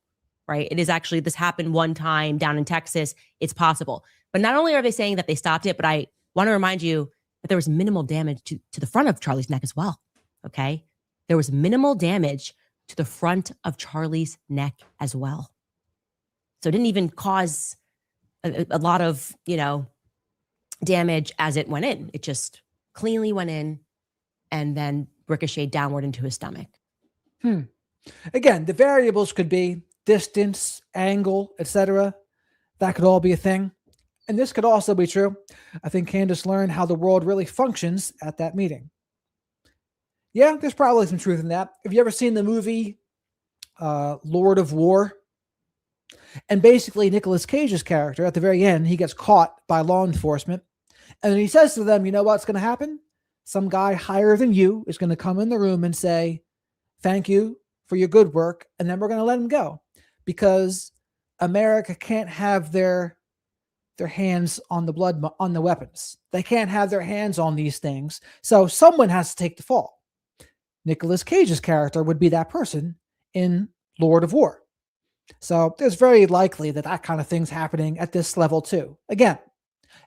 right? It is actually, this happened one time down in Texas. It's possible. But not only are they saying that they stopped it, but I want to remind you that there was minimal damage to the front of Charlie's neck as well. Okay. There was minimal damage to the front of Charlie's neck as well. So it didn't even cause a lot of, damage as it went in. It just cleanly went in and then ricocheted downward into his stomach. Again, the variables could be distance, angle, etc. That could all be a thing. And this could also be true. I think Candace learned how the world really functions at that meeting. Yeah, there's probably some truth in that. Have you ever seen the movie Lord of War? And basically, Nicolas Cage's character, at the very end, he gets caught by law enforcement. And then he says to them, you know what's going to happen? Some guy higher than you is going to come in the room and say, thank you for your good work. And then we're going to let him go. Because America can't have their hands on the weapons. They can't have their hands on these things. So someone has to take the fall. Nicolas Cage's character would be that person in Lord of War. So there's very likely that kind of thing's happening at this level too. Again,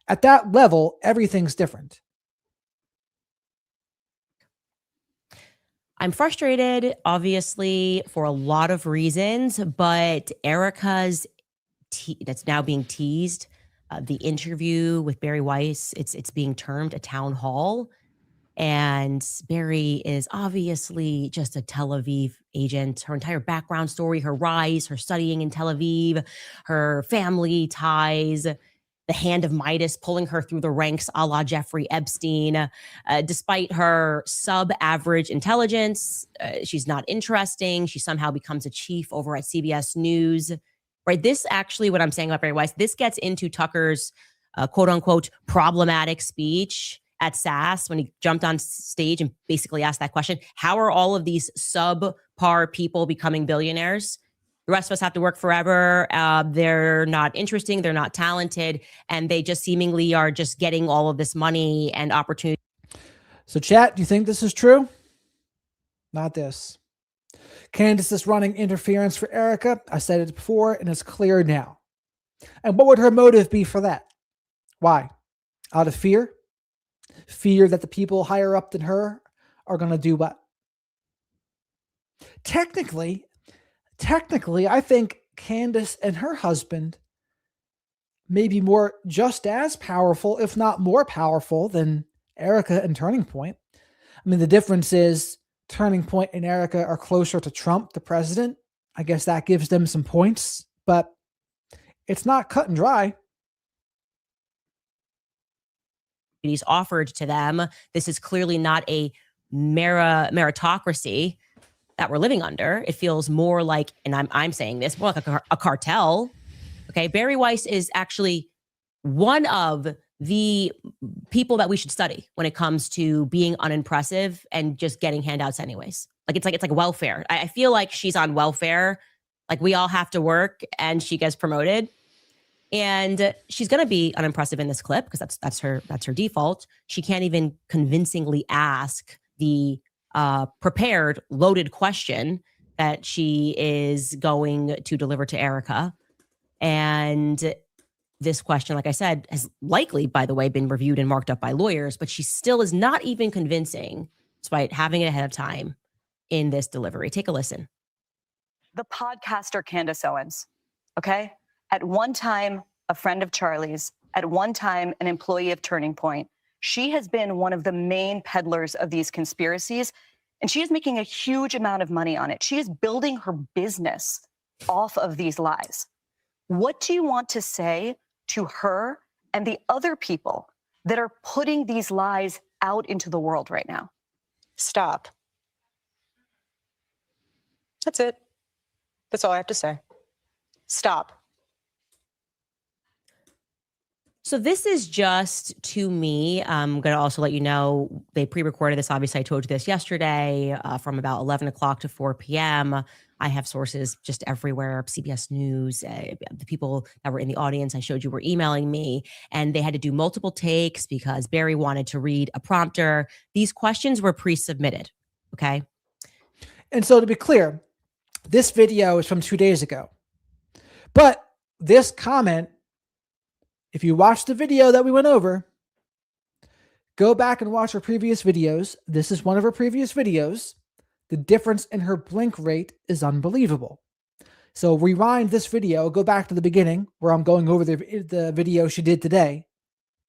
at that level, everything's different. I'm frustrated, obviously, for a lot of reasons, but Erika's that's now being teased, the interview with Barry Weiss, it's being termed a town hall. And Barry is obviously just a Tel Aviv agent. Her entire background story, her rise, her studying in Tel Aviv, her family ties, the hand of Midas pulling her through the ranks a la Jeffrey Epstein. Despite her sub-average intelligence, she's not interesting. She somehow becomes a chief over at CBS News. Right? This actually, what I'm saying about Barry Weiss, this gets into Tucker's quote unquote problematic speech at SAS when he jumped on stage and basically asked that question. How are all of these subpar people becoming billionaires? The rest of us have to work forever. They're not interesting. They're not talented. And they just seemingly are just getting all of this money and opportunity. So chat, do you think this is true? Not this. Candace is running interference for Erika. I said it before and it's clear now. And what would her motive be for that? Why? Out of fear? Fear that the people higher up than her are going to do what? Technically, I think Candace and her husband maybe more, just as powerful, if not more powerful than Erika and Turning Point. I mean, the difference is Turning Point and Erika are closer to Trump, the president. I guess that gives them some points, but it's not cut and dry. He's offered to them. This is clearly not a meritocracy that we're living under. It feels more like, and I'm saying this, more like a cartel. Okay, Barry Weiss is actually one of the people that we should study when it comes to being unimpressive and just getting handouts anyways. It's like welfare. I feel like she's on welfare. Like, we all have to work and she gets promoted. And she's going to be unimpressive in this clip because that's her default. She can't even convincingly ask the prepared, loaded question that she is going to deliver to Erika. And this question, like I said, has likely, by the way, been reviewed and marked up by lawyers, but she still is not even convincing, despite having it ahead of time in this delivery. Take a listen. The podcaster Candace Owens, okay? At one time, a friend of Charlie's, at one time, an employee of Turning Point. She has been one of the main peddlers of these conspiracies, and she is making a huge amount of money on it. She is building her business off of these lies. What do you want to say to her and the other people that are putting these lies out into the world right now? Stop. That's it. That's all I have to say. Stop. So this is just, to me, I'm going to also let you know, they pre-recorded this. Obviously, I told you this yesterday from about 11 o'clock to 4 p.m. I have sources just everywhere, CBS News, the people that were in the audience I showed you were emailing me, and they had to do multiple takes because Barry wanted to read a prompter. These questions were pre-submitted, okay? And so to be clear, this video is from 2 days ago. But this comment, if you watch the video that we went over, go back and watch her previous videos. This is one of her previous videos. The difference in her blink rate is unbelievable. So rewind this video, go back to the beginning where I'm going over the video she did today,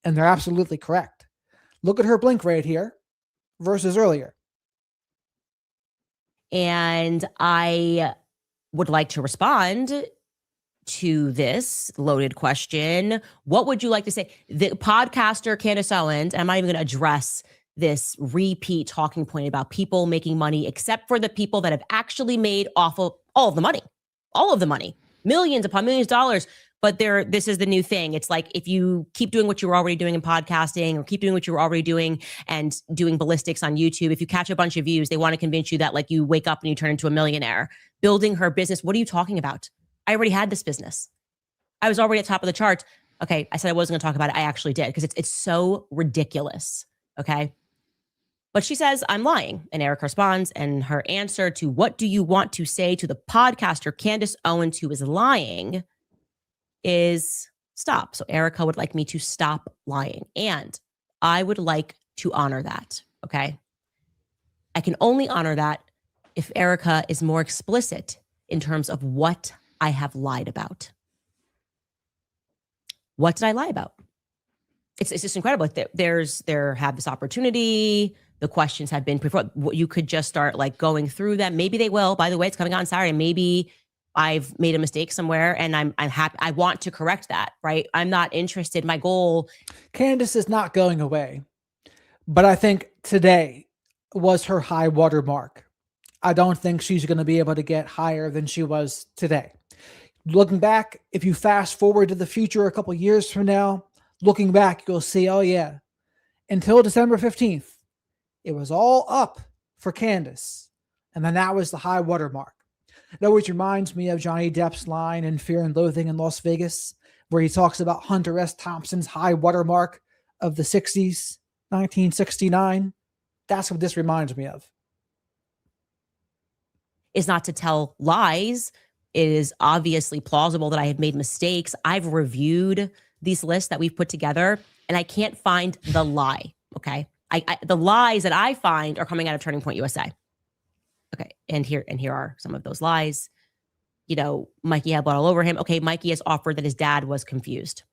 and they're absolutely correct. Look at her blink rate here versus earlier. And I would like to respond to this loaded question. What would you like to say? The podcaster Candace Owens, and I'm not even going to address this repeat talking point about people making money, except for the people that have actually made off of all of the money, millions upon millions of dollars. But this is the new thing. It's like, if you keep doing what you were already doing in podcasting, or keep doing what you were already doing and doing ballistics on YouTube, if you catch a bunch of views, they want to convince you that, like, you wake up and you turn into a millionaire. Building her business. What are you talking about? I already had this business. I was already at top of the charts. Okay, I said I wasn't going to talk about it. I actually did, because it's so ridiculous. Okay. But she says, I'm lying. And Erika responds, and her answer to what do you want to say to the podcaster Candace Owens who is lying is stop. So Erika would like me to stop lying. And I would like to honor that. Okay. I can only honor that if Erika is more explicit in terms of what I have lied about. What did I lie about? It's just incredible. There have this opportunity. The questions have been before. You could just start like going through them. Maybe they will. By the way, it's coming out on Saturday. Maybe I've made a mistake somewhere, and I'm happy. I want to correct that. Right? I'm not interested. My goal. Candace is not going away, but I think today was her high water mark. I don't think she's going to be able to get higher than she was today. Looking back, if you fast forward to the future a couple years from now, looking back, you'll see, oh yeah, until December 15th, it was all up for Candace. And then that was the high water mark. It always reminds me of Johnny Depp's line in Fear and Loathing in Las Vegas, where he talks about Hunter S. Thompson's high water mark of the 60s, 1969. That's what this reminds me of. Is not to tell lies. It is obviously plausible that I have made mistakes. I've reviewed these lists that we've put together, and I can't find the lie. Okay. The lies that I find are coming out of Turning Point USA. Okay. And here are some of those lies. You know, Mikey had blood all over him. Okay. Mikey has offered that his dad was confused.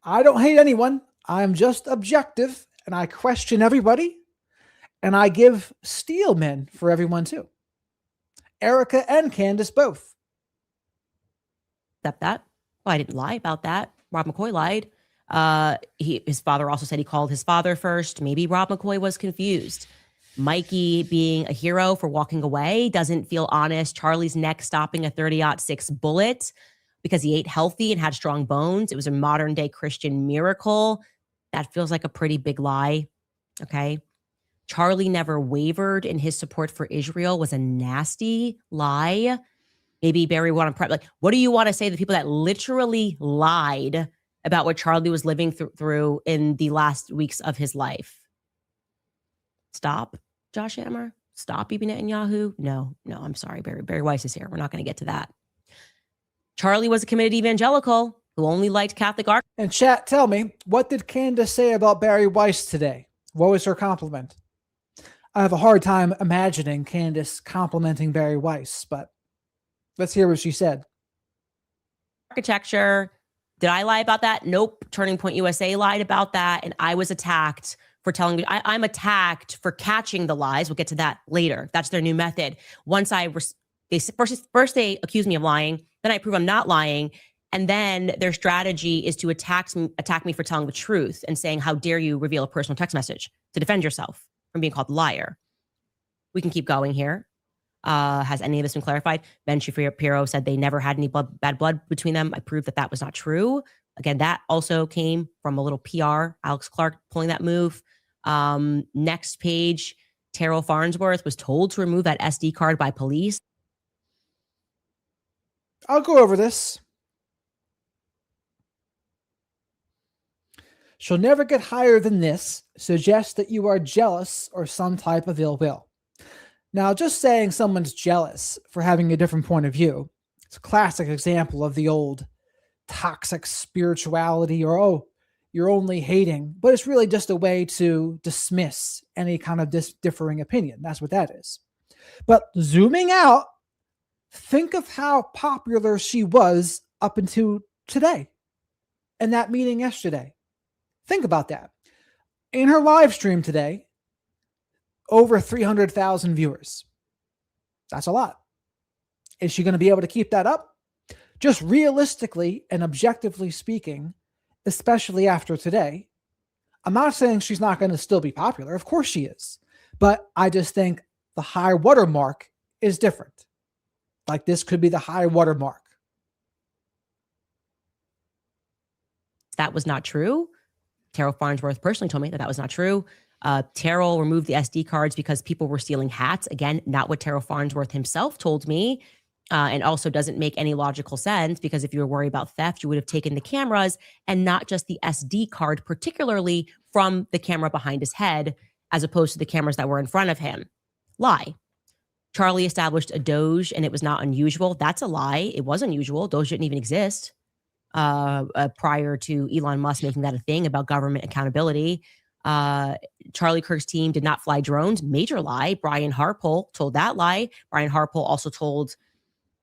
I don't hate anyone. I'm just objective, and I question everybody, and I give steel men for everyone too. Erika and Candace both. Accept that. Well, I didn't lie about that. Rob McCoy lied. His father also said he called his father first. Maybe Rob McCoy was confused. Mikey being a hero for walking away doesn't feel honest. Charlie's neck stopping a 30-06 bullet because he ate healthy and had strong bones. It was a modern day Christian miracle. That feels like a pretty big lie. Okay. Charlie never wavered in his support for Israel was a nasty lie. Maybe Barry want to prep. Like, what do you want to say to the people that literally lied about what Charlie was living through in the last weeks of his life? Stop, Josh Hammer. Stop, Bibi Netanyahu. No, I'm sorry. Barry Weiss is here. We're not going to get to that. Charlie was a committed evangelical who only liked Catholic art. And chat, tell me, what did Candace say about Barry Weiss today? What was her compliment? I have a hard time imagining Candace complimenting Barry Weiss, but let's hear what she said. Architecture. Did I lie about that? Nope. Turning Point USA lied about that. And I was attacked for telling me I'm attacked for catching the lies. We'll get to that later. That's their new method. Once first they accuse me of lying, then I prove I'm not lying. And then their strategy is to attack me for telling the truth and saying, how dare you reveal a personal text message to defend yourself from being called a liar. We can keep going here. Has any of this been clarified? Ben Shapiro said they never had any bad blood between them. I proved that was not true. Again, that also came from a little PR. Alex Clark pulling that move. Next page, Terrell Farnsworth was told to remove that SD card by police. I'll go over this. She'll never get higher than this. Suggests that you are jealous or some type of ill will. Now, just saying someone's jealous for having a different point of view, it's a classic example of the old toxic spirituality or, oh, you're only hating, but it's really just a way to dismiss any kind of differing opinion. That's what that is. But zooming out, think of how popular she was up until today and that meeting yesterday. Think about that. In her live stream today, over 300,000 viewers. That's a lot. Is she going to be able to keep that up? Just realistically and objectively speaking, especially after today, I'm not saying she's not going to still be popular. Of course she is. But I just think the high watermark is different. Like this could be the high watermark. That was not true. Terrell Farnsworth personally told me that was not true. Terrell removed the SD cards because people were stealing hats. Again, not what Terrell Farnsworth himself told me. And also doesn't make any logical sense because if you were worried about theft, you would have taken the cameras and not just the SD card, particularly from the camera behind his head, as opposed to the cameras that were in front of him. Lie. Charlie established a Doge and it was not unusual. That's a lie. It was unusual. Doge didn't even exist prior to Elon Musk making that a thing about government accountability. Charlie Kirk's team did not fly drones. Major lie. Brian Harpole told that lie. Brian Harpole also told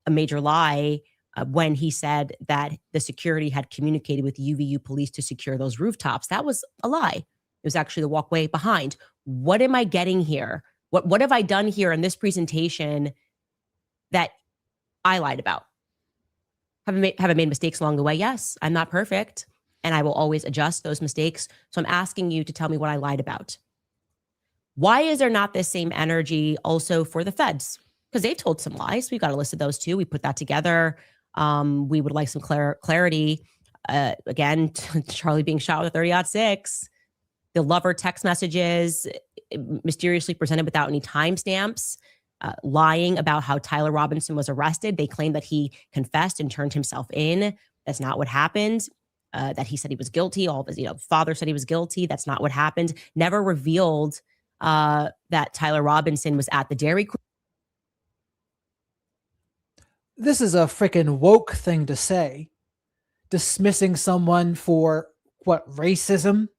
a major lie when he said that the security had communicated with UVU police to secure those rooftops. That was a lie. It was actually the walkway behind. What am I getting here? What have I done here in this presentation that I lied about? Have I made mistakes along the way? Yes, I'm not perfect. And I will always adjust those mistakes. So I'm asking you to tell me what I lied about. Why is there not this same energy also for the feds? Because they've told some lies. We've got a list of those too. We put that together. We would like some clarity. Again, Charlie being shot with a 30-06. The lover text messages mysteriously presented without any timestamps. Lying about how Tyler Robinson was arrested. They claim that he confessed and turned himself in. That's not what happened. That he said he was guilty. All of his, father said he was guilty. That's not what happened. Never revealed that Tyler Robinson was at the Dairy Queen. This is a freaking woke thing to say. Dismissing someone for what, racism?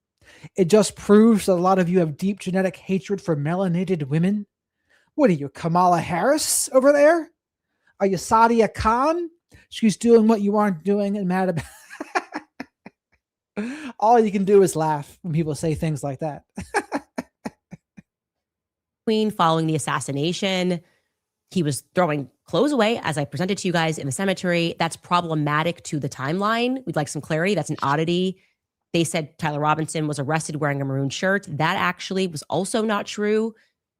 It just proves that a lot of you have deep genetic hatred for melanated women. What are you, Kamala Harris over there? Are you Sadia Khan? She's doing what you aren't doing and mad about. All you can do is laugh when people say things like that. Queen following the assassination. He was throwing clothes away, as I presented to you guys in the cemetery. That's problematic to the timeline. We'd like some clarity. That's an oddity. They said Tyler Robinson was arrested wearing a maroon shirt. That actually was also not true.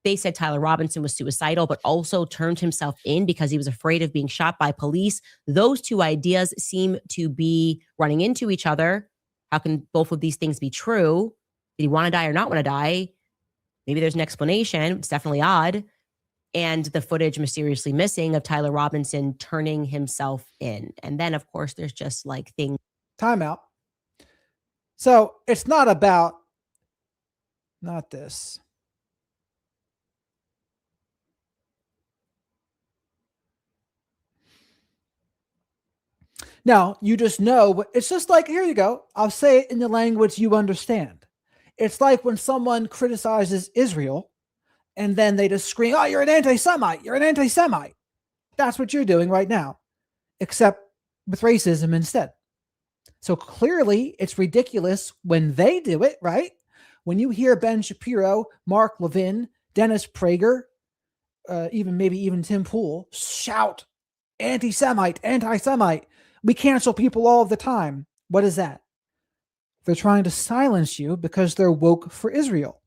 They said Tyler Robinson was suicidal, but also turned himself in because he was afraid of being shot by police. Those two ideas seem to be running into each other. How can both of these things be true? Did he want to die or not want to die? Maybe there's an explanation. It's definitely odd. And the footage mysteriously missing of Tyler Robinson turning himself in. And then, of course, there's just like things. Timeout. So it's not about, not this. Now, you just know, it's just like, here you go. I'll say it in the language you understand. It's like when someone criticizes Israel and then they just scream, oh, you're an anti-Semite. You're an anti-Semite. That's what you're doing right now, except with racism instead. So clearly it's ridiculous when they do it, right? When you hear Ben Shapiro, Mark Levin, Dennis Prager, even Tim Pool shout anti-Semite, anti-Semite. We cancel people all the time. What is that? They're trying to silence you because they're woke for Israel.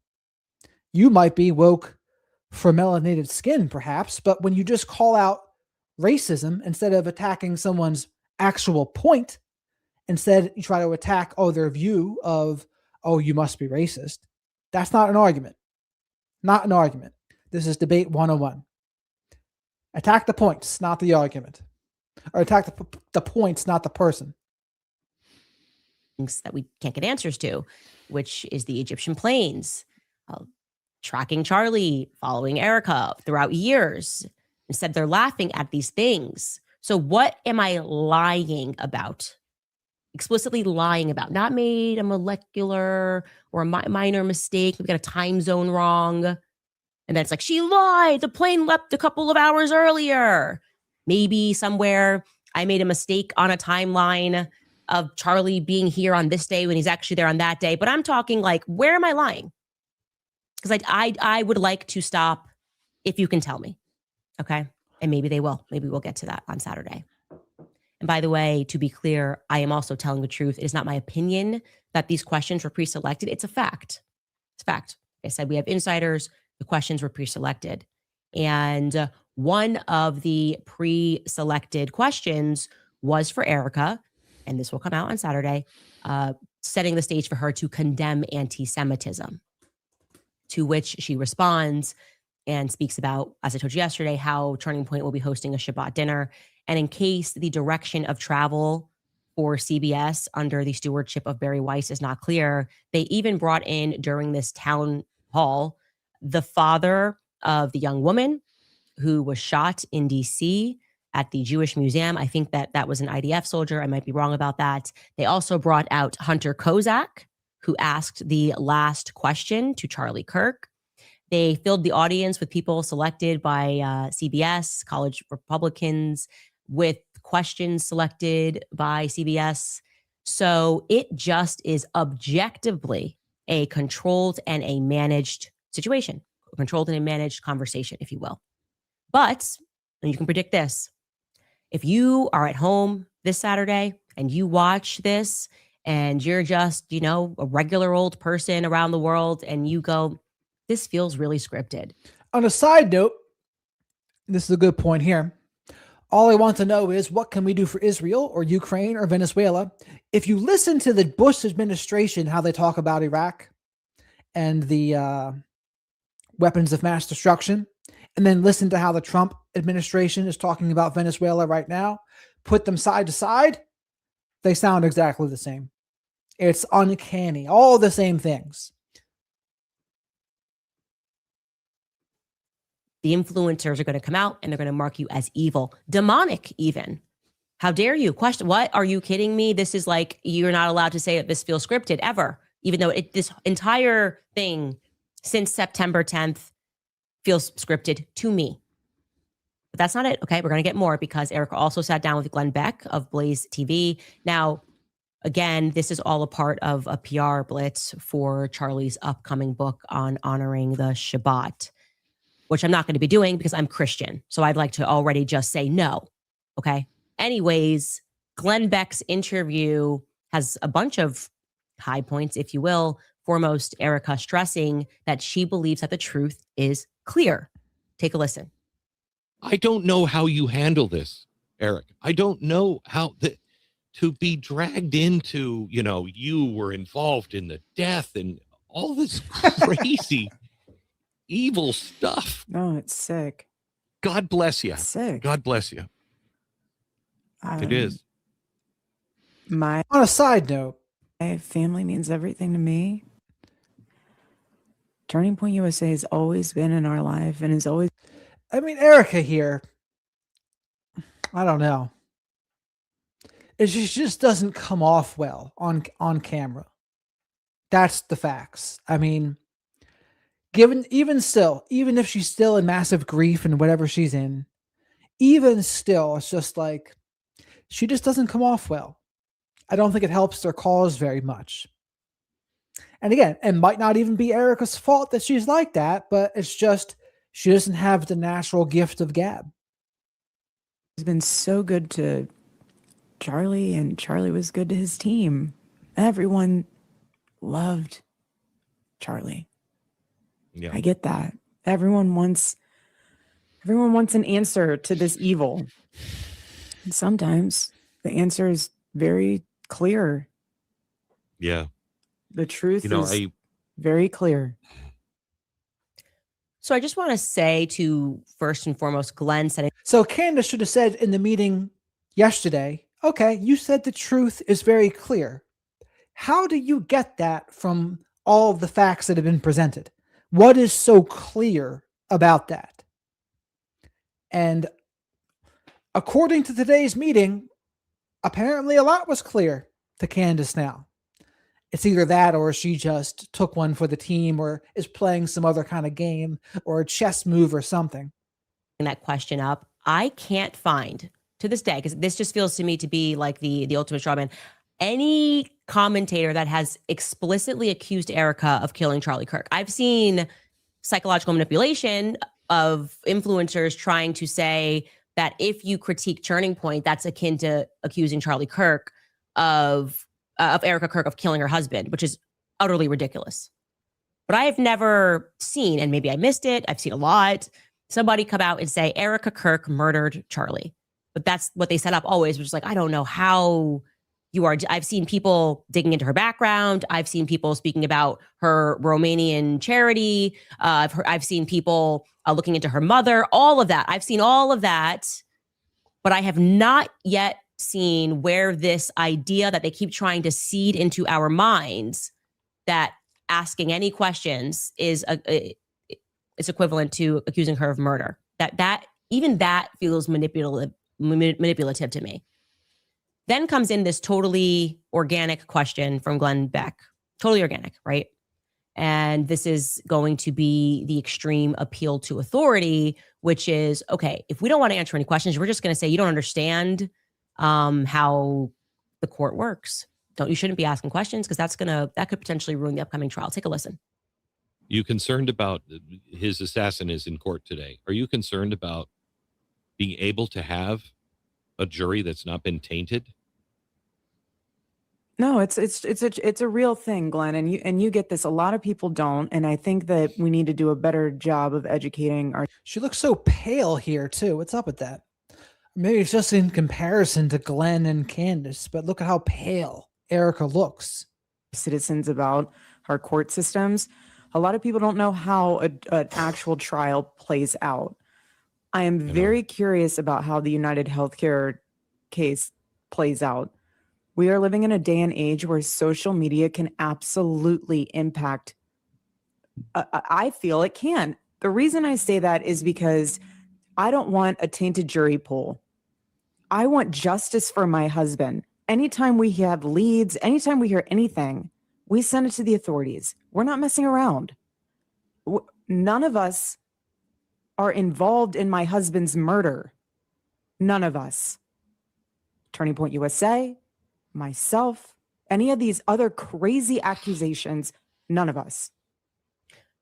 You might be woke for melanated skin, perhaps, but when you just call out racism instead of attacking someone's actual point, instead you try to attack, their view of, you must be racist. That's not an argument. Not an argument. This is debate 101. Attack the points, not the argument. Or attack the points, not the person. Things that we can't get answers to, which is the Egyptian planes, tracking Charlie, following Erika throughout years. Instead, they're laughing at these things. So what am I lying about? Explicitly lying about? Not made a molecular or a minor mistake. We got a time zone wrong. And then it's like, she lied. The plane left a couple of hours earlier. Maybe somewhere I made a mistake on a timeline of Charlie being here on this day when he's actually there on that day. But I'm talking like, where am I lying? Because I would like to stop if you can tell me. Okay. And maybe they will. Maybe we'll get to that on Saturday. And by the way, to be clear, I am also telling the truth. It is not my opinion that these questions were pre-selected. It's a fact. It's a fact. Like I said, we have insiders. The questions were pre-selected. And one of the pre-selected questions was for Erika, and this will come out on Saturday, setting the stage for her to condemn anti-Semitism, to which she responds and speaks about, as I told you yesterday, how Turning Point will be hosting a Shabbat dinner. And in case the direction of travel for CBS under the stewardship of Barry Weiss is not clear, they even brought in during this town hall the father of the young woman who was shot in DC at the Jewish Museum. I think that was an IDF soldier. I might be wrong about that. They also brought out Hunter Kozak, who asked the last question to Charlie Kirk. They filled the audience with people selected by CBS, college Republicans, with questions selected by CBS. So it just is objectively a controlled and a managed situation, a controlled and a managed conversation, if you will. But, and you can predict this, if you are at home this Saturday and you watch this and you're just, a regular old person around the world and you go, this feels really scripted. On a side note, this is a good point here. All I want to know is, what can we do for Israel or Ukraine or Venezuela? If you listen to the Bush administration, how they talk about Iraq and the weapons of mass destruction, and then listen to how the Trump administration is talking about Venezuela right now, put them side to side, they sound exactly the same. It's uncanny. All the same things. The influencers are going to come out and they're going to mark you as evil, demonic even. How dare you? Question, what? Are you kidding me? This is like, you're not allowed to say that this feels scripted ever, even though this entire thing since September 10th feels scripted to me. But that's not it. Okay, we're going to get more because Erika also sat down with Glenn Beck of Blaze TV. Now, Again, this is all a part of a PR blitz for Charlie's upcoming book on honoring the Shabbat, which I'm not going to be doing because I'm Christian. So I'd like to already just say no. Okay. Anyways, Glenn Beck's interview has a bunch of high points, if you will. Foremost, Erika stressing that she believes that the truth is clear. Take a listen. I don't know how you handle this, Eric. I don't know how to be dragged into, you were involved in the death and all this crazy, evil stuff. No, it's sick. God bless you. It's sick. God bless you. It is. My On a side note, family means everything to me. Turning Point USA has always been in our life and is always. I mean, Erika here, I don't know. She just doesn't come off well on camera. That's the facts. I mean, even if she's still in massive grief and whatever she's in, even still, it's just like, she just doesn't come off well. I don't think it helps their cause very much. And again, it might not even be Erika's fault that she's like that, but it's just, she doesn't have the natural gift of gab. He's been so good to Charlie, and Charlie was good to his team. Everyone loved Charlie. Yeah. I get that. Everyone wants an answer to this evil. And sometimes the answer is very clear. Yeah. The truth is very clear. So I just want to say to first and foremost, Glenn said, So Candace should have said in the meeting yesterday, okay, you said the truth is very clear. How do you get that from all of the facts that have been presented? What is so clear about that? And according to today's meeting, apparently a lot was clear to Candace now. It's either that or she just took one for the team or is playing some other kind of game or a chess move or something. that question up. I can't find to this day, because this just feels to me to be like the ultimate straw man, any commentator that has explicitly accused Erika of killing Charlie Kirk. I've seen psychological manipulation of influencers trying to say that if you critique Turning Point, that's akin to accusing Charlie Kirk of Erika Kirk of killing her husband, which is utterly ridiculous. But I have never seen, and maybe I missed it, I've seen a lot, somebody come out and say Erika Kirk murdered Charlie. But that's what they set up always, which is like, I don't know how you are. I've seen people digging into her background. I've seen people speaking about her Romanian charity. I've seen people looking into her mother, all of that. I've seen all of that, but I have not yet seen where this idea that they keep trying to seed into our minds that asking any questions is equivalent to accusing her of murder. That even that feels manipulative to me. Then comes in this totally organic question from Glenn Beck. Totally organic, right? And this is going to be the extreme appeal to authority, which is, okay, if we don't want to answer any questions, we're just going to say you don't understand how the court works. You shouldn't be asking questions because that could potentially ruin the upcoming trial. Take a listen. You concerned about his assassin is in court today. Are you concerned about being able to have a jury that's not been tainted? No, it's a real thing, Glenn, and you get this. A lot of people don't, and I think that we need to do a better job of educating our. She looks so pale here too. What's up with that? Maybe it's just in comparison to Glenn and Candace, but look at how pale Erika looks. Citizens about our court systems. A lot of people don't know how an actual trial plays out. I am very curious about how the United Healthcare case plays out. We are living in a day and age where social media can absolutely impact. I feel it can. The reason I say that is because I don't want a tainted jury pool. I want justice for my husband. Anytime we have leads, anytime we hear anything, we send it to the authorities. We're not messing around. None of us are involved in my husband's murder. None of us. Turning Point USA, myself, Any of these other crazy accusations, none of us.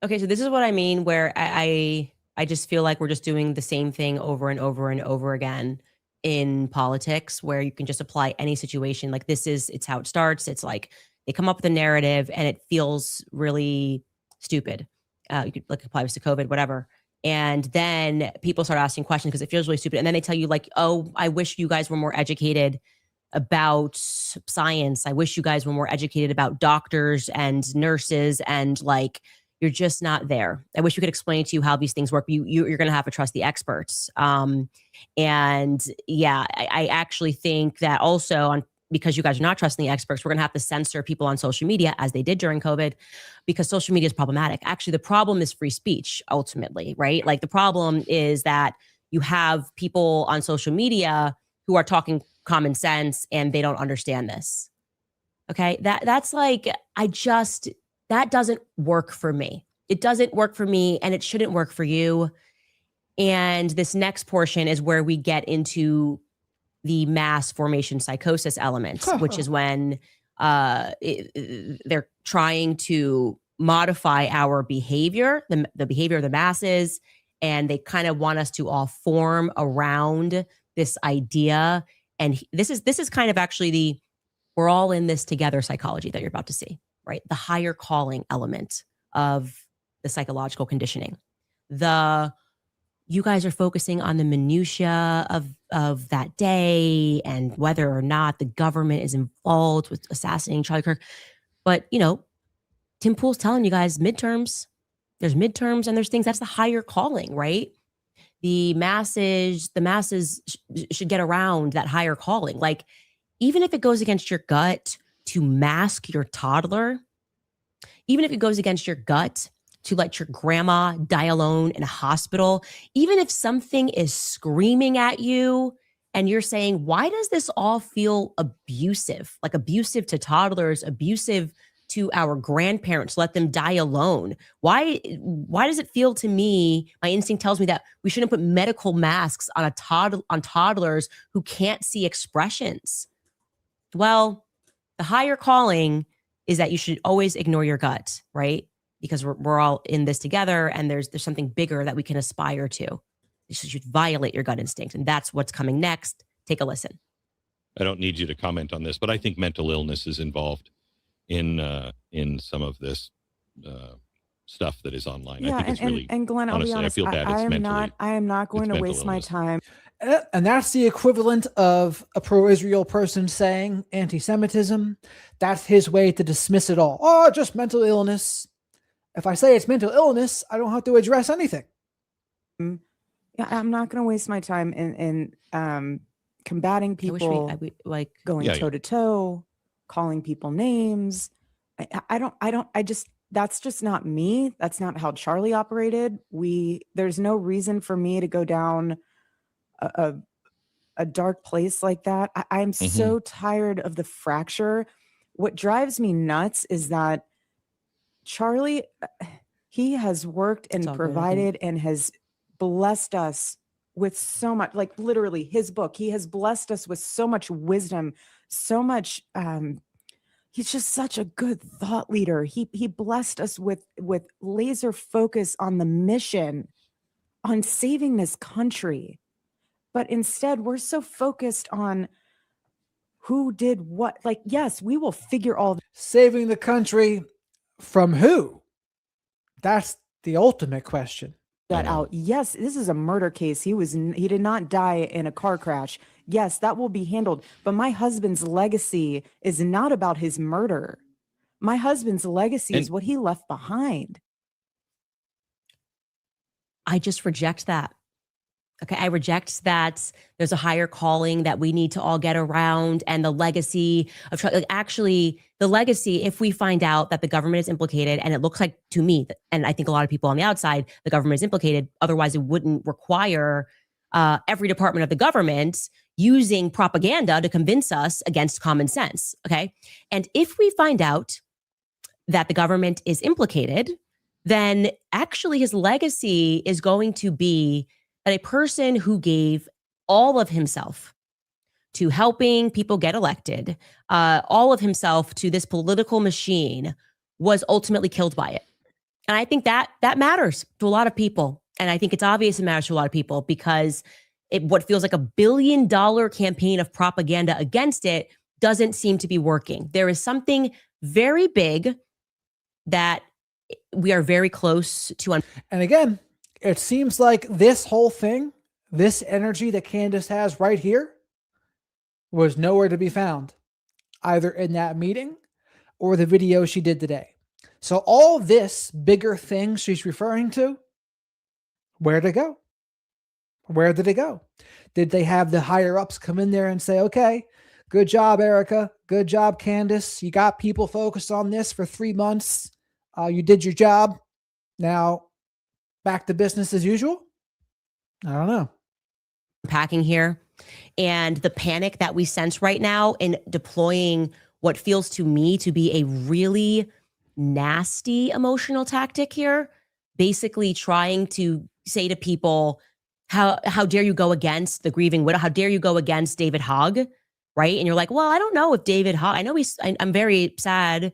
Okay, so this is what I mean, where I just feel like we're just doing the same thing over and over and over again in politics, where you can just apply any situation. Like it's how it starts. It's like they come up with a narrative and it feels really stupid. You could like apply this to COVID, whatever. And then people start asking questions because it feels really stupid. And then they tell you like, oh, I wish you guys were more educated about science. I wish you guys were more educated about doctors and nurses, and like, you're just not there. I wish we could explain to you how these things work. You're going to have to trust the experts. And yeah, I actually think that also because you guys are not trusting the experts, we're going to have to censor people on social media, as they did during COVID, because social media is problematic. Actually, the problem is free speech ultimately, right? Like the problem is that you have people on social media who are talking common sense and they don't understand this. Okay. That's like, that doesn't work for me. It doesn't work for me, and it shouldn't work for you. And this next portion is where we get into the mass formation psychosis element, which is when they're trying to modify our behavior, the behavior of the masses, and they kind of want us to all form around this idea. And this is kind of actually we're all in this together psychology that you're about to see. Right? The higher calling element of the psychological conditioning. You guys are focusing on the minutia of that day and whether or not the government is involved with assassinating Charlie Kirk. But, Tim Pool's telling you guys there's midterms and there's things. That's the higher calling, right? The masses should get around that higher calling. Like, even if it goes against your gut to mask your toddler, even if it goes against your gut to let your grandma die alone in a hospital, even if something is screaming at you and you're saying, why does this all feel abusive? Like abusive to toddlers, abusive to our grandparents, let them die alone. Why does it feel to me, my instinct tells me that we shouldn't put medical masks on toddlers who can't see expressions? Well, the higher calling is that you should always ignore your gut, right? Because we're all in this together, and there's something bigger that we can aspire to. You should violate your gut instinct, and that's what's coming next. Take a listen. I don't need you to comment on this, but I think mental illness is involved in some of this stuff that is online. Yeah, I think it's really, and Glenn, I'll be honestly, honest, I feel bad. I am not going to waste my time. And that's the equivalent of a pro-Israel person saying anti-Semitism. That's his way to dismiss it all. Oh, just mental illness. If I say it's mental illness, I don't have to address anything. Yeah, I'm not going to waste my time in combating people, going toe to toe, calling people names. That's just not me. That's not how Charlie operated. There's no reason for me to go down a dark place like that. I'm so tired of the fracture. What drives me nuts is that Charlie, he has worked and provided and has blessed us with so much, like literally his book. He has blessed us with so much wisdom, so much. He's just such a good thought leader. He blessed us with laser focus on the mission, on saving this country. But instead, we're so focused on who did what. Like, yes, we will figure all saving the country from who? That's the ultimate question. That out. Yes, this is a murder case. He did not die in a car crash. Yes, that will be handled. But my husband's legacy is not about his murder. My husband's legacy is what he left behind. I just reject that. Okay, I reject that there's a higher calling that we need to all get around, and the legacy of actually the legacy, if we find out that the government is implicated, and it looks like to me, and I think a lot of people on the outside, the government is implicated, otherwise it wouldn't require every department of the government using propaganda to convince us against common sense, okay? And if we find out that the government is implicated, then actually his legacy is going to be that a person who gave all of himself to helping people get elected, all of himself to this political machine, was ultimately killed by it. And I think that matters to a lot of people. And I think it's obvious it matters to a lot of people because what feels like $1 billion campaign of propaganda against it doesn't seem to be working. There is something very big that we are very close to. And again, it seems like this whole thing, this energy that Candace has right here, was nowhere to be found, either in that meeting or the video she did today. So all this bigger thing she's referring to, where to go? Where did it go? Did they have the higher ups come in there and say, okay, good job, Erika. Good job, Candace. You got people focused on this for 3 months. You did your job. Now back to business as usual? I don't know. Packing here, and the panic that we sense right now in deploying what feels to me to be a really nasty emotional tactic here, basically trying to say to people, how dare you go against the grieving widow? How dare you go against David Hogg, right? And you're like, well, I don't know if David Hogg, I know I'm very sad,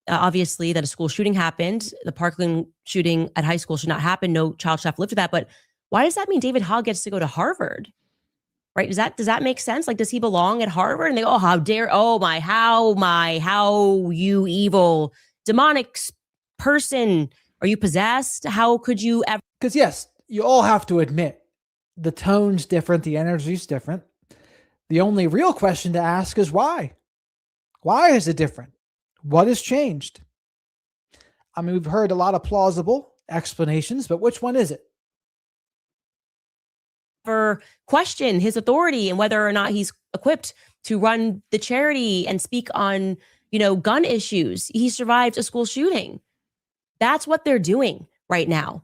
obviously, that a school shooting happened. The Parkland shooting at high school should not happen. No child should have to live through that. But why does that mean David Hogg gets to go to Harvard? Right? Does that make sense? Like, does he belong at Harvard? And they go, oh, how dare, how you evil, demonic person. Are you possessed? How could you ever? Because yes, you all have to admit the tone's different, the energy's different. The only real question to ask is why? Why is it different? What has changed? I mean, we've heard a lot of plausible explanations, but which one is it? Question his authority and whether or not he's equipped to run the charity and speak on, gun issues. He survived a school shooting. That's what they're doing right now.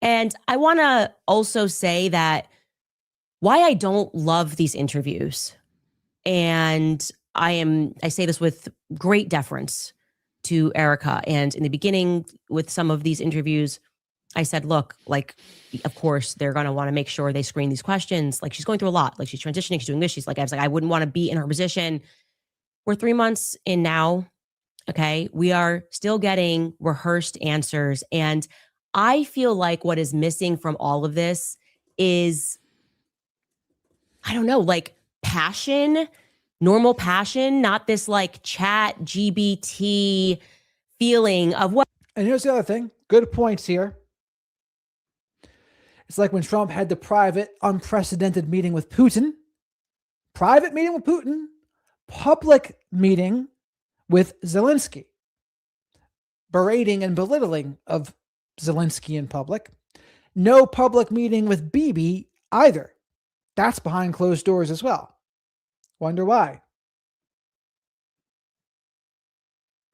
And I want to also say that why I don't love these interviews, and I say this with great deference to Erika. And in the beginning with some of these interviews, I said, look, like, of course, they're going to want to make sure they screen these questions. Like, she's going through a lot. Like, she's transitioning. She's doing this. I was like, I wouldn't want to be in her position. We're 3 months in now. Okay. We are still getting rehearsed answers. And I feel like what is missing from all of this is, I don't know, like passion, normal passion, not this like chat GBT feeling of what. And here's the other thing. Good points here. It's like when Trump had the private, unprecedented meeting with Putin. Private meeting with Putin. Public meeting with Zelensky. Berating and belittling of Zelensky in public. No public meeting with Bibi either. That's behind closed doors as well. Wonder why.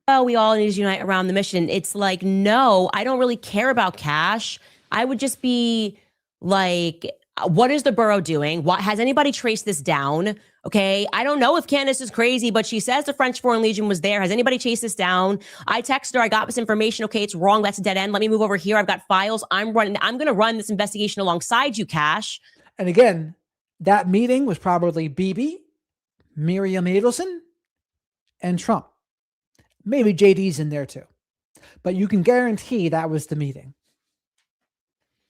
Oh, we all need to unite around the mission. It's like, no, I don't really care about cash. I would just be like, what is the borough doing? What has anybody traced this down? Okay. I don't know if Candace is crazy, but she says the French Foreign Legion was there. Has anybody chased this down? I texted her. I got this information. Okay. It's wrong. That's a dead end. Let me move over here. I've got files. I'm going to run this investigation alongside you, Cash. And again, that meeting was probably Bibi, Miriam Adelson, and Trump. Maybe JD's in there too. But you can guarantee that was the meeting.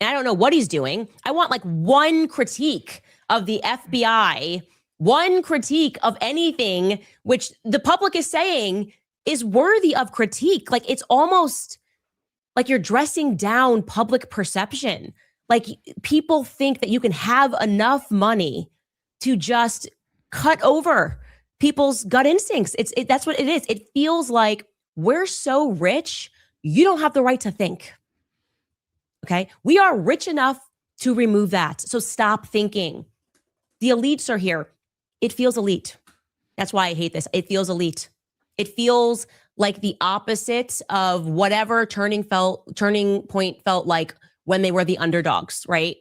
I don't know what he's doing. I want like one critique of the FBI, one critique of anything which the public is saying is worthy of critique. Like, it's almost like you're dressing down public perception. Like, people think that you can have enough money to just cut over people's gut instincts. That's what it is. It feels like we're so rich, you don't have the right to think. Okay. We are rich enough to remove that. So stop thinking. The elites are here. It feels elite. That's why I hate this. It feels elite. It feels like the opposite of whatever Turning Point felt like when they were the underdogs, right?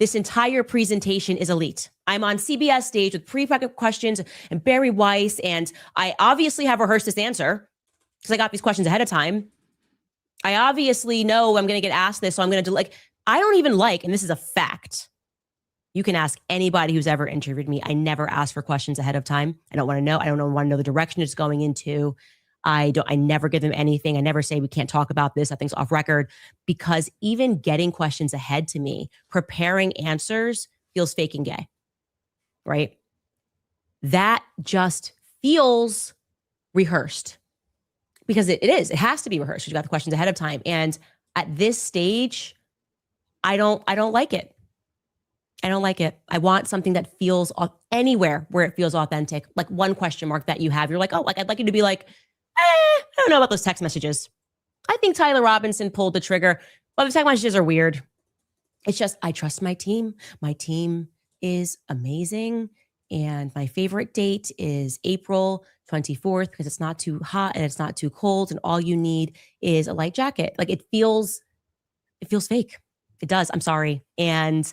This entire presentation is elite. I'm on CBS stage with pre-packaged questions and Barry Weiss, and I obviously have rehearsed this answer because I got these questions ahead of time. I obviously know I'm going to get asked this, so I'm going to do I don't even like, and this is a fact, You can ask anybody who's ever interviewed me. I never ask for questions ahead of time. I don't want to know. I don't want to know the direction it's going into. I never give them anything. I never say we can't talk about this. I think it's off record, because even getting questions ahead to me, preparing answers feels fake and gay, right? That just feels rehearsed, because it is. It has to be rehearsed. You got the questions ahead of time. And at this stage, I don't like it. I don't like it. I want something that feels anywhere where it feels authentic. Like one question mark that you have, you're like, oh, like I'd like you to be like, I don't know about those text messages. I think Tyler Robinson pulled the trigger. Well, the text messages are weird. It's just, I trust my team. My team is amazing. And my favorite date is April 24th, because it's not too hot and it's not too cold. And all you need is a light jacket. Like it feels fake. It does. I'm sorry. And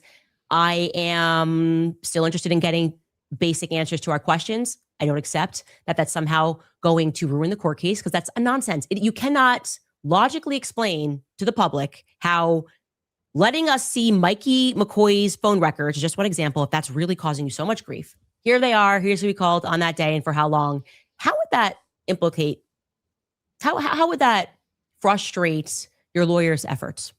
I am still interested in getting basic answers to our questions. I don't accept that that's somehow going to ruin the court case, because that's a nonsense. You cannot logically explain to the public how letting us see Mikey McCoy's phone records is just one example, if that's really causing you so much grief. Here they are. Here's who we called on that day and for how long. How would that implicate? How would that frustrate your lawyer's efforts?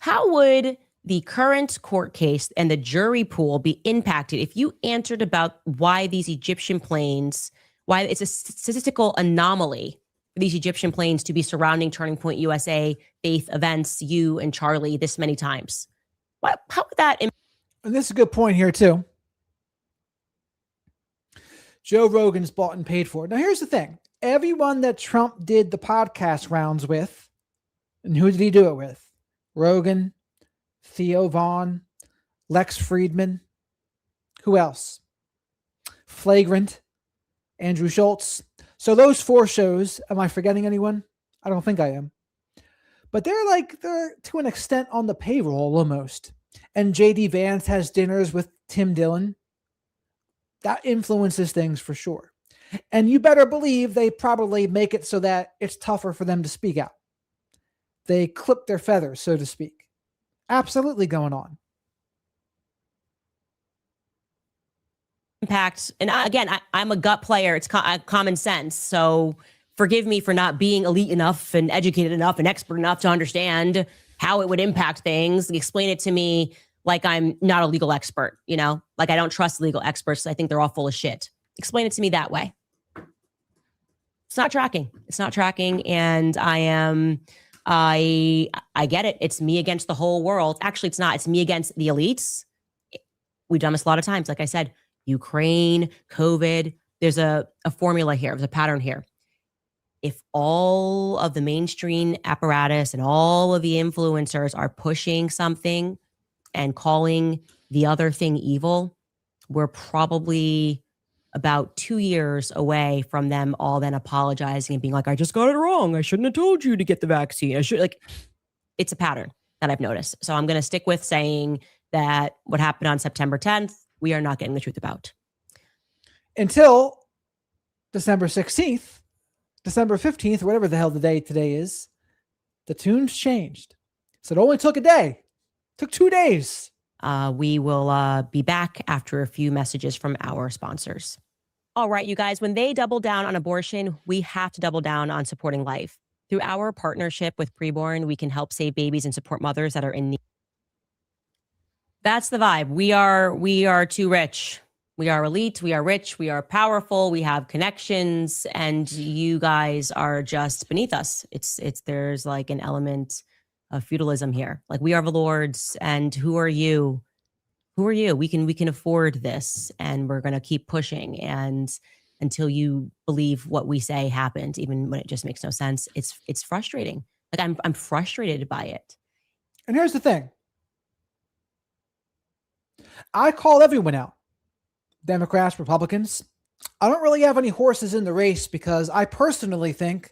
How would the current court case and the jury pool be impacted if you answered about why these Egyptian planes, why it's a statistical anomaly for these Egyptian planes to be surrounding Turning Point USA, Faith events, you and Charlie this many times? How would that? And this is a good point here too. Joe Rogan's bought and paid for. Now, here's the thing. Everyone that Trump did the podcast rounds with, and who did he do it with? Rogan, Theo Vaughn, Lex Friedman. Who else? Flagrant, Andrew Schultz. So those 4 shows, am I forgetting anyone? I don't think I am. But they're to an extent on the payroll almost. And JD Vance has dinners with Tim Dillon. That influences things for sure. And you better believe they probably make it so that it's tougher for them to speak out. They clip their feathers, so to speak. Absolutely going on. Impact. And again, I'm a gut player. It's common sense. So forgive me for not being elite enough and educated enough and expert enough to understand how it would impact things. Explain it to me like I'm not a legal expert, like I don't trust legal experts. I think they're all full of shit. Explain it to me that way. It's not tracking. It's not tracking. And I get it. It's me against the whole world. Actually, it's not. It's me against the elites. We've done this a lot of times. Like I said, Ukraine, COVID, there's a formula here. There's a pattern here. If all of the mainstream apparatus and all of the influencers are pushing something and calling the other thing evil, we're probably about 2 years away from them all then apologizing and being like, I just got it wrong. I shouldn't have told you to get the vaccine. It's a pattern that I've noticed. So I'm going to stick with saying that what happened on September 10th, we are not getting the truth about. Until December 16th, December 15th, whatever the hell the day today is, the tunes changed. So it only took a day. It took 2 days. We will be back after a few messages from our sponsors. All right, you guys, when they double down on abortion, we have to double down on supporting life. Through our partnership with Preborn, we can help save babies and support mothers that are in need. That's the vibe. We are too rich. We are elite. We are rich. We are powerful. We have connections, and you guys are just beneath us. There's like an element of feudalism here. Like, we are the lords, and who are you? Who are you? We can afford this, and we're gonna keep pushing. And until you believe what we say happened, even when it just makes no sense, it's frustrating. Like, I'm frustrated by it. And here's the thing. I call everyone out. Democrats, Republicans. I don't really have any horses in the race, because I personally think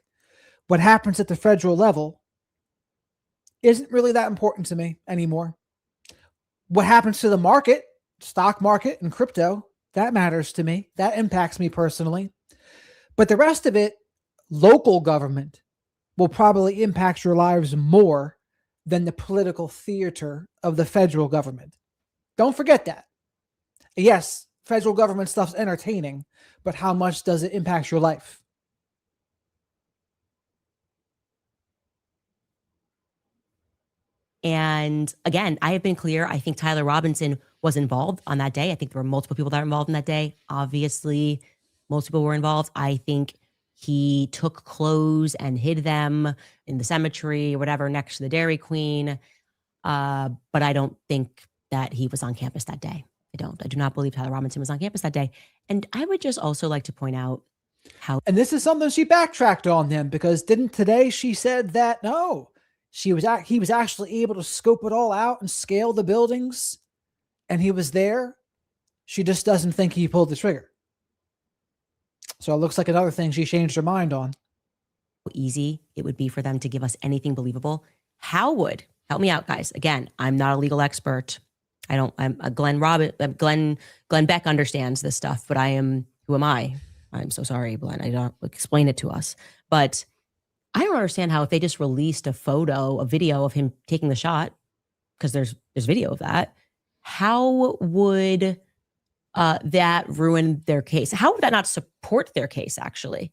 what happens at the federal level isn't really that important to me anymore. What happens to the market, stock market and crypto, that matters to me. That impacts me personally. But the rest of it, local government, will probably impact your lives more than the political theater of the federal government. Don't forget that. Yes, federal government stuff's entertaining, but how much does it impact your life? And again, I have been clear. I think Tyler Robinson was involved on that day. I think there were multiple people that were involved in that day. Obviously, most people were involved. I think he took clothes and hid them in the cemetery or whatever next to the Dairy Queen. But I don't think that he was on campus that day. I do not believe Tyler Robinson was on campus that day. And I would just also like to point out how. And this is something she backtracked on him, because didn't today she said that no, he was actually able to scope it all out and scale the buildings, and he was there. She just doesn't think he pulled the trigger. So it looks like another thing she changed her mind on. Easy it would be for them to give us anything believable. Help me out, guys. Again, I'm not a legal expert. Glenn Beck understands this stuff, but who am I? I'm so sorry, Glenn. I don't explain it to us. But I don't understand how, if they just released a video of him taking the shot, because there's video of that, how would that ruin their case? How would that not support their case, actually?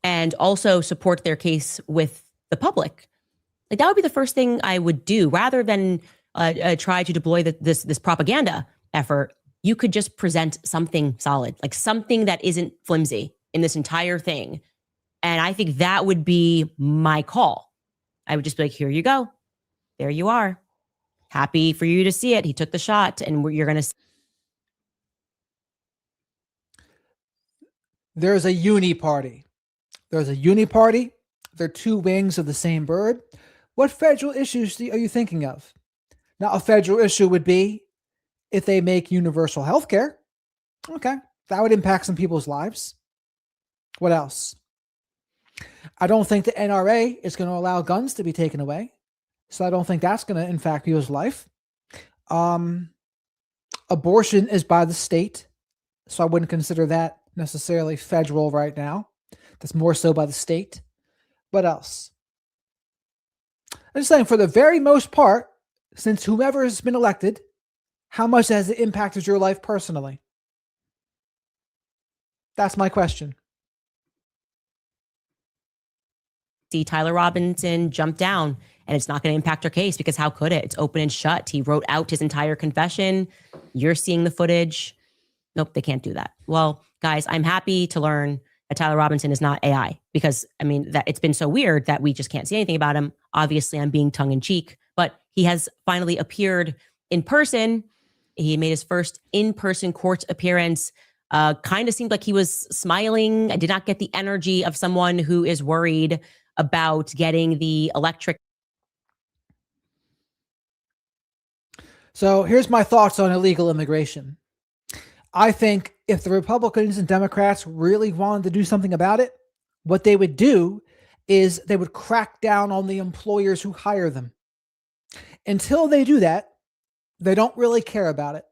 And also support their case with the public? Like, that would be the first thing I would do, rather than try to deploy this propaganda effort. You could just present something solid, like something that isn't flimsy in this entire thing. And I think that would be my call. I would just be like, here you go. There you are. Happy for you to see it. He took the shot, and you're going to. There's a uni party. They're two wings of the same bird. What federal issues are you thinking of? Now, a federal issue would be if they make universal health care. Okay, that would impact some people's lives. What else? I don't think the NRA is going to allow guns to be taken away. So I don't think that's going to impact people's life. Abortion is by the state. So I wouldn't consider that necessarily federal right now. That's more so by the state. What else? I'm just saying, for the very most part, since whoever has been elected, how much has it impacted your life personally? That's my question. See Tyler Robinson jump down, and it's not going to impact our case, because how could it? It's open and shut. He wrote out his entire confession. You're seeing the footage. Nope, they can't do that. Well, guys, I'm happy to learn that Tyler Robinson is not AI, because that it's been so weird that we just can't see anything about him. Obviously, I'm being tongue in cheek, but he has finally appeared in person. He made his first in-person court appearance. Kind of seemed like he was smiling. I did not get the energy of someone who is worried about getting the electric. So here's my thoughts on illegal immigration. I think if the Republicans and Democrats really wanted to do something about it, what they would do is they would crack down on the employers who hire them. Until they do that, they don't really care about it.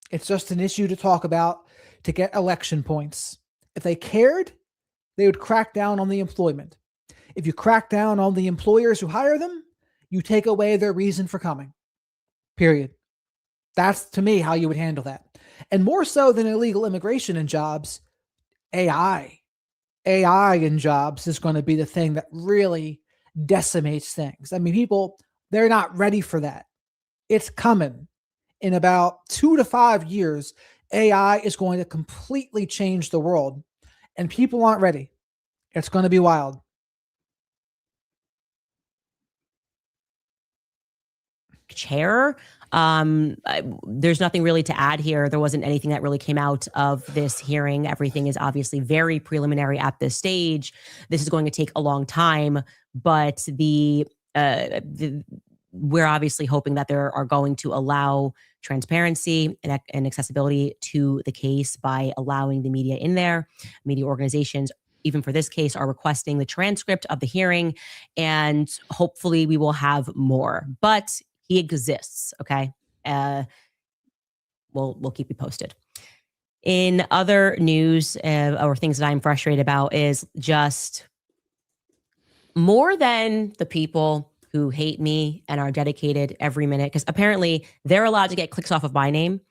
It's just an issue to talk about to get election points. If they cared, they would crack down on the employment. If you crack down on the employers who hire them, you take away their reason for coming. Period. That's, to me, how you would handle that. And more so than illegal immigration and jobs, AI in jobs is going to be the thing that really decimates things. I mean, people, they're not ready for that. It's coming. In about 2 to 5 years, AI is going to completely change the world, and people aren't ready. It's going to be wild. Chair. There's nothing really to add here. There wasn't anything that really came out of this hearing. Everything is obviously very preliminary at this stage. This is going to take a long time, but we're obviously hoping that they are going to allow transparency and accessibility to the case by allowing the media in there. Media organizations, even for this case, are requesting the transcript of the hearing, and hopefully we will have more. But he exists, okay? We'll keep you posted. In other news, or things that I'm frustrated about, is just more than the people who hate me and are dedicated every minute, because apparently they're allowed to get clicks off of my name.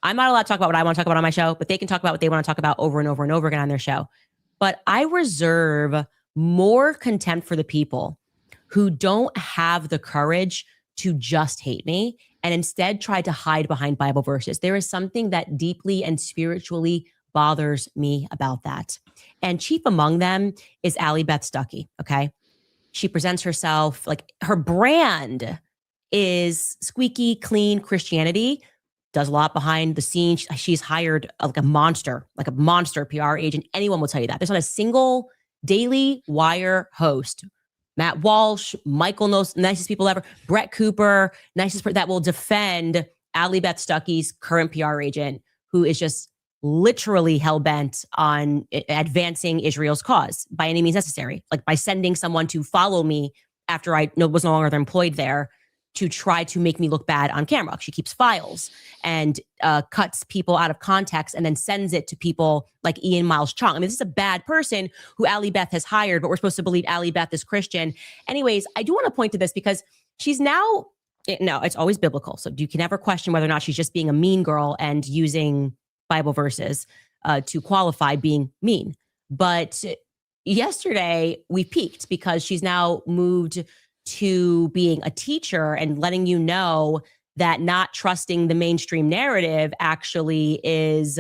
I'm not allowed to talk about what I want to talk about on my show, but they can talk about what they want to talk about over and over and over again on their show. But I reserve more contempt for the people who don't have the courage to just hate me and instead try to hide behind Bible verses. There is something that deeply and spiritually bothers me about that. And chief among them is Allie Beth Stuckey, okay? She presents herself like her brand is squeaky clean Christianity, does a lot behind the scenes. She's hired like a monster PR agent. Anyone will tell you that. There's not a single Daily Wire host, Matt Walsh, Michael knows, nicest people ever, Brett Cooper, nicest that will defend Allie Beth Stuckey's current PR agent, who is just literally hell-bent on advancing Israel's cause by any means necessary, like by sending someone to follow me after I was no longer employed there to try to make me look bad on camera. She keeps files and cuts people out of context and then sends it to people like Ian Miles Chong. I mean, this is a bad person who Allie Beth has hired, but we're supposed to believe Allie Beth is Christian. Anyways, I do want to point to this because she's now, no, it's always biblical. So you can never question whether or not she's just being a mean girl and using Bible verses to qualify being mean. But yesterday we peaked because she's now moved to being a teacher and letting you know that not trusting the mainstream narrative actually is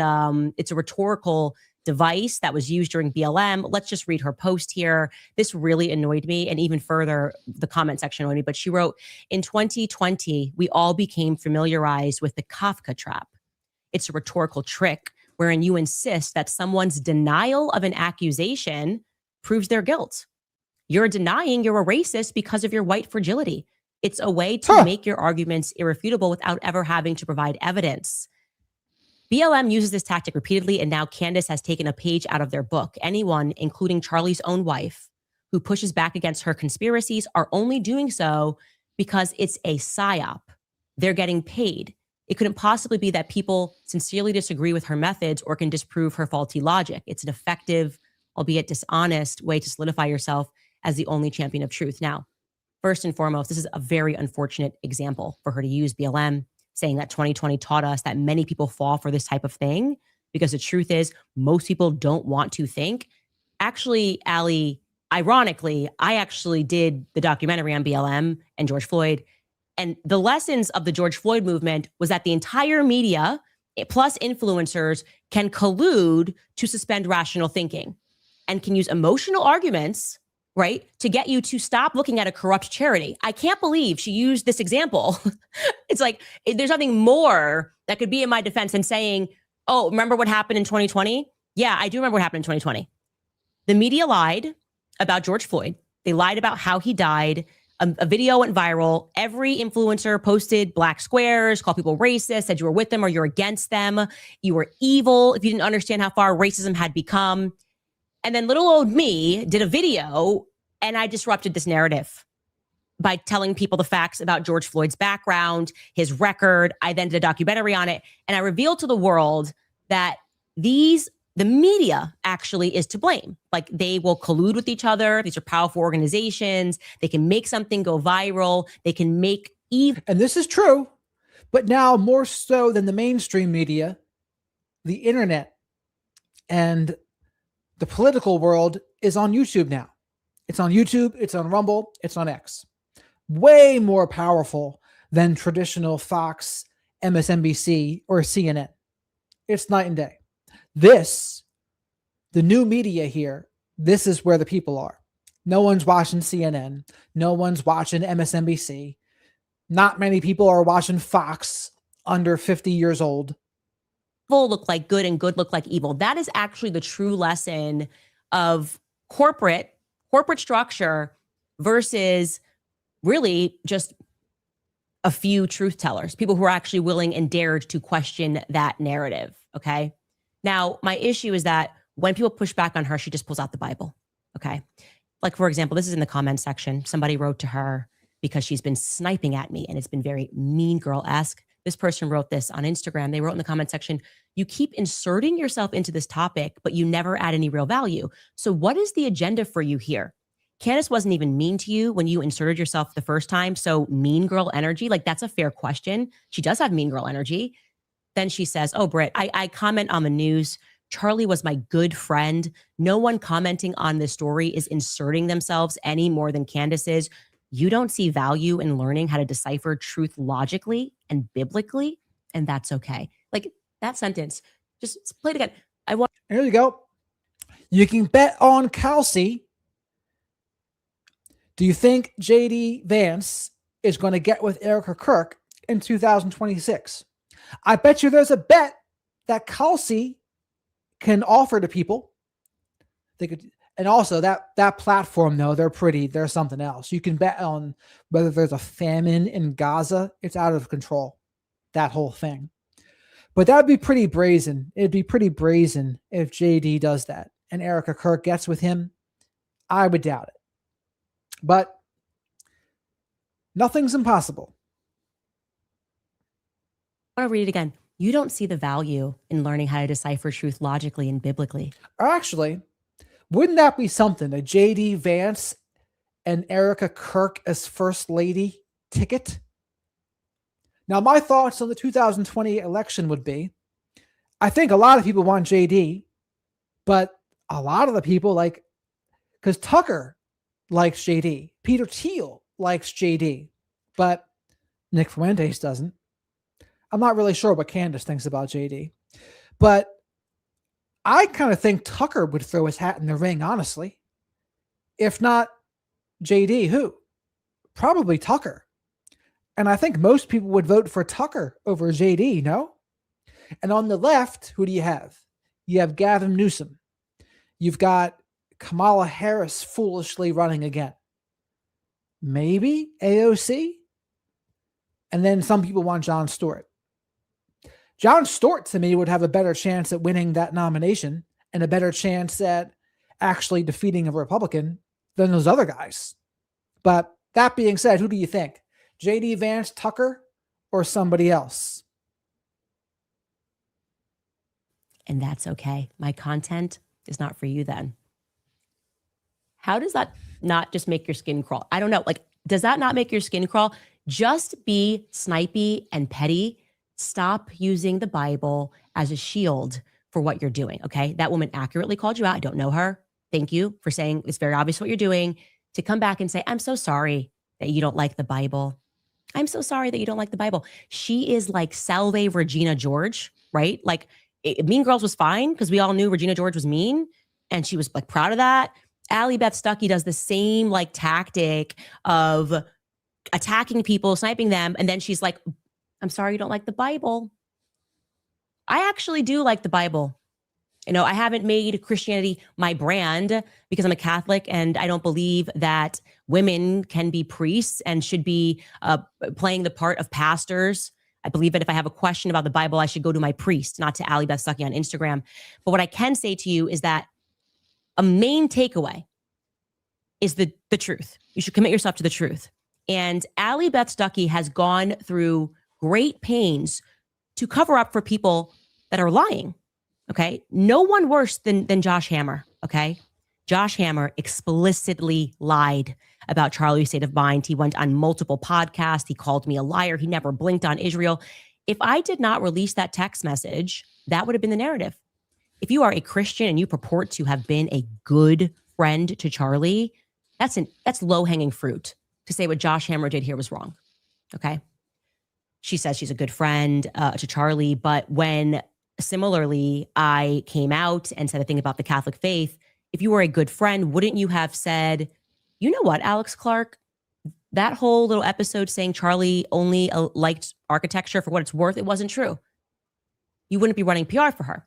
it's a rhetorical device that was used during BLM. Let's just read her post here. This really annoyed me, and even further, the comment section annoyed me. But she wrote, in 2020, we all became familiarized with the Kafka trap. It's a rhetorical trick wherein you insist that someone's denial of an accusation proves their guilt. You're denying you're a racist because of your white fragility. It's a way to make your arguments irrefutable without ever having to provide evidence. BLM uses this tactic repeatedly, and now Candace has taken a page out of their book. Anyone, including Charlie's own wife, who pushes back against her conspiracies are only doing so because it's a psyop. They're getting paid. It couldn't possibly be that people sincerely disagree with her methods or can disprove her faulty logic. It's an effective, albeit dishonest, way to solidify yourself as the only champion of truth. Now, first and foremost, this is a very unfortunate example for her to use BLM, saying that 2020 taught us that many people fall for this type of thing, because the truth is most people don't want to think. Actually, Allie, ironically, I actually did the documentary on BLM and George Floyd. And the lessons of the George Floyd movement was that the entire media plus influencers can collude to suspend rational thinking and can use emotional arguments, right, to get you to stop looking at a corrupt charity. I can't believe she used this example. It's like, there's nothing more that could be in my defense than saying, oh, remember what happened in 2020? Yeah, I do remember what happened in 2020. The media lied about George Floyd. They lied about how he died. A video went viral. Every influencer posted black squares, called people racist, said you were with them or you're against them. You were evil if you didn't understand how far racism had become. And then little old me did a video, and I disrupted this narrative by telling people the facts about George Floyd's background, his record. I then did a documentary on it, and I revealed to the world that the media actually is to blame. Like, they will collude with each other. These are powerful organizations. They can make something go viral. They can make evil. And this is true, but now more so than the mainstream media, the internet and the political world is on YouTube now. It's on YouTube, it's on Rumble, it's on X. Way more powerful than traditional Fox, MSNBC, or CNN. It's night and day. This, the new media here, this is where the people are. No one's watching CNN. No one's watching MSNBC. Not many people are watching Fox under 50 years old. Evil look like good and good look like evil. That is actually the true lesson of corporate structure versus really just a few truth tellers, people who are actually willing and dared to question that narrative. Okay. Now, my issue is that when people push back on her, she just pulls out the Bible. Okay. Like, for example, this is in the comment section. Somebody wrote to her because she's been sniping at me and it's been very mean girl-esque. This person wrote this on Instagram. They wrote in the comment section, you keep inserting yourself into this topic, but you never add any real value. So what is the agenda for you here? Candace wasn't even mean to you when you inserted yourself the first time. So mean girl energy, like that's a fair question. She does have mean girl energy. Then she says, oh, Britt, I comment on the news. Charlie was my good friend. No one commenting on this story is inserting themselves any more than Candace is. You don't see value in learning how to decipher truth logically and biblically, and that's okay. Like that sentence, just play it again. Here you go. You can bet on Kelsey. Do you think JD Vance is going to get with Erika Kirk in 2026? I bet you there's a bet that Kelsey can offer to people. They could, and also that platform, though, they're something else. You can bet on whether there's a famine in Gaza. It's out of control, that whole thing. But that would be pretty brazen. It'd be pretty brazen if JD does that and Erika Kirk gets with him. I would doubt it. But nothing's impossible. I want to read it again. You don't see the value in learning how to decipher truth logically and biblically. Or actually, wouldn't that be something? A JD Vance and Erika Kirk as first lady ticket? Now, my thoughts on the 2020 election would be, I think a lot of people want JD, but a lot of the people because Tucker likes JD, Peter Thiel likes JD, but Nick Fuentes doesn't. I'm not really sure what Candace thinks about JD, but I kind of think Tucker would throw his hat in the ring, honestly. If not JD, who? Probably Tucker. And I think most people would vote for Tucker over JD, no? And on the left, who do you have? You have Gavin Newsom. You've got Kamala Harris foolishly running again. Maybe AOC? And then some people want Jon Stewart. Jon Stewart, to me, would have a better chance at winning that nomination and a better chance at actually defeating a Republican than those other guys. But that being said, who do you think? JD Vance, Tucker, or somebody else? And that's okay. My content is not for you then. How does that not just make your skin crawl? I don't know. Does that not make your skin crawl? Just be snipey and petty. Stop using the Bible as a shield for what you're doing, okay? That woman accurately called you out. I don't know her. Thank you for saying it's very obvious what you're doing. To come back and say, I'm so sorry that you don't like the Bible. I'm so sorry that you don't like the Bible. She is like Salve Regina George, right? Mean Girls was fine because we all knew Regina George was mean and she was proud of that. Allie Beth Stuckey does the same tactic of attacking people, sniping them. And then she's like, I'm sorry you don't like the Bible. I actually do like the Bible. I haven't made Christianity my brand because I'm a Catholic and I don't believe that women can be priests and should be playing the part of pastors. I believe that if I have a question about the Bible, I should go to my priest, not to Allie Beth Stuckey on Instagram. But what I can say to you is that a main takeaway is the truth. You should commit yourself to the truth. And Allie Beth Stuckey has gone through great pains to cover up for people that are lying. Okay. No one worse than Josh Hammer. Okay. Josh Hammer explicitly lied about Charlie's state of mind. He went on multiple podcasts. He called me a liar. He never blinked on Israel. If I did not release that text message, that would have been the narrative. If you are a Christian and you purport to have been a good friend to Charlie, that's low-hanging fruit to say what Josh Hammer did here was wrong. Okay. She says she's a good friend to Charlie, but when similarly I came out and said a thing about the Catholic faith, if you were a good friend, wouldn't you have said, you know what, Alex Clark, that whole little episode saying Charlie only liked architecture for what it's worth, it wasn't true. You wouldn't be running PR for her.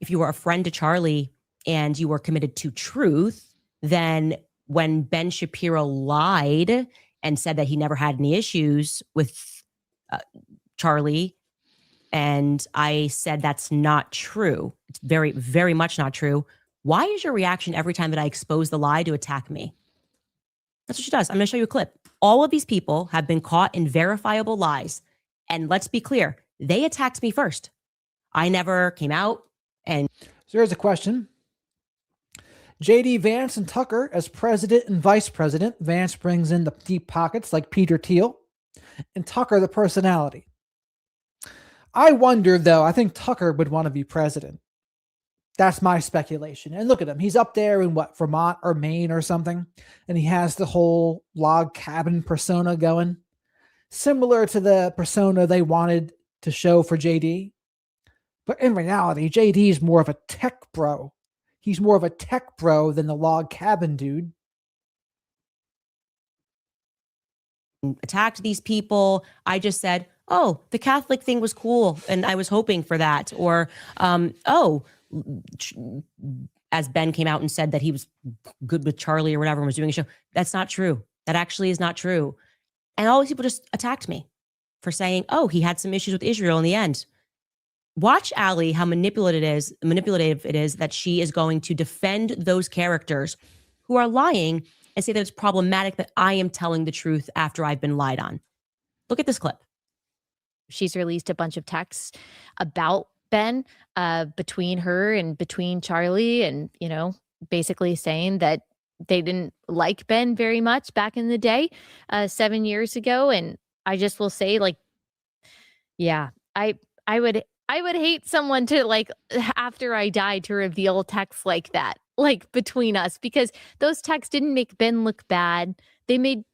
If you were a friend to Charlie and you were committed to truth, then when Ben Shapiro lied and said that he never had any issues with Charlie, and I said that's not true, it's very, very much not true, why is your reaction every time that I expose the lie to attack me? That's what she does. I'm going to show you a clip. All of these people have been caught in verifiable lies. And let's be clear, they attacked me first. I never came out and... So here's a question. JD Vance and Tucker as president and vice president. Vance brings in the deep pockets like Peter Thiel, and Tucker the personality. I wonder, though, I think Tucker would want to be president. That's my speculation. And look at him. He's up there in what, Vermont or Maine or something. And he has the whole log cabin persona going. Similar to the persona they wanted to show for JD. But in reality, JD is more of a tech bro. He's more of a tech bro than the log cabin dude. Attacked these people. I just said, oh, the Catholic thing was cool, and I was hoping for that. Or, as Ben came out and said that he was good with Charlie or whatever and was doing a show. That's not true. That actually is not true. And all these people just attacked me for saying, oh, he had some issues with Israel in the end. Watch Allie, how manipulative it is that she is going to defend those characters who are lying and say that it's problematic that I am telling the truth after I've been lied on. Look at this clip. She's released a bunch of texts about Ben between her and between Charlie, and, you know, basically saying that they didn't like Ben very much back in the day, 7 years ago. And I just will say, like, yeah, I would hate someone to, like, after I died, to reveal texts like that, like, between us, because those texts didn't make Ben look bad. They made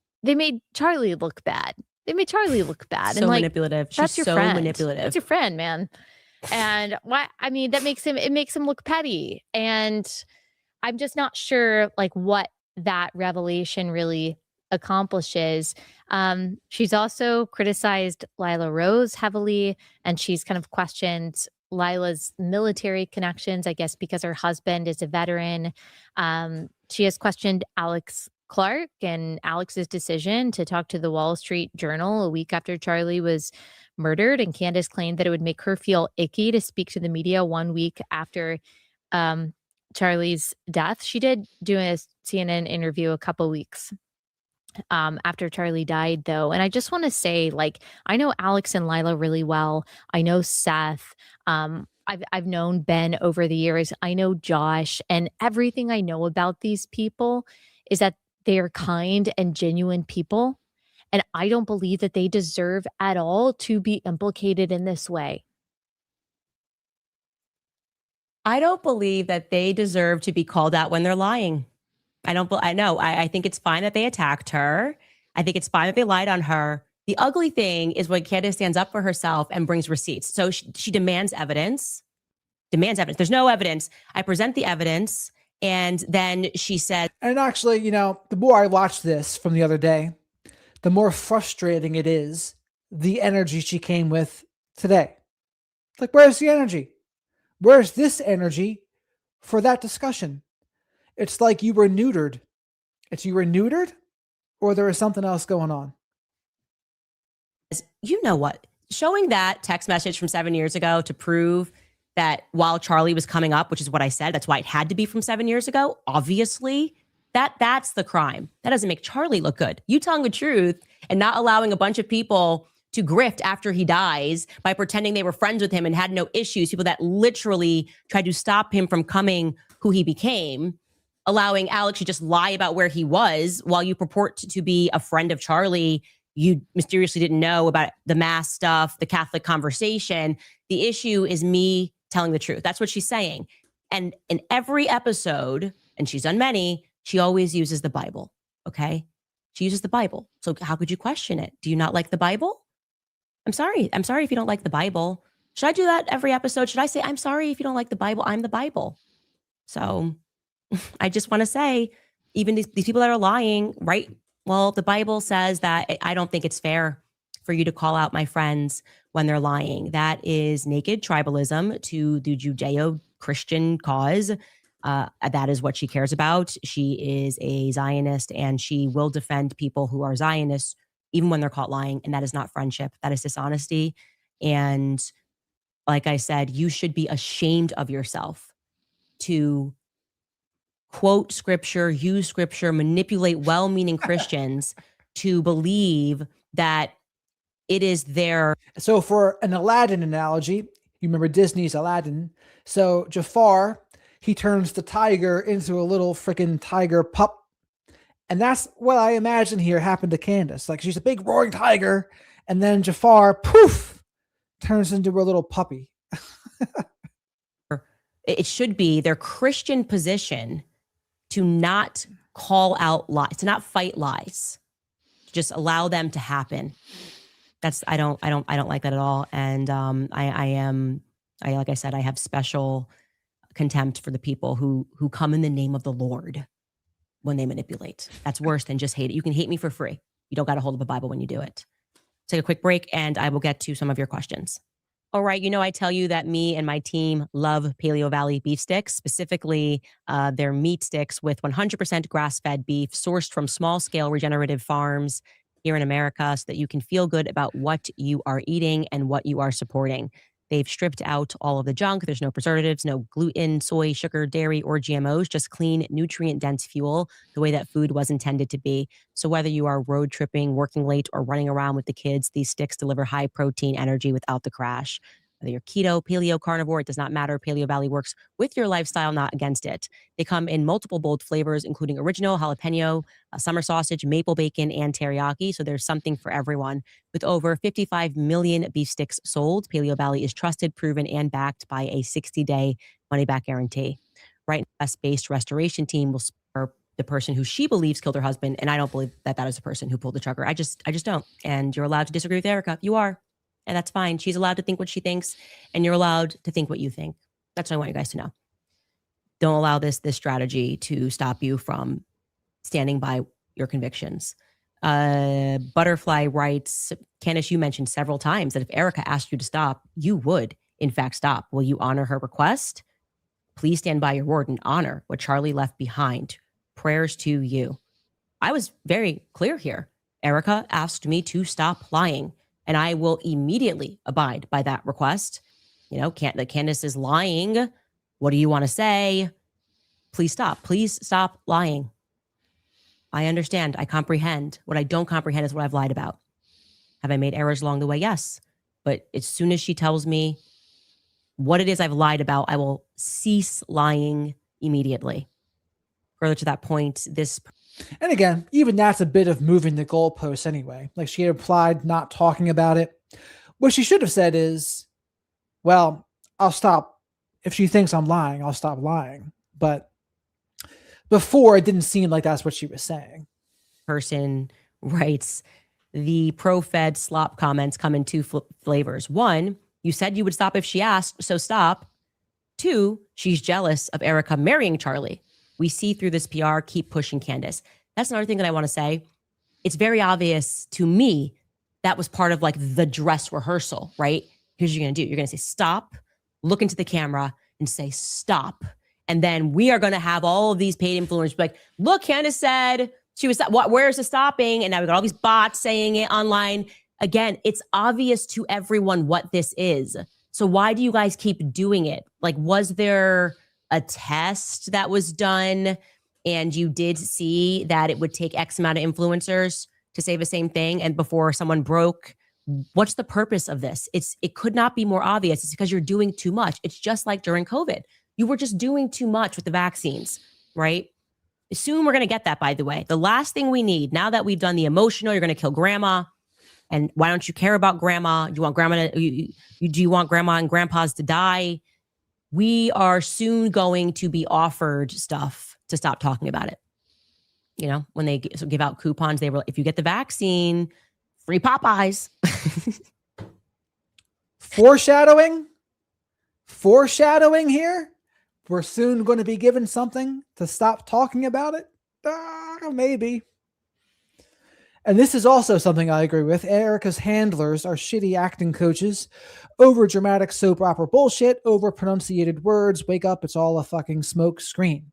Charlie look bad. They made Charlie look bad. So and, like, manipulative. That's She's your so friend. manipulative. That's your friend, man. And why? I mean, that makes him look petty. And I'm just not sure, like, what that revelation really accomplishes. She's also criticized Lila Rose heavily, and she's kind of questioned Lila's military connections, I guess, because her husband is a veteran. She has questioned Alex Clark and Alex's decision to talk to the Wall Street Journal a week after Charlie was murdered. And Candace claimed that it would make her feel icky to speak to the media 1 week after Charlie's death. She did do a CNN interview a couple weeks after Charlie died, though. And I just want to say, like, I know Alex and Lila really well. I know Seth. I've known Ben over the years. I know Josh. And everything I know about these people is that they are kind and genuine people. And I don't believe that they deserve at all to be implicated in this way. I don't believe that they deserve to be called out when they're lying. I think it's fine that they attacked her. I think it's fine that they lied on her. The ugly thing is when Candace stands up for herself and brings receipts. So she demands evidence. There's no evidence. I present the evidence. And then she said. And actually, you know, the more I watch this from the other day, the more frustrating it is, the energy she came with today. Like, where's the energy? Where's this energy for that discussion? It's like you were neutered. You were neutered, or there is something else going on. You know what? Showing that text message from 7 years ago to prove that while Charlie was coming up, which is what I said, that's why it had to be from 7 years ago. Obviously, that's the crime. That doesn't make Charlie look good. You telling the truth and not allowing a bunch of people to grift after he dies by pretending they were friends with him and had no issues, people that literally tried to stop him from coming who he became, allowing Alex to just lie about where he was while you purport to be a friend of Charlie. You mysteriously didn't know about the mass stuff, the Catholic conversation. The issue is me telling the truth. That's what she's saying. And in every episode, and she's done many, she always uses the Bible. Okay. She uses the Bible. So how could you question it? Do you not like the Bible? I'm sorry. I'm sorry if you don't like the Bible. Should I do that every episode? Should I say, I'm sorry if you don't like the Bible? I'm the Bible. So I just want to say, even these people that are lying, right? Well, the Bible says that I don't think it's fair for you to call out my friends when they're lying. That is naked tribalism to the Judeo-Christian cause. That is what she cares about. She is a Zionist, and she will defend people who are Zionists even when they're caught lying. And that is not friendship. That is dishonesty. And like I said, you should be ashamed of yourself to quote scripture, use scripture, manipulate well-meaning Christians to believe that it is their. So for an Aladdin analogy, you remember Disney's Aladdin. So Jafar, he turns the tiger into a little freaking tiger pup. And that's what I imagine here happened to Candace. Like she's a big roaring tiger, and then Jafar, poof, turns into a little puppy. It should be their Christian position to not call out lies, to not fight lies, just allow them to happen. I don't like that at all. And like I said, I have special contempt for the people who come in the name of the Lord when they manipulate. That's worse than just hate it. You can hate me for free. You don't got to hold up a Bible when you do it. Take a quick break and I will get to some of your questions. All right. I tell you that me and my team love Paleo Valley beef sticks, specifically their meat sticks with 100% grass-fed beef sourced from small-scale regenerative farms here in America so that you can feel good about what you are eating and what you are supporting. They've stripped out all of the junk. There's no preservatives, no gluten, soy, sugar, dairy, or GMOs, just clean, nutrient-dense fuel, the way that food was intended to be. So whether you are road tripping, working late, or running around with the kids, these sticks deliver high-protein energy without the crash. Whether you're keto, paleo, carnivore, it does not matter. Paleo Valley works with your lifestyle, not against it. They come in multiple bold flavors, including original, jalapeno, summer sausage, maple bacon, and teriyaki. So there's something for everyone. With over 55 million beef sticks sold, Paleo Valley is trusted, proven, and backed by a 60-day money-back guarantee. Right, US-based restoration team will spur the person who she believes killed her husband, and I don't believe that is the person who pulled the trigger. I just don't. And you're allowed to disagree with Erika. You are. And that's fine. She's allowed to think what she thinks, and you're allowed to think what you think. That's what I want you guys to know. Don't allow this strategy to stop you from standing by your convictions. Butterfly writes, Candace, you mentioned several times that if Erika asked you to stop, you would, in fact, stop. Will you honor her request? Please stand by your word and honor what Charlie left behind. Prayers to you. I was very clear here. Erika asked me to stop lying, and I will immediately abide by that request. Candace is lying. What do you want to say? Please stop. Please stop lying. I understand. I comprehend. What I don't comprehend is what I've lied about. Have I made errors along the way? Yes. But as soon as she tells me what it is I've lied about, I will cease lying immediately. Further to that point, and again, even that's a bit of moving the goalposts anyway. Like she had implied not talking about it. What she should have said is, well, I'll stop. If she thinks I'm lying, I'll stop lying. But before, it didn't seem like that's what she was saying. Person writes, the pro-Fed slop comments come in two flavors. One, you said you would stop if she asked, so stop. Two, she's jealous of Erika marrying Charlie. We see through this PR, keep pushing Candace. That's another thing that I want to say. It's very obvious to me that was part of like the dress rehearsal, right? Here's what you're going to do. You're going to say, stop, look into the camera and say, stop. And then we are going to have all of these paid influencers be like, look, Candace said she was, where's the stopping? And now we got all these bots saying it online. Again, it's obvious to everyone what this is. So why do you guys keep doing it? Like, was there a test that was done and you did see that it would take X amount of influencers to say the same thing and before someone broke? What's the purpose of this? It could not be more obvious. It's because you're doing too much. It's just like during COVID. You were just doing too much with the vaccines, right? Soon we're going to get that, by the way. The last thing we need, now that we've done the emotional, you're going to kill grandma. And why don't you care about grandma? Do you want do you want grandma and grandpas to die? We are soon going to be offered stuff to stop talking about it. When they give out coupons, they were, if you get the vaccine, free Popeyes. Foreshadowing here. We're soon going to be given something to stop talking about it. Maybe. And this is also something I agree with. Erika's handlers are shitty acting coaches. Over dramatic soap opera bullshit, over pronunciated words. Wake up, it's all a fucking smoke screen.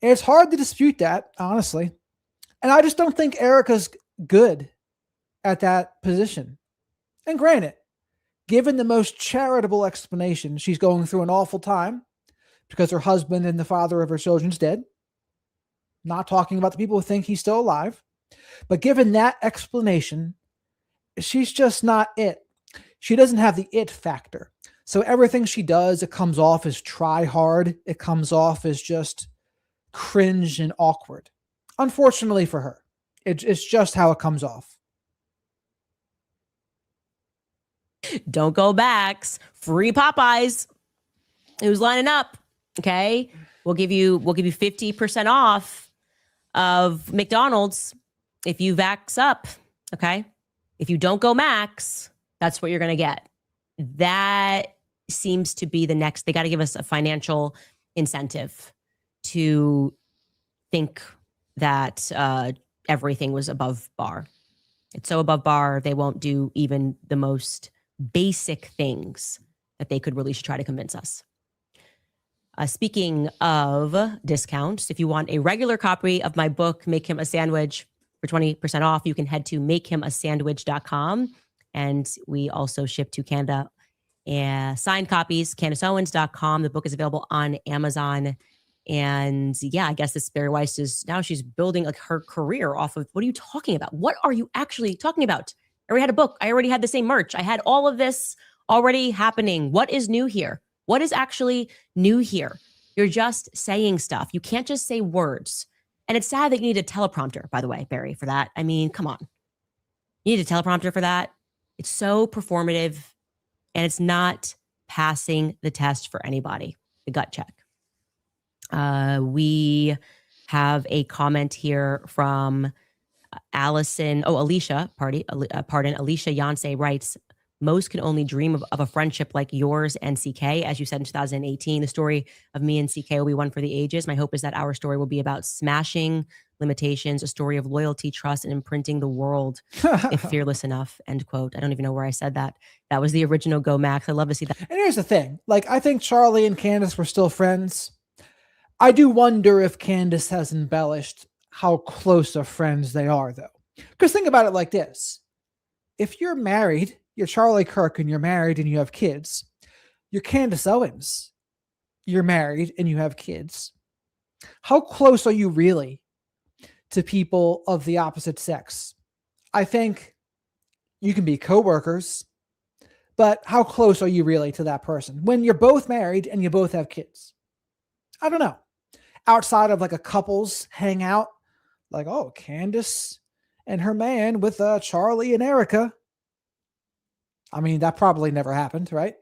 And it's hard to dispute that, honestly. And I just don't think Erika's good at that position. And granted, given the most charitable explanation, she's going through an awful time because her husband and the father of her children's dead. Not talking about the people who think he's still alive. But given that explanation, she's just not it. She doesn't have the it factor. So everything she does, it comes off as try hard. It comes off as just cringe and awkward. Unfortunately for her, it's just how it comes off. Don't go backs. Free Popeyes. Who's lining up? Okay. We'll give you 50% off of McDonald's if you vax up. Okay. If you don't go max, that's what you're going to get. That seems to be the next. They got to give us a financial incentive to think that everything was above bar. It's so above bar, they won't do even the most basic things that they could really try to convince us. Speaking of discounts, if you want a regular copy of my book, Make Him a Sandwich, for 20% off, you can head to makehimasandwich.com. And we also ship to Canada. And signed copies, CandaceOwens.com. The book is available on Amazon. And yeah, I guess this Barry Weiss is now she's building like her career off of, what are you talking about? What are you actually talking about? I already had a book. I already had the same merch. I had all of this already happening. What is new here? What is actually new here? You're just saying stuff. You can't just say words. And it's sad that you need a teleprompter, by the way, Barry, for that. I mean, come on. You need a teleprompter for that. It's so performative and it's not passing the test for anybody. The gut check. We have a comment here from Alicia Yance writes, most can only dream of a friendship like yours and CK. As you said in 2018, the story of me and CK will be one for the ages. My hope is that our story will be about smashing limitations, a story of loyalty, trust, and imprinting the world if fearless enough, end quote. I don't even know where I said that. That was the original Go Max. I love to see that. And here's the thing. Like, I think Charlie and Candace were still friends. I do wonder if Candace has embellished how close of friends they are, though. Because think about it like this. If you're married, you're Charlie Kirk and you're married and you have kids. You're Candace Owens. You're married and you have kids. How close are you really to people of the opposite sex? I think you can be coworkers, but how close are you really to that person when you're both married and you both have kids? I don't know. Outside of like a couples hangout, like, oh, Candace and her man with Charlie and Erika. I mean, that probably never happened, right?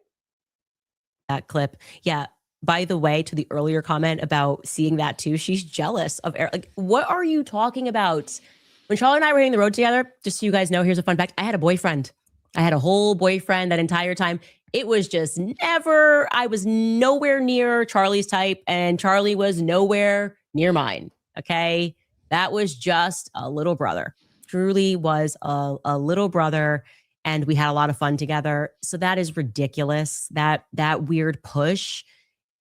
That clip. Yeah. By the way, to the earlier comment about seeing that too, she's jealous of Erika. Like, what are you talking about? When Charlie and I were hitting the road together, just so you guys know, here's a fun fact. I had a boyfriend. I had a whole boyfriend that entire time. It was just never, I was nowhere near Charlie's type and Charlie was nowhere near mine. Okay. That was just a little brother. Truly was a little brother. And we had a lot of fun together. So that is ridiculous. That weird push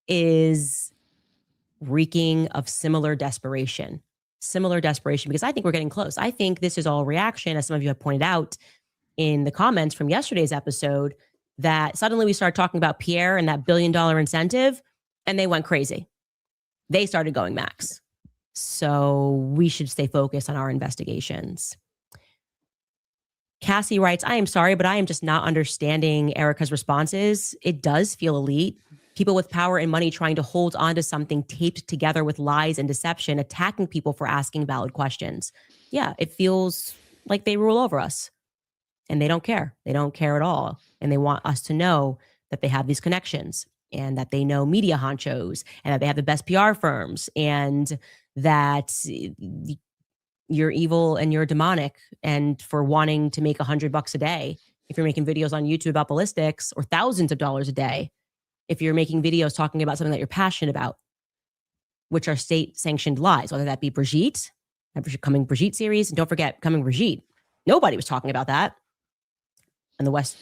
is reeking of similar desperation, because I think we're getting close. I think this is all reaction, as some of you have pointed out in the comments from yesterday's episode, that suddenly we started talking about Pierre and that $1 billion incentive, and they went crazy. They started going max. So we should stay focused on our investigations. Cassie writes, I am sorry, but I am just not understanding Erika's responses. It does feel elite. People with power and money trying to hold on to something taped together with lies and deception, attacking people for asking valid questions. Yeah, it feels like they rule over us. And they don't care. They don't care at all. And they want us to know that they have these connections and that they know media honchos and that they have the best PR firms and that you're evil and you're demonic, and for wanting to make $100 a day if you're making videos on YouTube about ballistics, or thousands of dollars a day if you're making videos talking about something that you're passionate about, which are state-sanctioned lies, whether that be Brigitte, Coming Brigitte series, and don't forget Coming Brigitte. Nobody was talking about that in the West,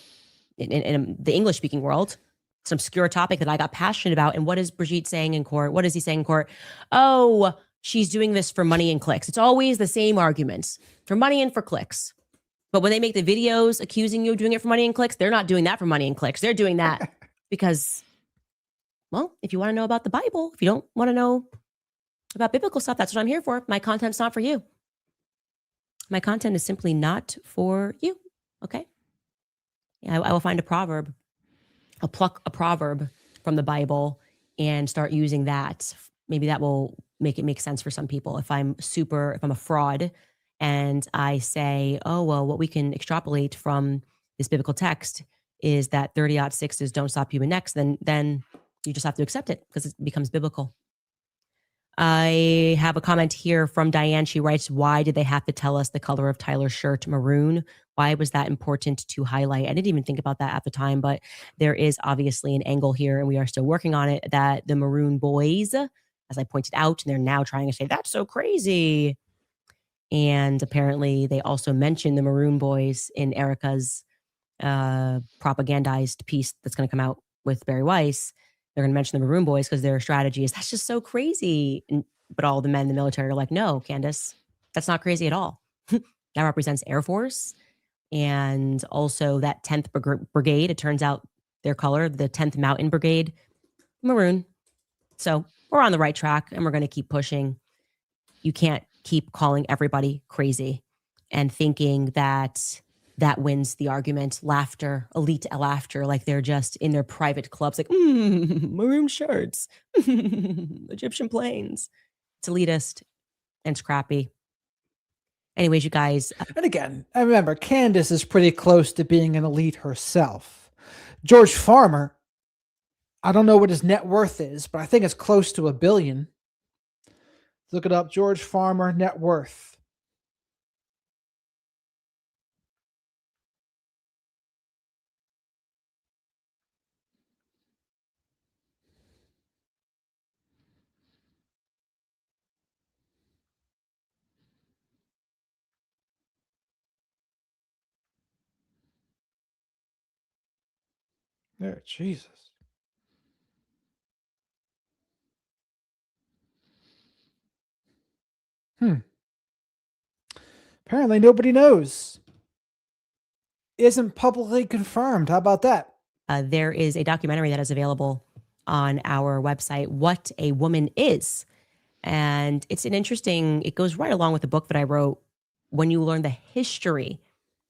in the English-speaking world. It's an obscure topic that I got passionate about. And what is Brigitte saying in court? What is he saying in court? Oh, she's doing this for money and clicks. It's always the same arguments, for money and for clicks. But when they make the videos accusing you of doing it for money and clicks, they're not doing that for money and clicks. They're doing that because, well, if you want to know about the Bible, if you don't want to know about biblical stuff, that's what I'm here for. My content's not for you. My content is simply not for you. Okay? I will find a proverb pluck a proverb from the Bible and start using that. Maybe that will make it make sense for some people. If I'm a fraud and I say, oh, well, what we can extrapolate from this biblical text is that 30-06s don't stop human necks, then you just have to accept it because it becomes biblical. I have a comment here from Diane. She writes, why did they have to tell us the color of Tyler's shirt, maroon? Why was that important to highlight? I didn't even think about that at the time, but there is obviously an angle here, and we are still working on it, that the Maroon Boys, as I pointed out, and they're now trying to say, that's so crazy. And apparently they also mentioned the Maroon Boys in Erika's propagandized piece that's going to come out with Barry Weiss. They're going to mention the Maroon Boys because their strategy is, that's just so crazy. But all the men in the military are like, no, Candace, that's not crazy at all. That represents Air Force. And also that 10th Brigade, it turns out their color, the 10th Mountain Brigade, maroon. So we're on the right track and we're going to keep pushing. You can't keep calling everybody crazy and thinking that that wins the argument. Laughter, elite laughter, like they're just in their private clubs, like, maroon shirts, Egyptian planes. It's elitist and scrappy. Anyways, you guys. And again, I remember Candace is pretty close to being an elite herself. George Farmer, I don't know what his net worth is, but I think it's close to $1 billion. Look it up, George Farmer net worth. There, Jesus. Apparently nobody knows. Isn't publicly confirmed. How about that? There is a documentary that is available on our website, What a Woman Is. And it's it goes right along with the book that I wrote, when you learn the history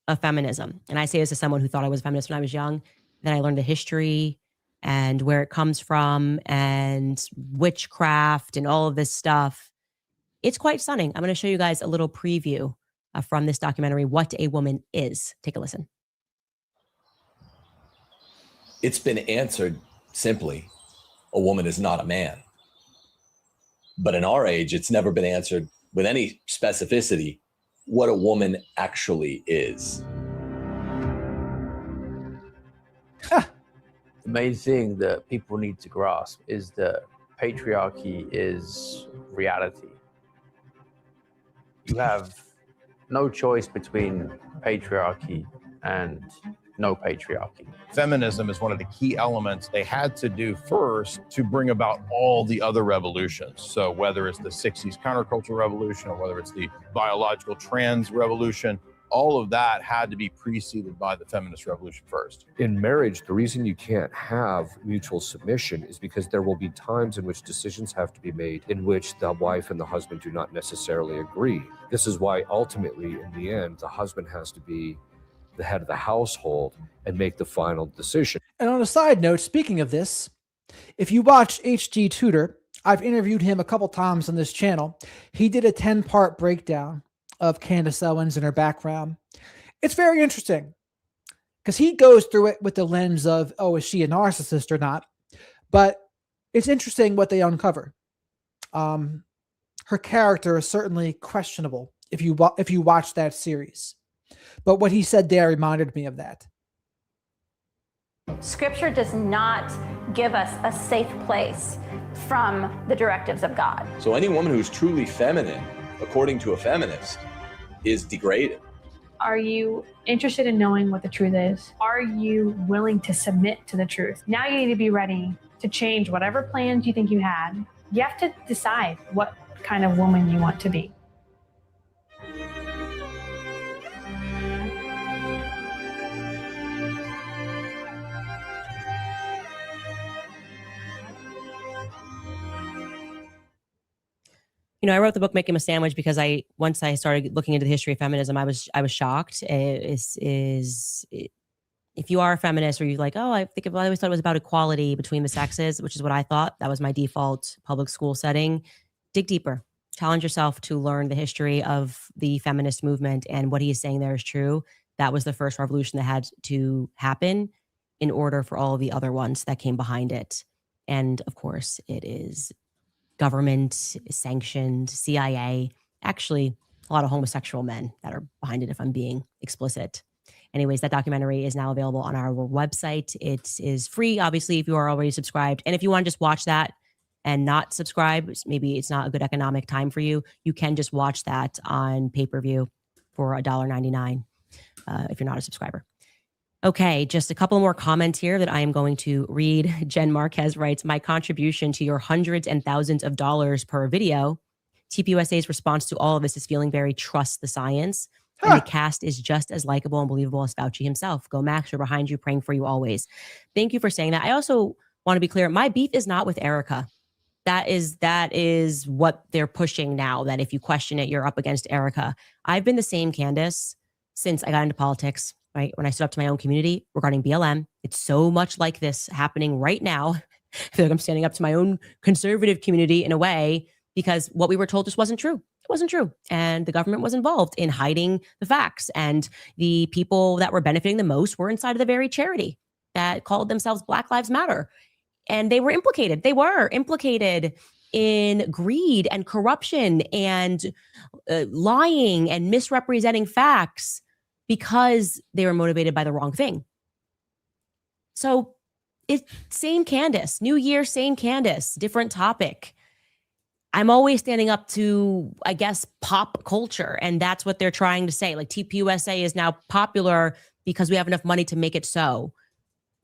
of feminism. And I say this as someone who thought I was a feminist when I was young. Then I learned the history and where it comes from and witchcraft and all of this stuff. It's quite stunning. I'm going to show you guys a little preview from this documentary, What a Woman Is. Take a listen. It's been answered simply, a woman is not a man. But in our age, it's never been answered with any specificity what a woman actually is. The main thing that people need to grasp is that patriarchy is reality. You have no choice between patriarchy and no patriarchy. Feminism is one of the key elements they had to do first to bring about all the other revolutions. So whether it's the 60s counterculture revolution or whether it's the biological trans revolution, all of that had to be preceded by the feminist revolution first. In marriage, the reason you can't have mutual submission is because there will be times in which decisions have to be made in which the wife and the husband do not necessarily agree. This is why ultimately, in the end, the husband has to be the head of the household and make the final decision. And on a side note, speaking of this, if you watch HG Tudor, I've interviewed him a couple times on this channel. He did a 10-part breakdown of Candace Owens and her background. It's very interesting because he goes through it with the lens of, oh, is she a narcissist or not? But it's interesting what they uncover. Her character is certainly questionable if you watch that series. But what he said there reminded me of that. Scripture does not give us a safe place from the directives of God. So any woman who's truly feminine, according to a feminist, is degraded. Are you interested in knowing what the truth is? Are you willing to submit to the truth? Now you need to be ready to change whatever plans you think you had. You have to decide what kind of woman you want to be. You know, I wrote the book Make Him a Sandwich because once I started looking into the history of feminism, I was shocked. It if you are a feminist or you're like, oh, I always thought it was about equality between the sexes, which is what I thought. That was my default public school setting. Dig deeper. Challenge yourself to learn the history of the feminist movement, and what he is saying there is true. That was the first revolution that had to happen in order for all of the other ones that came behind it. And of course, it is government sanctioned, CIA, actually a lot of homosexual men that are behind it, if I'm being explicit. Anyways, that documentary is now available on our website. It is free, obviously, if you are already subscribed. And if you want to just watch that and not subscribe, maybe it's not a good economic time for you, you can just watch that on pay-per-view for $1.99 if you're not a subscriber. Okay, just a couple more comments here that I am going to read. Jen Marquez writes, my contribution to your hundreds and thousands of dollars per video. TPUSA's response to all of this is feeling very trust the science. And the cast is just as likable and believable as Fauci himself. Go Max, we're behind you, praying for you always. Thank you for saying that. I also want to be clear, my beef is not with Erika. That is what they're pushing now, that if you question it, you're up against Erika. I've been the same Candace since I got into politics, right? When I stood up to my own community regarding BLM. It's so much like this happening right now. I feel like I'm standing up to my own conservative community in a way, because what we were told just wasn't true. It wasn't true. And the government was involved in hiding the facts. And the people that were benefiting the most were inside of the very charity that called themselves Black Lives Matter. And they were implicated. They were implicated in greed and corruption and lying and misrepresenting facts because they were motivated by the wrong thing. So it's same Candace, new year, same Candace, different topic. I'm always standing up to, I guess, pop culture. And that's what they're trying to say. Like TPUSA is now popular because we have enough money to make it so.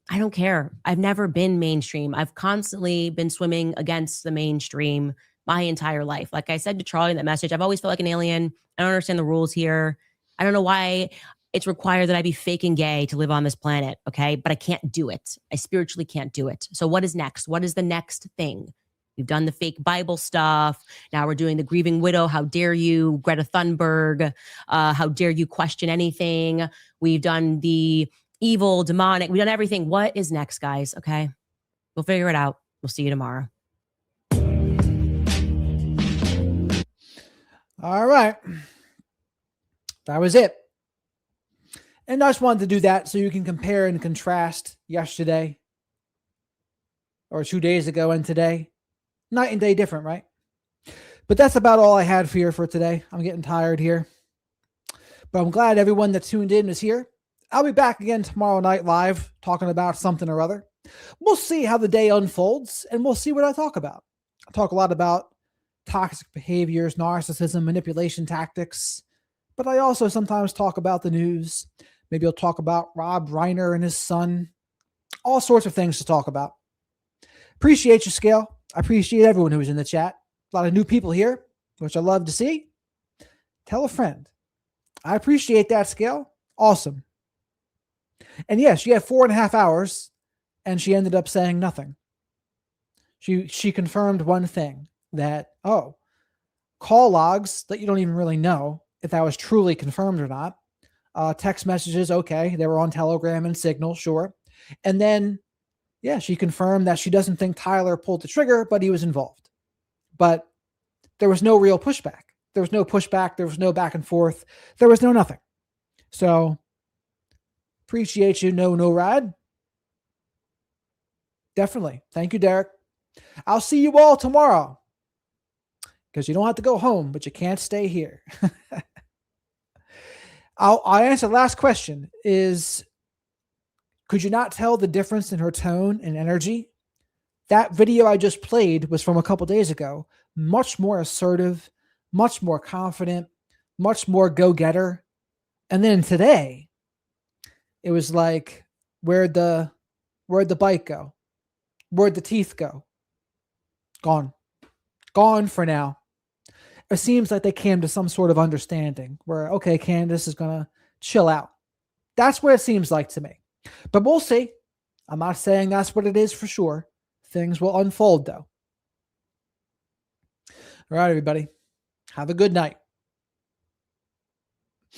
I don't care. I've never been mainstream. I've constantly been swimming against the mainstream my entire life. Like I said to Charlie in that message, I've always felt like an alien. I don't understand the rules here. I don't know why it's required that I be fake and gay to live on this planet. Okay. But I can't do it. I spiritually can't do it. So what is next? What is the next thing? We've done the fake Bible stuff. Now we're doing the grieving widow. How dare you, Greta Thunberg? How dare you question anything? We've done the evil, demonic. We've done everything. What is next, guys? Okay. We'll figure it out. We'll see you tomorrow. All right. That was it. And I just wanted to do that so you can compare and contrast yesterday or 2 days ago and today. Night and day different, right? But that's about all I had for you for today. I'm getting tired here. But I'm glad everyone that tuned in is here. I'll be back again tomorrow night live talking about something or other. We'll see how the day unfolds, and we'll see what I talk about. I talk a lot about toxic behaviors, narcissism, manipulation tactics. But I also sometimes talk about the news. Maybe I'll talk about Rob Reiner and his son. All sorts of things to talk about. Appreciate you, Scale. I appreciate everyone who was in the chat. A lot of new people here, which I love to see. Tell a friend. I appreciate that, Scale. Awesome. And yes, she had 4.5 hours, and she ended up saying nothing. She confirmed one thing, that, call logs that you don't even really know if that was truly confirmed or not. Text messages, okay, they were on Telegram and Signal, sure. And then, yeah, she confirmed that she doesn't think Tyler pulled the trigger, but he was involved. But there was no real pushback. There was no pushback. There was no back and forth. There was no nothing. So, appreciate you, no ride. Definitely. Thank you, Derek. I'll see you all tomorrow. Because you don't have to go home, but you can't stay here. I'll answer the last question is, could you not tell the difference in her tone and energy? That video I just played was from a couple days ago. Much more assertive, much more confident, much more go-getter. And then today, it was like, where'd the bite go? Where'd the teeth go? Gone. Gone for now. It seems like they came to some sort of understanding where, okay, Candace is going to chill out. That's what it seems like to me. But we'll see. I'm not saying that's what it is for sure. Things will unfold, though. All right, everybody. Have a good night.